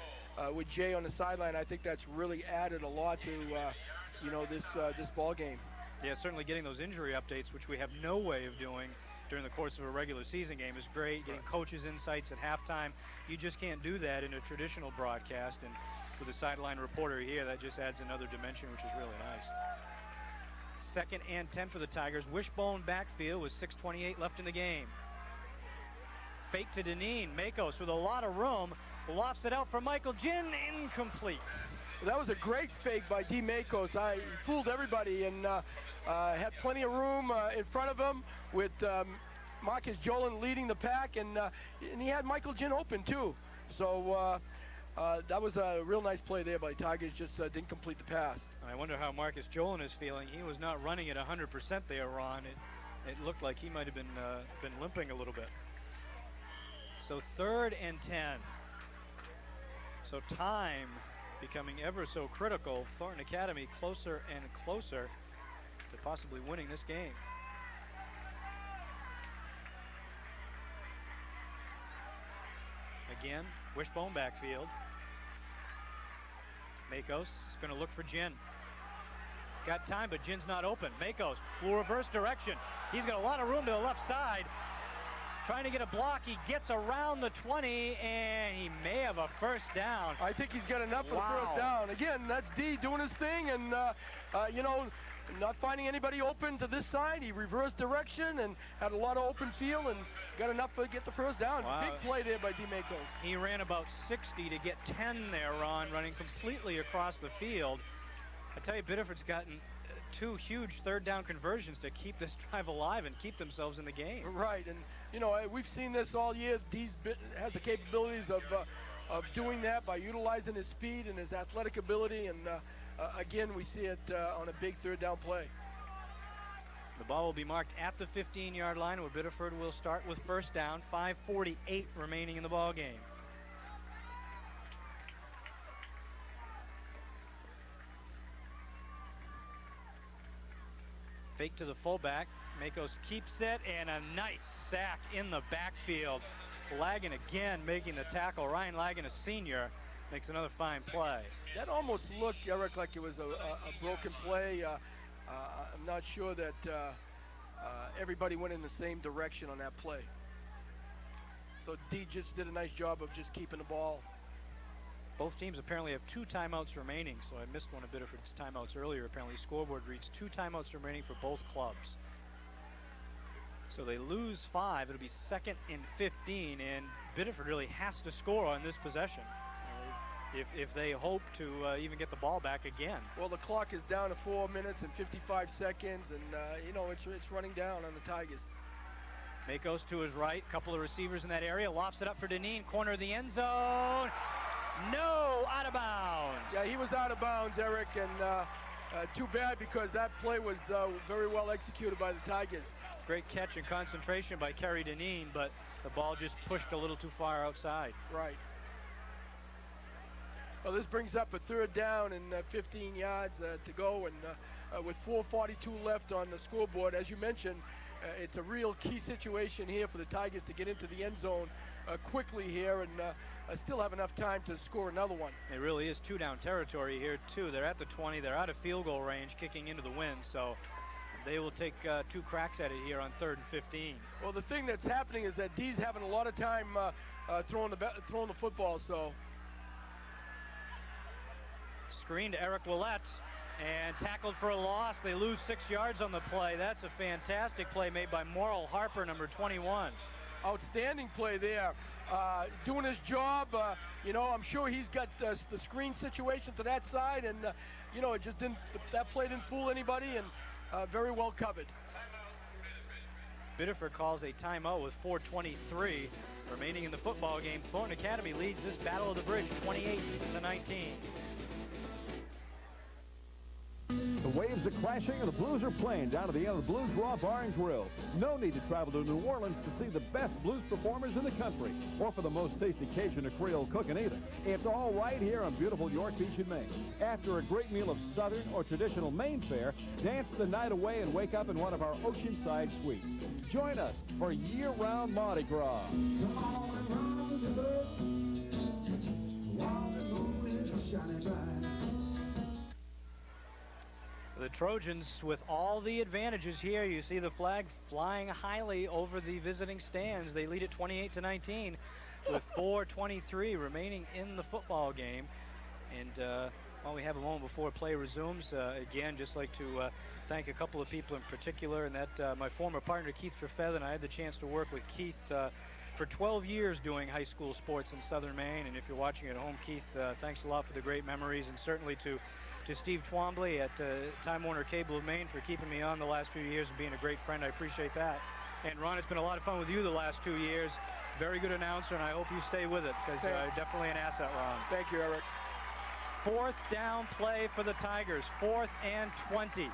B: with Jay on the sideline, I think that's really added a lot to, this ball game.
A: Yeah, certainly getting those injury updates, which we have no way of doing during the course of a regular season game, is great. Getting coaches' insights at halftime, you just can't do that in a traditional broadcast. And with a sideline reporter here, that just adds another dimension, which is really nice. Second and 10 for the Tigers. Wishbone backfield with 6:28 left in the game. Fake to Deneen. Makos with a lot of room. Lofts it out for Michael Ginn. Incomplete.
B: Well, that was a great fake by D. Makos. He fooled everybody and had plenty of room in front of him with Marcus Jolin leading the pack, and he had Michael Ginn open too. So that was a real nice play there by Tigers, just didn't complete the pass.
A: I wonder how Marcus Jolin is feeling. He was not running at 100% there, Ron. It looked like he might have been limping a little bit. So 3rd and 10. So time becoming ever so critical. Thornton Academy closer and closer to possibly winning this game. Again, Wishbone backfield. Makos is going to look for Ginn. Got time, but Ginn's not open. Makos will reverse direction. He's got a lot of room to the left side. Trying to get a block. He gets around the 20, and he may have a first down.
B: I think he's got enough for the first down. Again, that's D doing his thing, and, not finding anybody open to this side. He reversed direction and had a lot of open field and got enough to get the first down.
A: Wow.
B: Big play there by D. Makos.
A: He ran about 60 to get 10 there, Ron, running completely across the field. I tell you, Biddeford's gotten 2 huge 3rd down conversions to keep this drive alive and keep themselves in the game.
B: Right, and we've seen this all year. D's has the capabilities of doing that by utilizing his speed and his athletic ability, and again, we see it on a big 3rd down play.
A: The ball will be marked at the 15-yard line, where Biddeford will start with first down. 5:48 remaining in the ball game. Fake to the fullback. Makos keeps it, and a nice sack in the backfield. Lagan again making the tackle. Ryan Lagan, a senior, makes another fine play.
B: That almost looked, Eric, like it was a broken play. I'm not sure that everybody went in the same direction on that play. So D just did a nice job of just keeping the ball.
A: Both teams apparently have 2 timeouts remaining, so I missed one of Biddeford's timeouts earlier. Apparently, scoreboard reads 2 timeouts remaining for both clubs. So they lose 5. It'll be 2nd and 15, and Biddeford really has to score on this possession if they hope to even get the ball back again.
B: Well, the clock is down to 4 minutes and 55 seconds, and it's running down on the Tigers.
A: Makos to his right, couple of receivers in that area, lofts it up for Deneen, corner of the end zone. No, out of bounds.
B: Yeah, he was out of bounds, Eric, and too bad, because that play was very well executed by the Tigers.
A: Great catch and concentration by Kerry Deneen, but the ball just pushed a little too far outside.
B: Right. Well, this brings up a 3rd down and 15 yards to go, and with 4:42 left on the scoreboard, as you mentioned, it's a real key situation here for the Tigers to get into the end zone quickly here, and still have enough time to score another one.
A: It really is 2-down territory here, too. They're at the 20. They're out of field goal range, kicking into the wind, so they will take 2 cracks at it here on 3rd and 15.
B: Well, the thing that's happening is that D's having a lot of time throwing the football, so
A: screen to Eric Willett and tackled for a loss. They lose 6 yards on the play. That's a fantastic play made by Morrill Harper, number 21.
B: Outstanding play there. Doing his job. You know, I'm sure he's got the screen situation to that side, and you know, it just didn't. That play didn't fool anybody, and very well covered.
A: Biddeford calls a timeout with 4:23 remaining in the football game. Thornton Academy leads this Battle of the Bridge 28-19.
Q: The waves are crashing and the Blues are playing down at the end of the Blues Raw Bar and Grill. No need to travel to New Orleans to see the best blues performers in the country or for the most tasty Cajun or Creole cooking either. It's all right here on beautiful York Beach in Maine. After a great meal of Southern or traditional Maine fare, dance the night away and wake up in one of our oceanside suites. Join us for year-round Mardi Gras.
A: The Trojans with all the advantages here. You see the flag flying highly over the visiting stands. They lead it 28-19 with 4:23 remaining in the football game. And while we have a moment before play resumes, again, just like to thank a couple of people in particular, and that my former partner Keith Trefethen. I had the chance to work with Keith for 12 years doing high school sports in Southern Maine. And if you're watching at home, Keith, thanks a lot for the great memories, and certainly to Steve Twombly at Time Warner Cable of Maine for keeping me on the last few years and being a great friend. I appreciate that. And Ron, it's been a lot of fun with you the last 2 years. Very good announcer, and I hope you stay with it, because definitely an asset, Ron.
B: Thank you, Eric.
A: 4th down play for the Tigers, 4th and 20.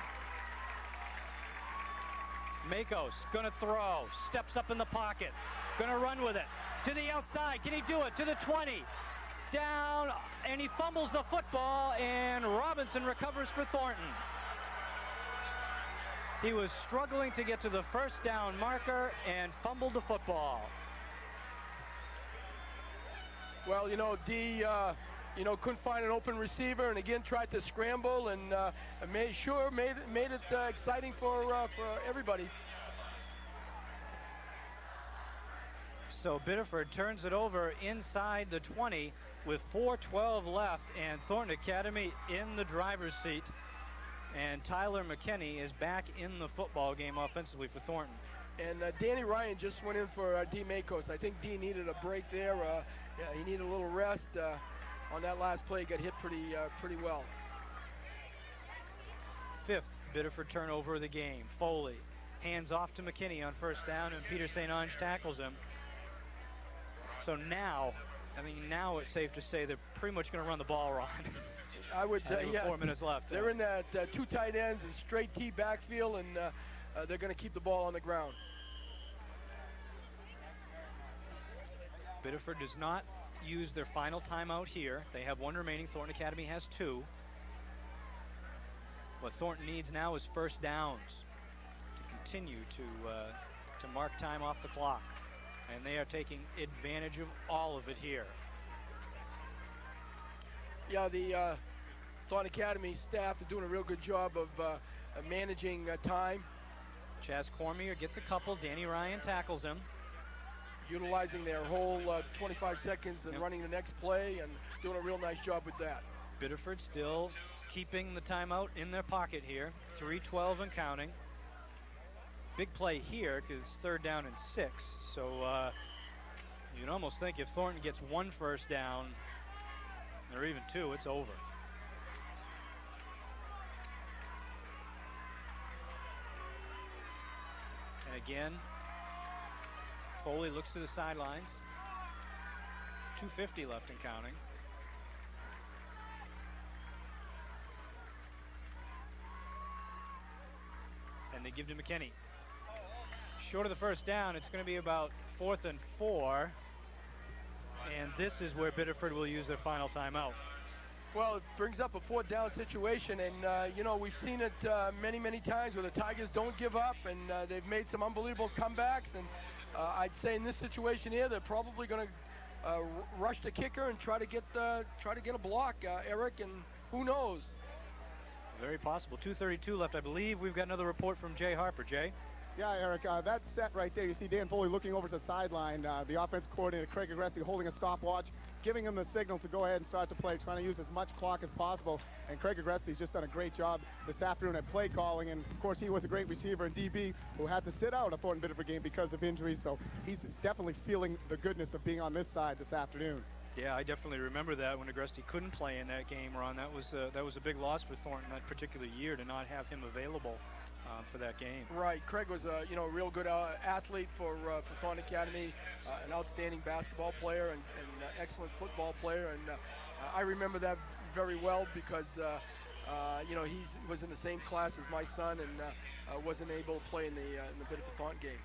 A: Makos gonna throw, steps up in the pocket, gonna run with it to the outside. Can he do it to the 20? Down, and he fumbles the football, and Robinson recovers for Thornton. He was struggling to get to the first down marker and fumbled the football.
B: Well, you know, D, you know, couldn't find an open receiver, and again tried to scramble, and made it exciting for everybody.
A: So Biddeford turns it over inside the 20 with 4:12 left, and Thornton Academy in the driver's seat. And Tyler McKinney is back in the football game offensively for Thornton.
B: And Danny Ryan just went in for D. Makos. I think D needed a break there. Yeah, he needed a little rest on that last play. He got hit pretty well.
A: 5th Biddeford turnover of the game. Foley hands off to McKinney on first down, and Peter St. Ange tackles him. So now, I mean, now it's safe to say they're pretty much going to run the ball, Ron.
B: I would, yeah.
A: 4 minutes left.
B: They're in that 2 tight ends and straight T backfield, and they're going to keep the ball on the ground.
A: Biddeford does not use their final timeout here. They have 1 remaining. Thornton Academy has 2. What Thornton needs now is first downs to continue to mark time off the clock. And they are taking advantage of all of it here.
B: Yeah, the Thornton Academy staff are doing a real good job of managing time.
A: Chaz Cormier gets a couple. Danny Ryan tackles him.
B: Utilizing their whole 25 seconds and running the next play, and doing a real nice job with that.
A: Biddeford still keeping the timeout in their pocket here. 3:12 and counting. Big play here because 3rd down and 6. So you'd almost think if Thornton gets 1 first down, or even 2, it's over. And again, Foley looks to the sidelines. 2:50 left and counting. And they give to McKinney. Short of the first down, it's going to be about 4th and 4. And this is where Biddeford will use their final timeout.
B: Well, it brings up a 4th down situation, and you know, we've seen it many times where the Tigers don't give up, and they've made some unbelievable comebacks. And I'd say in this situation here, they're probably going to rush the kicker and try to get a block, Eric. And who knows?
A: Very possible. 2:32 left, I believe. We've got another report from Jay Harper. Jay.
C: Yeah, Eric, that set right there, you see Dan Foley looking over to the sideline, the offense coordinator, Craig Agressi, holding a stopwatch, giving him the signal to go ahead and start to play, trying to use as much clock as possible. And Craig Agressi's just done a great job this afternoon at play calling. And, of course, he was a great receiver and DB who had to sit out a Thornton Biddeford game because of injuries. So he's definitely feeling the goodness of being on this side this afternoon.
A: Yeah, I definitely remember that when Agresti couldn't play in that game, Ron. That was a big loss for Thornton that particular year to not have him available for that game.
B: Right. Craig was a real good athlete for Thornton Academy, an outstanding basketball player and excellent football player. And I remember that very well because he was in the same class as my son and wasn't able to play in the Biddeford Thornton game.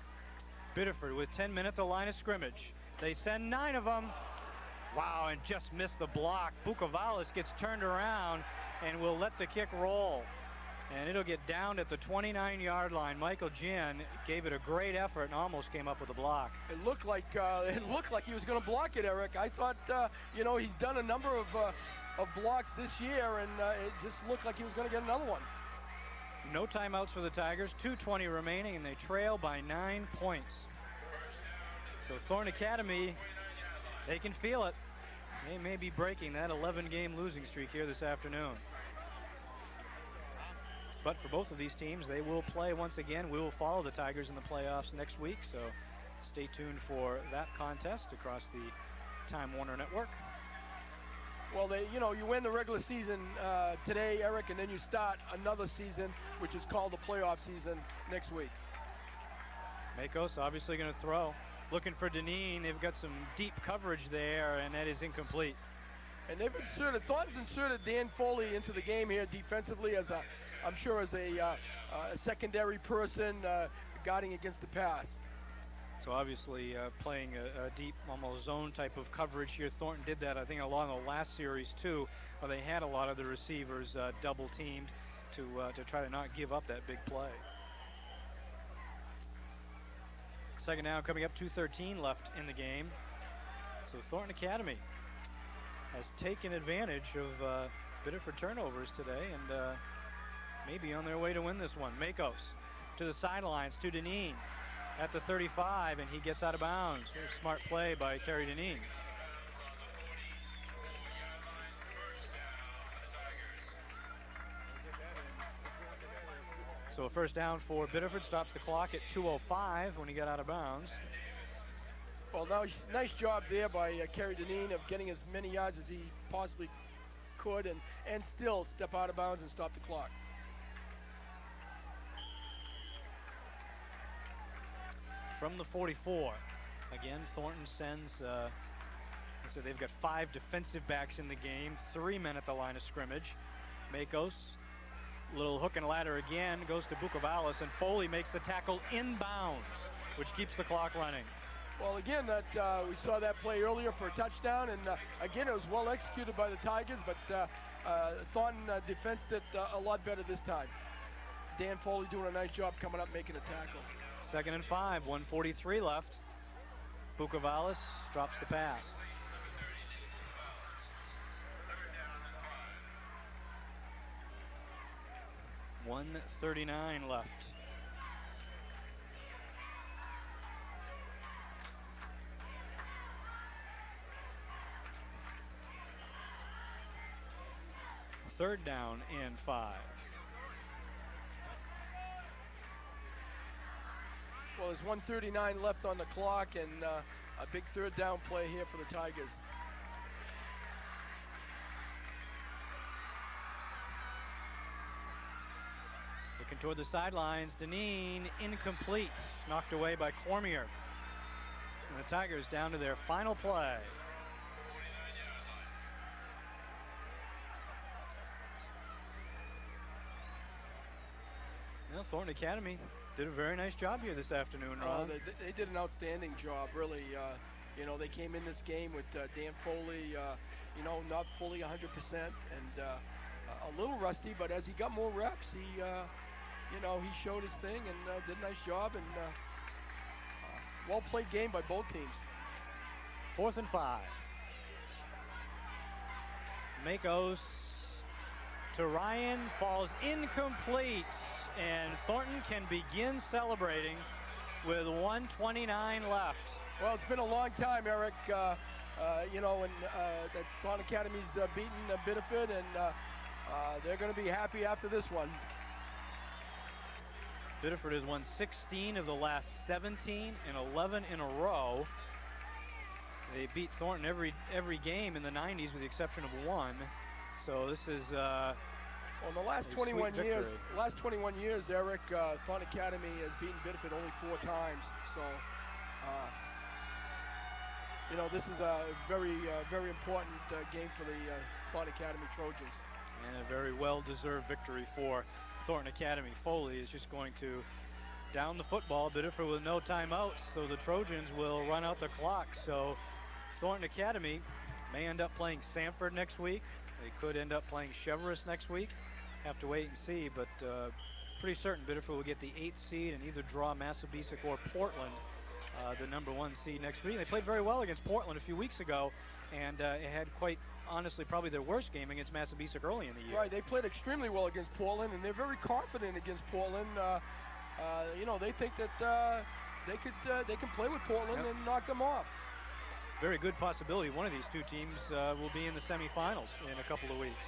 A: Biddeford with 10 minutes at the line of scrimmage. They send 9 of them. Wow, and just missed the block. Bukovalis gets turned around and will let the kick roll. And it'll get down at the 29-yard line. Michael Ginn gave it a great effort and almost came up with a block.
B: It looked like he was going to block it, Eric. I thought, he's done a number of blocks this year, and it just looked like he was going to get another one.
A: No timeouts for the Tigers. 2:20 remaining, and they trail by 9 points. So Thornton Academy, they can feel it. They may be breaking that 11-game losing streak here this afternoon. But for both of these teams, they will play once again. We will follow the Tigers in the playoffs next week, so stay tuned for that contest across the Time Warner Network.
B: Well, you win the regular season today, Eric, and then you start another season, which is called the playoff season, next week.
A: Makos obviously going to throw. Looking for Deneen. They've got some deep coverage there, and that is incomplete.
B: And Thornton's inserted Dan Foley into the game here defensively as a secondary person guarding against the pass.
A: So obviously playing a deep, almost zone type of coverage here. Thornton did that, I think, along the last series too, where they had a lot of the receivers double teamed to try to not give up that big play. Second down coming up, 2:13 left in the game. So Thornton Academy has taken advantage of Biddeford turnovers today and maybe on their way to win this one. Makos to the sidelines to Deneen at the 35, and he gets out of bounds. Very smart play by Kerry Deneen. So a first down for Biddeford, stops the clock at 2:05 when he got out of bounds.
B: Well, now nice job there by Kerry Deneen of getting as many yards as he possibly could and still step out of bounds and stop the clock.
A: From the 44, again, Thornton sends, so they've got 5 defensive backs in the game, 3 men at the line of scrimmage. Makos, little hook and ladder again, goes to Bukovalis, and Foley makes the tackle inbounds, which keeps the clock running.
B: Well, again, we saw that play earlier for a touchdown, and again, it was well executed by the Tigers, but Thornton defensed it a lot better this time. Dan Foley doing a nice job coming up, making a tackle.
A: 2nd and 5, 1:43 left. Bukovalis drops the pass. $1:39 left. Third down and 5.
B: Well, there's 1:39 left on the clock, and a big third down play here for the Tigers.
A: Looking toward the sidelines, Deneen incomplete, knocked away by Cormier. And the Tigers down to their final play. Well, Thornton Academy did a very nice job here this afternoon, Ron.
B: They did an outstanding job, really. They came in this game with Dan Foley, not fully 100% and a little rusty, but as he got more reps, he showed his thing and did a nice job, and well-played game by both teams.
A: 4th and 5. Makos to Ryan, falls incomplete, and Thornton can begin celebrating with 1:29 left.
B: Well, it's been a long time, Eric. You know, and the Thornton Academy's beaten Biddeford, and they're going to be happy after this one.
A: Biddeford has won 16 of the last 17 and 11 in a row. They beat Thornton every game in the 90s with the exception of one. So this is
B: well, in the last 21 years, Eric, Thornton Academy has beaten Biddeford only 4 times. So, you know, this is a very important game for the Thornton Academy Trojans.
A: And a very well-deserved victory for Thornton Academy. Foley is just going to down the football. Biddeford with no timeouts, so the Trojans will run out the clock. So Thornton Academy may end up playing Sanford next week. They could end up playing Cheverus next week. Have to wait and see, but pretty certain Biddeford will get the 8th seed and either draw Massabesic or Portland, the #1 seed next week. They played very well against Portland a few weeks ago, and it had quite honestly probably their worst game against Massabesic early in the year.
B: Right, they played extremely well against Portland, and they're very confident against Portland. You know, they think that they can play with Portland and knock them off.
A: Very good possibility one of these two teams will be in the semifinals in a couple of weeks.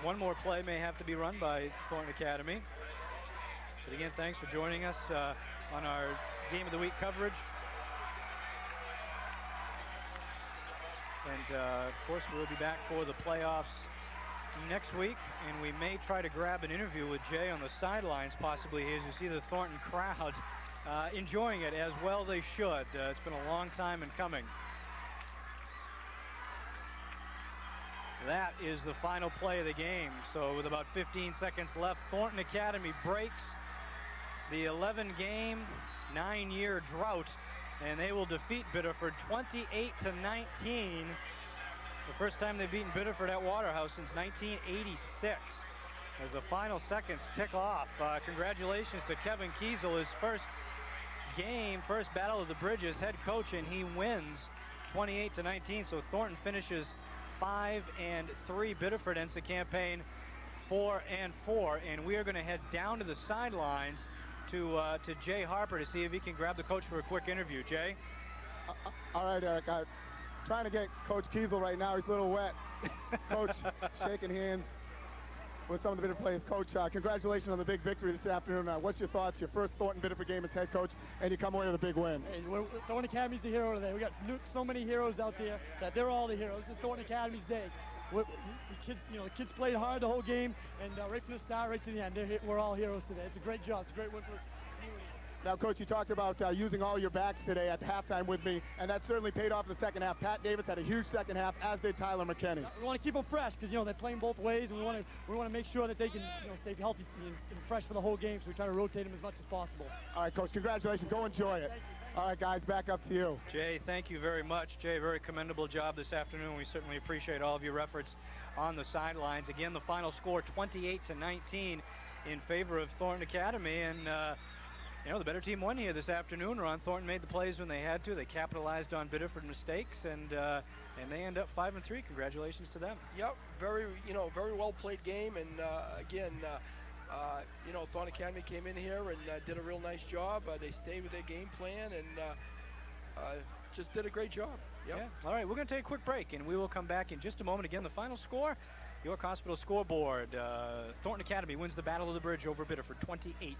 A: One more play may have to be run by Thornton Academy. But again, thanks for joining us on our Game of the Week coverage. And of course, we'll be back for the playoffs next week, and we may try to grab an interview with Jay on the sidelines possibly as you see the Thornton crowd enjoying it as well they should. It's been a long time in coming. That is the final play of the game. So with about 15 seconds left, Thornton Academy breaks the 11-game, 9-year drought, and they will defeat Biddeford 28-19. The first time they've beaten Biddeford at Waterhouse since 1986. As the final seconds tick off, congratulations to Kevin Kiesel, his first game, first Battle of the Bridges head coach, and he wins 28-19. So Thornton finishes 5-3. Biddeford ends the campaign 4-4, and we are going to head down to the sidelines to Jay Harper to see if he can grab the coach for a quick interview. Jay?
C: All right, Eric. I'm trying to get Coach Kiesel right now. He's a little wet. Coach, shaking hands with some of the Biddeford players. Coach, congratulations on the big victory this afternoon. What's your thoughts? Your first Thornton Biddeford game as head coach, and you come away with a big win.
R: Hey, Thornton Academy's the hero today. We got so many heroes out there that they're all the heroes. It's Thornton Academy's day. The kids played hard the whole game, and right from the start, right to the end, we're all heroes today. It's a great job. It's a great win for us.
C: Now, Coach, you talked about using all your backs today at the halftime with me, and that certainly paid off in the second half. Pat Davis had a huge second half, as did Tyler McKinney.
R: Yeah, we want to keep them fresh because they're playing both ways, and we want to make sure that they can stay healthy and fresh for the whole game. So we try to rotate them as much as possible.
C: All right, Coach, congratulations. Go enjoy it. All right, guys, back up to you.
A: Jay, thank you very much. Jay, very commendable job this afternoon. We certainly appreciate all of your efforts on the sidelines. Again, the final score 28-19 in favor of Thornton Academy, and the better team won here this afternoon. Ron Thornton made the plays when they had to. They capitalized on Biddeford mistakes, and they end up 5-3. Congratulations to them.
B: Yep, very well played game, and again, Thornton Academy came in here and did a real nice job. They stayed with their game plan and just did a great job. Yep.
A: Yeah. All right, we're going to take a quick break, and we will come back in just a moment. Again, the final score, York Hospital scoreboard. Thornton Academy wins the Battle of the Bridge over Biddeford 28-19.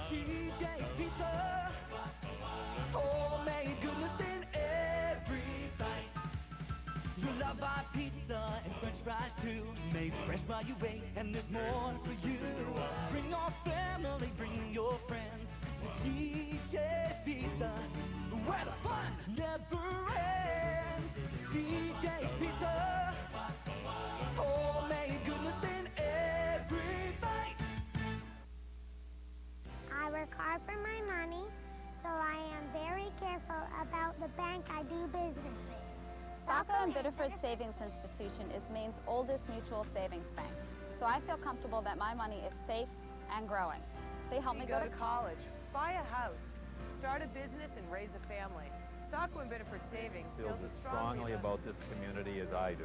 D: TJ Pizza, homemade goodness in every bite. You love our pizza and french fries too, made fresh by you wait, and there's more for you. Bring your family, bring your friends to TJ Pizza, where the fun never ends. TJ Pizza, homemade goodness in every bite.
E: I work hard for my money, so I am very careful about the bank I do business with.
F: Saco and Biddeford Savings Institution is Maine's oldest mutual savings bank, so I feel comfortable that my money is safe and growing. They help me
G: go to college, buy a house, start a business, and raise a family. Saco and Biddeford Savings
H: feels as strongly about this community as I do.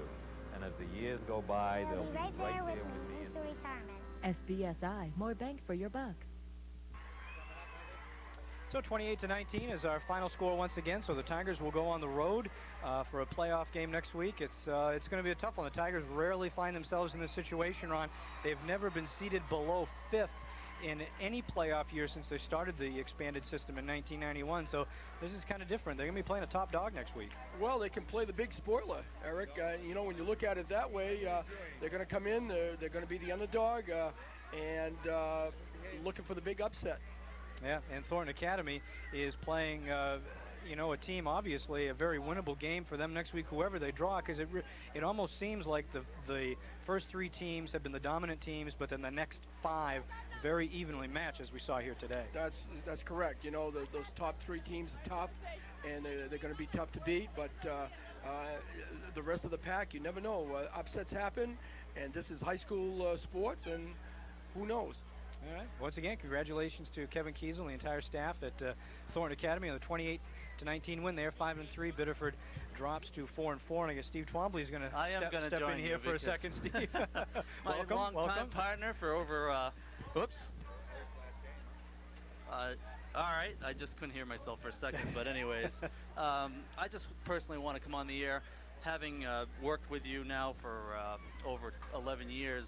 H: And as the years go by, they'll be right there with me.
E: into retirement.
I: SBSI, more bank for your buck.
A: So 28-19 is our final score once again. So the Tigers will go on the road for a playoff game next week. It's going to be a tough one. The Tigers rarely find themselves in this situation, Ron. They've never been seated below 5th in any playoff year since they started the expanded system in 1991. So this is kind of different. They're going to be playing a top dog next week.
B: Well, they can play the big spoiler, Eric. You know, when you look at it that way, they're going to come in, they're going to be the underdog, and looking for the big upset.
A: Yeah, and Thornton Academy is playing, you know, a team, obviously, a very winnable game for them next week, whoever they draw, because it almost seems like the first 3 teams have been the dominant teams, but then the next 5 very evenly matched, as we saw here today.
B: That's correct. You know, those top 3 teams are tough, and they're going to be tough to beat, but the rest of the pack, you never know. Upsets happen, and this is high school sports, and who knows?
A: All right. Once again, congratulations to Kevin Kiesel and the entire staff at Thornton Academy on the 28-19 win there. 5-3. Biddeford drops to 4-4, and I guess Steve Twombly is going to step in here for a second. Steve,
S: my longtime partner for over. Oops. All right, I just couldn't hear myself for a second, but anyways, I just personally want to come on the air, having worked with you now for over 11 years,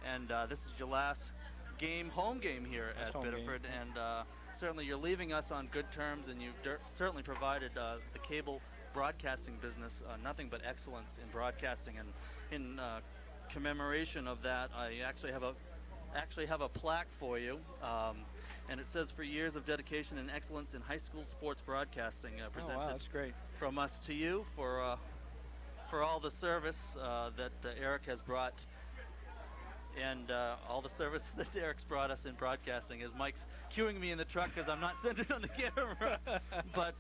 S: and this is your last home game here at Biddeford, and certainly you're leaving us on good terms, and you've certainly provided the cable broadcasting business nothing but excellence in broadcasting, and in commemoration of that, I actually have a plaque for you, and it says, "For years of dedication and excellence in high school sports broadcasting," presented
A: that's great.
S: From us to you for all the service that Eric has brought, and all the service that Eric's brought us in broadcasting. As Mike's cueing me in the truck because I'm not centered on the camera, but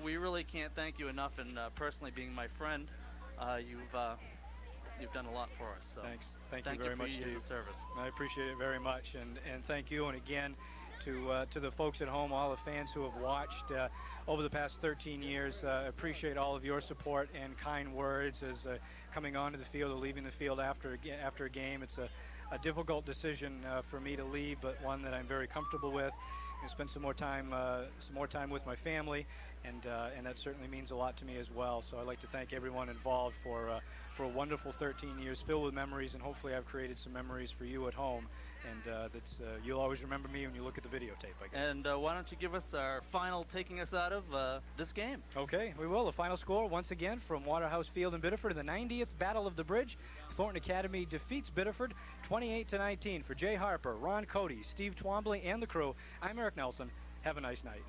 S: we really can't thank you enough, and personally, being my friend, you've done a lot for us. So
A: Thank you very much, Steve.
S: For your years of service.
A: I appreciate it very much, and thank you, and again to the folks at home, all the fans who have watched over the past 13 years. Appreciate all of your support and kind words as coming onto the field or leaving the field after a game. It's a difficult decision for me to leave, but one that I'm very comfortable with, and spend some more time with my family, and that certainly means a lot to me as well. So I'd like to thank everyone involved for a wonderful 13 years filled with memories, and hopefully I've created some memories for you at home, and you'll always remember me when you look at the videotape, I guess.
S: And why don't you give us our final taking us out of this game?
A: Okay, we will. The final score, once again, from Waterhouse Field in Biddeford, in the 90th Battle of the Bridge. Thornton Academy defeats Biddeford 28-19. For Jay Harper, Ron Cote, Steve Twombly, and the crew, I'm Eric Nelson. Have a nice night.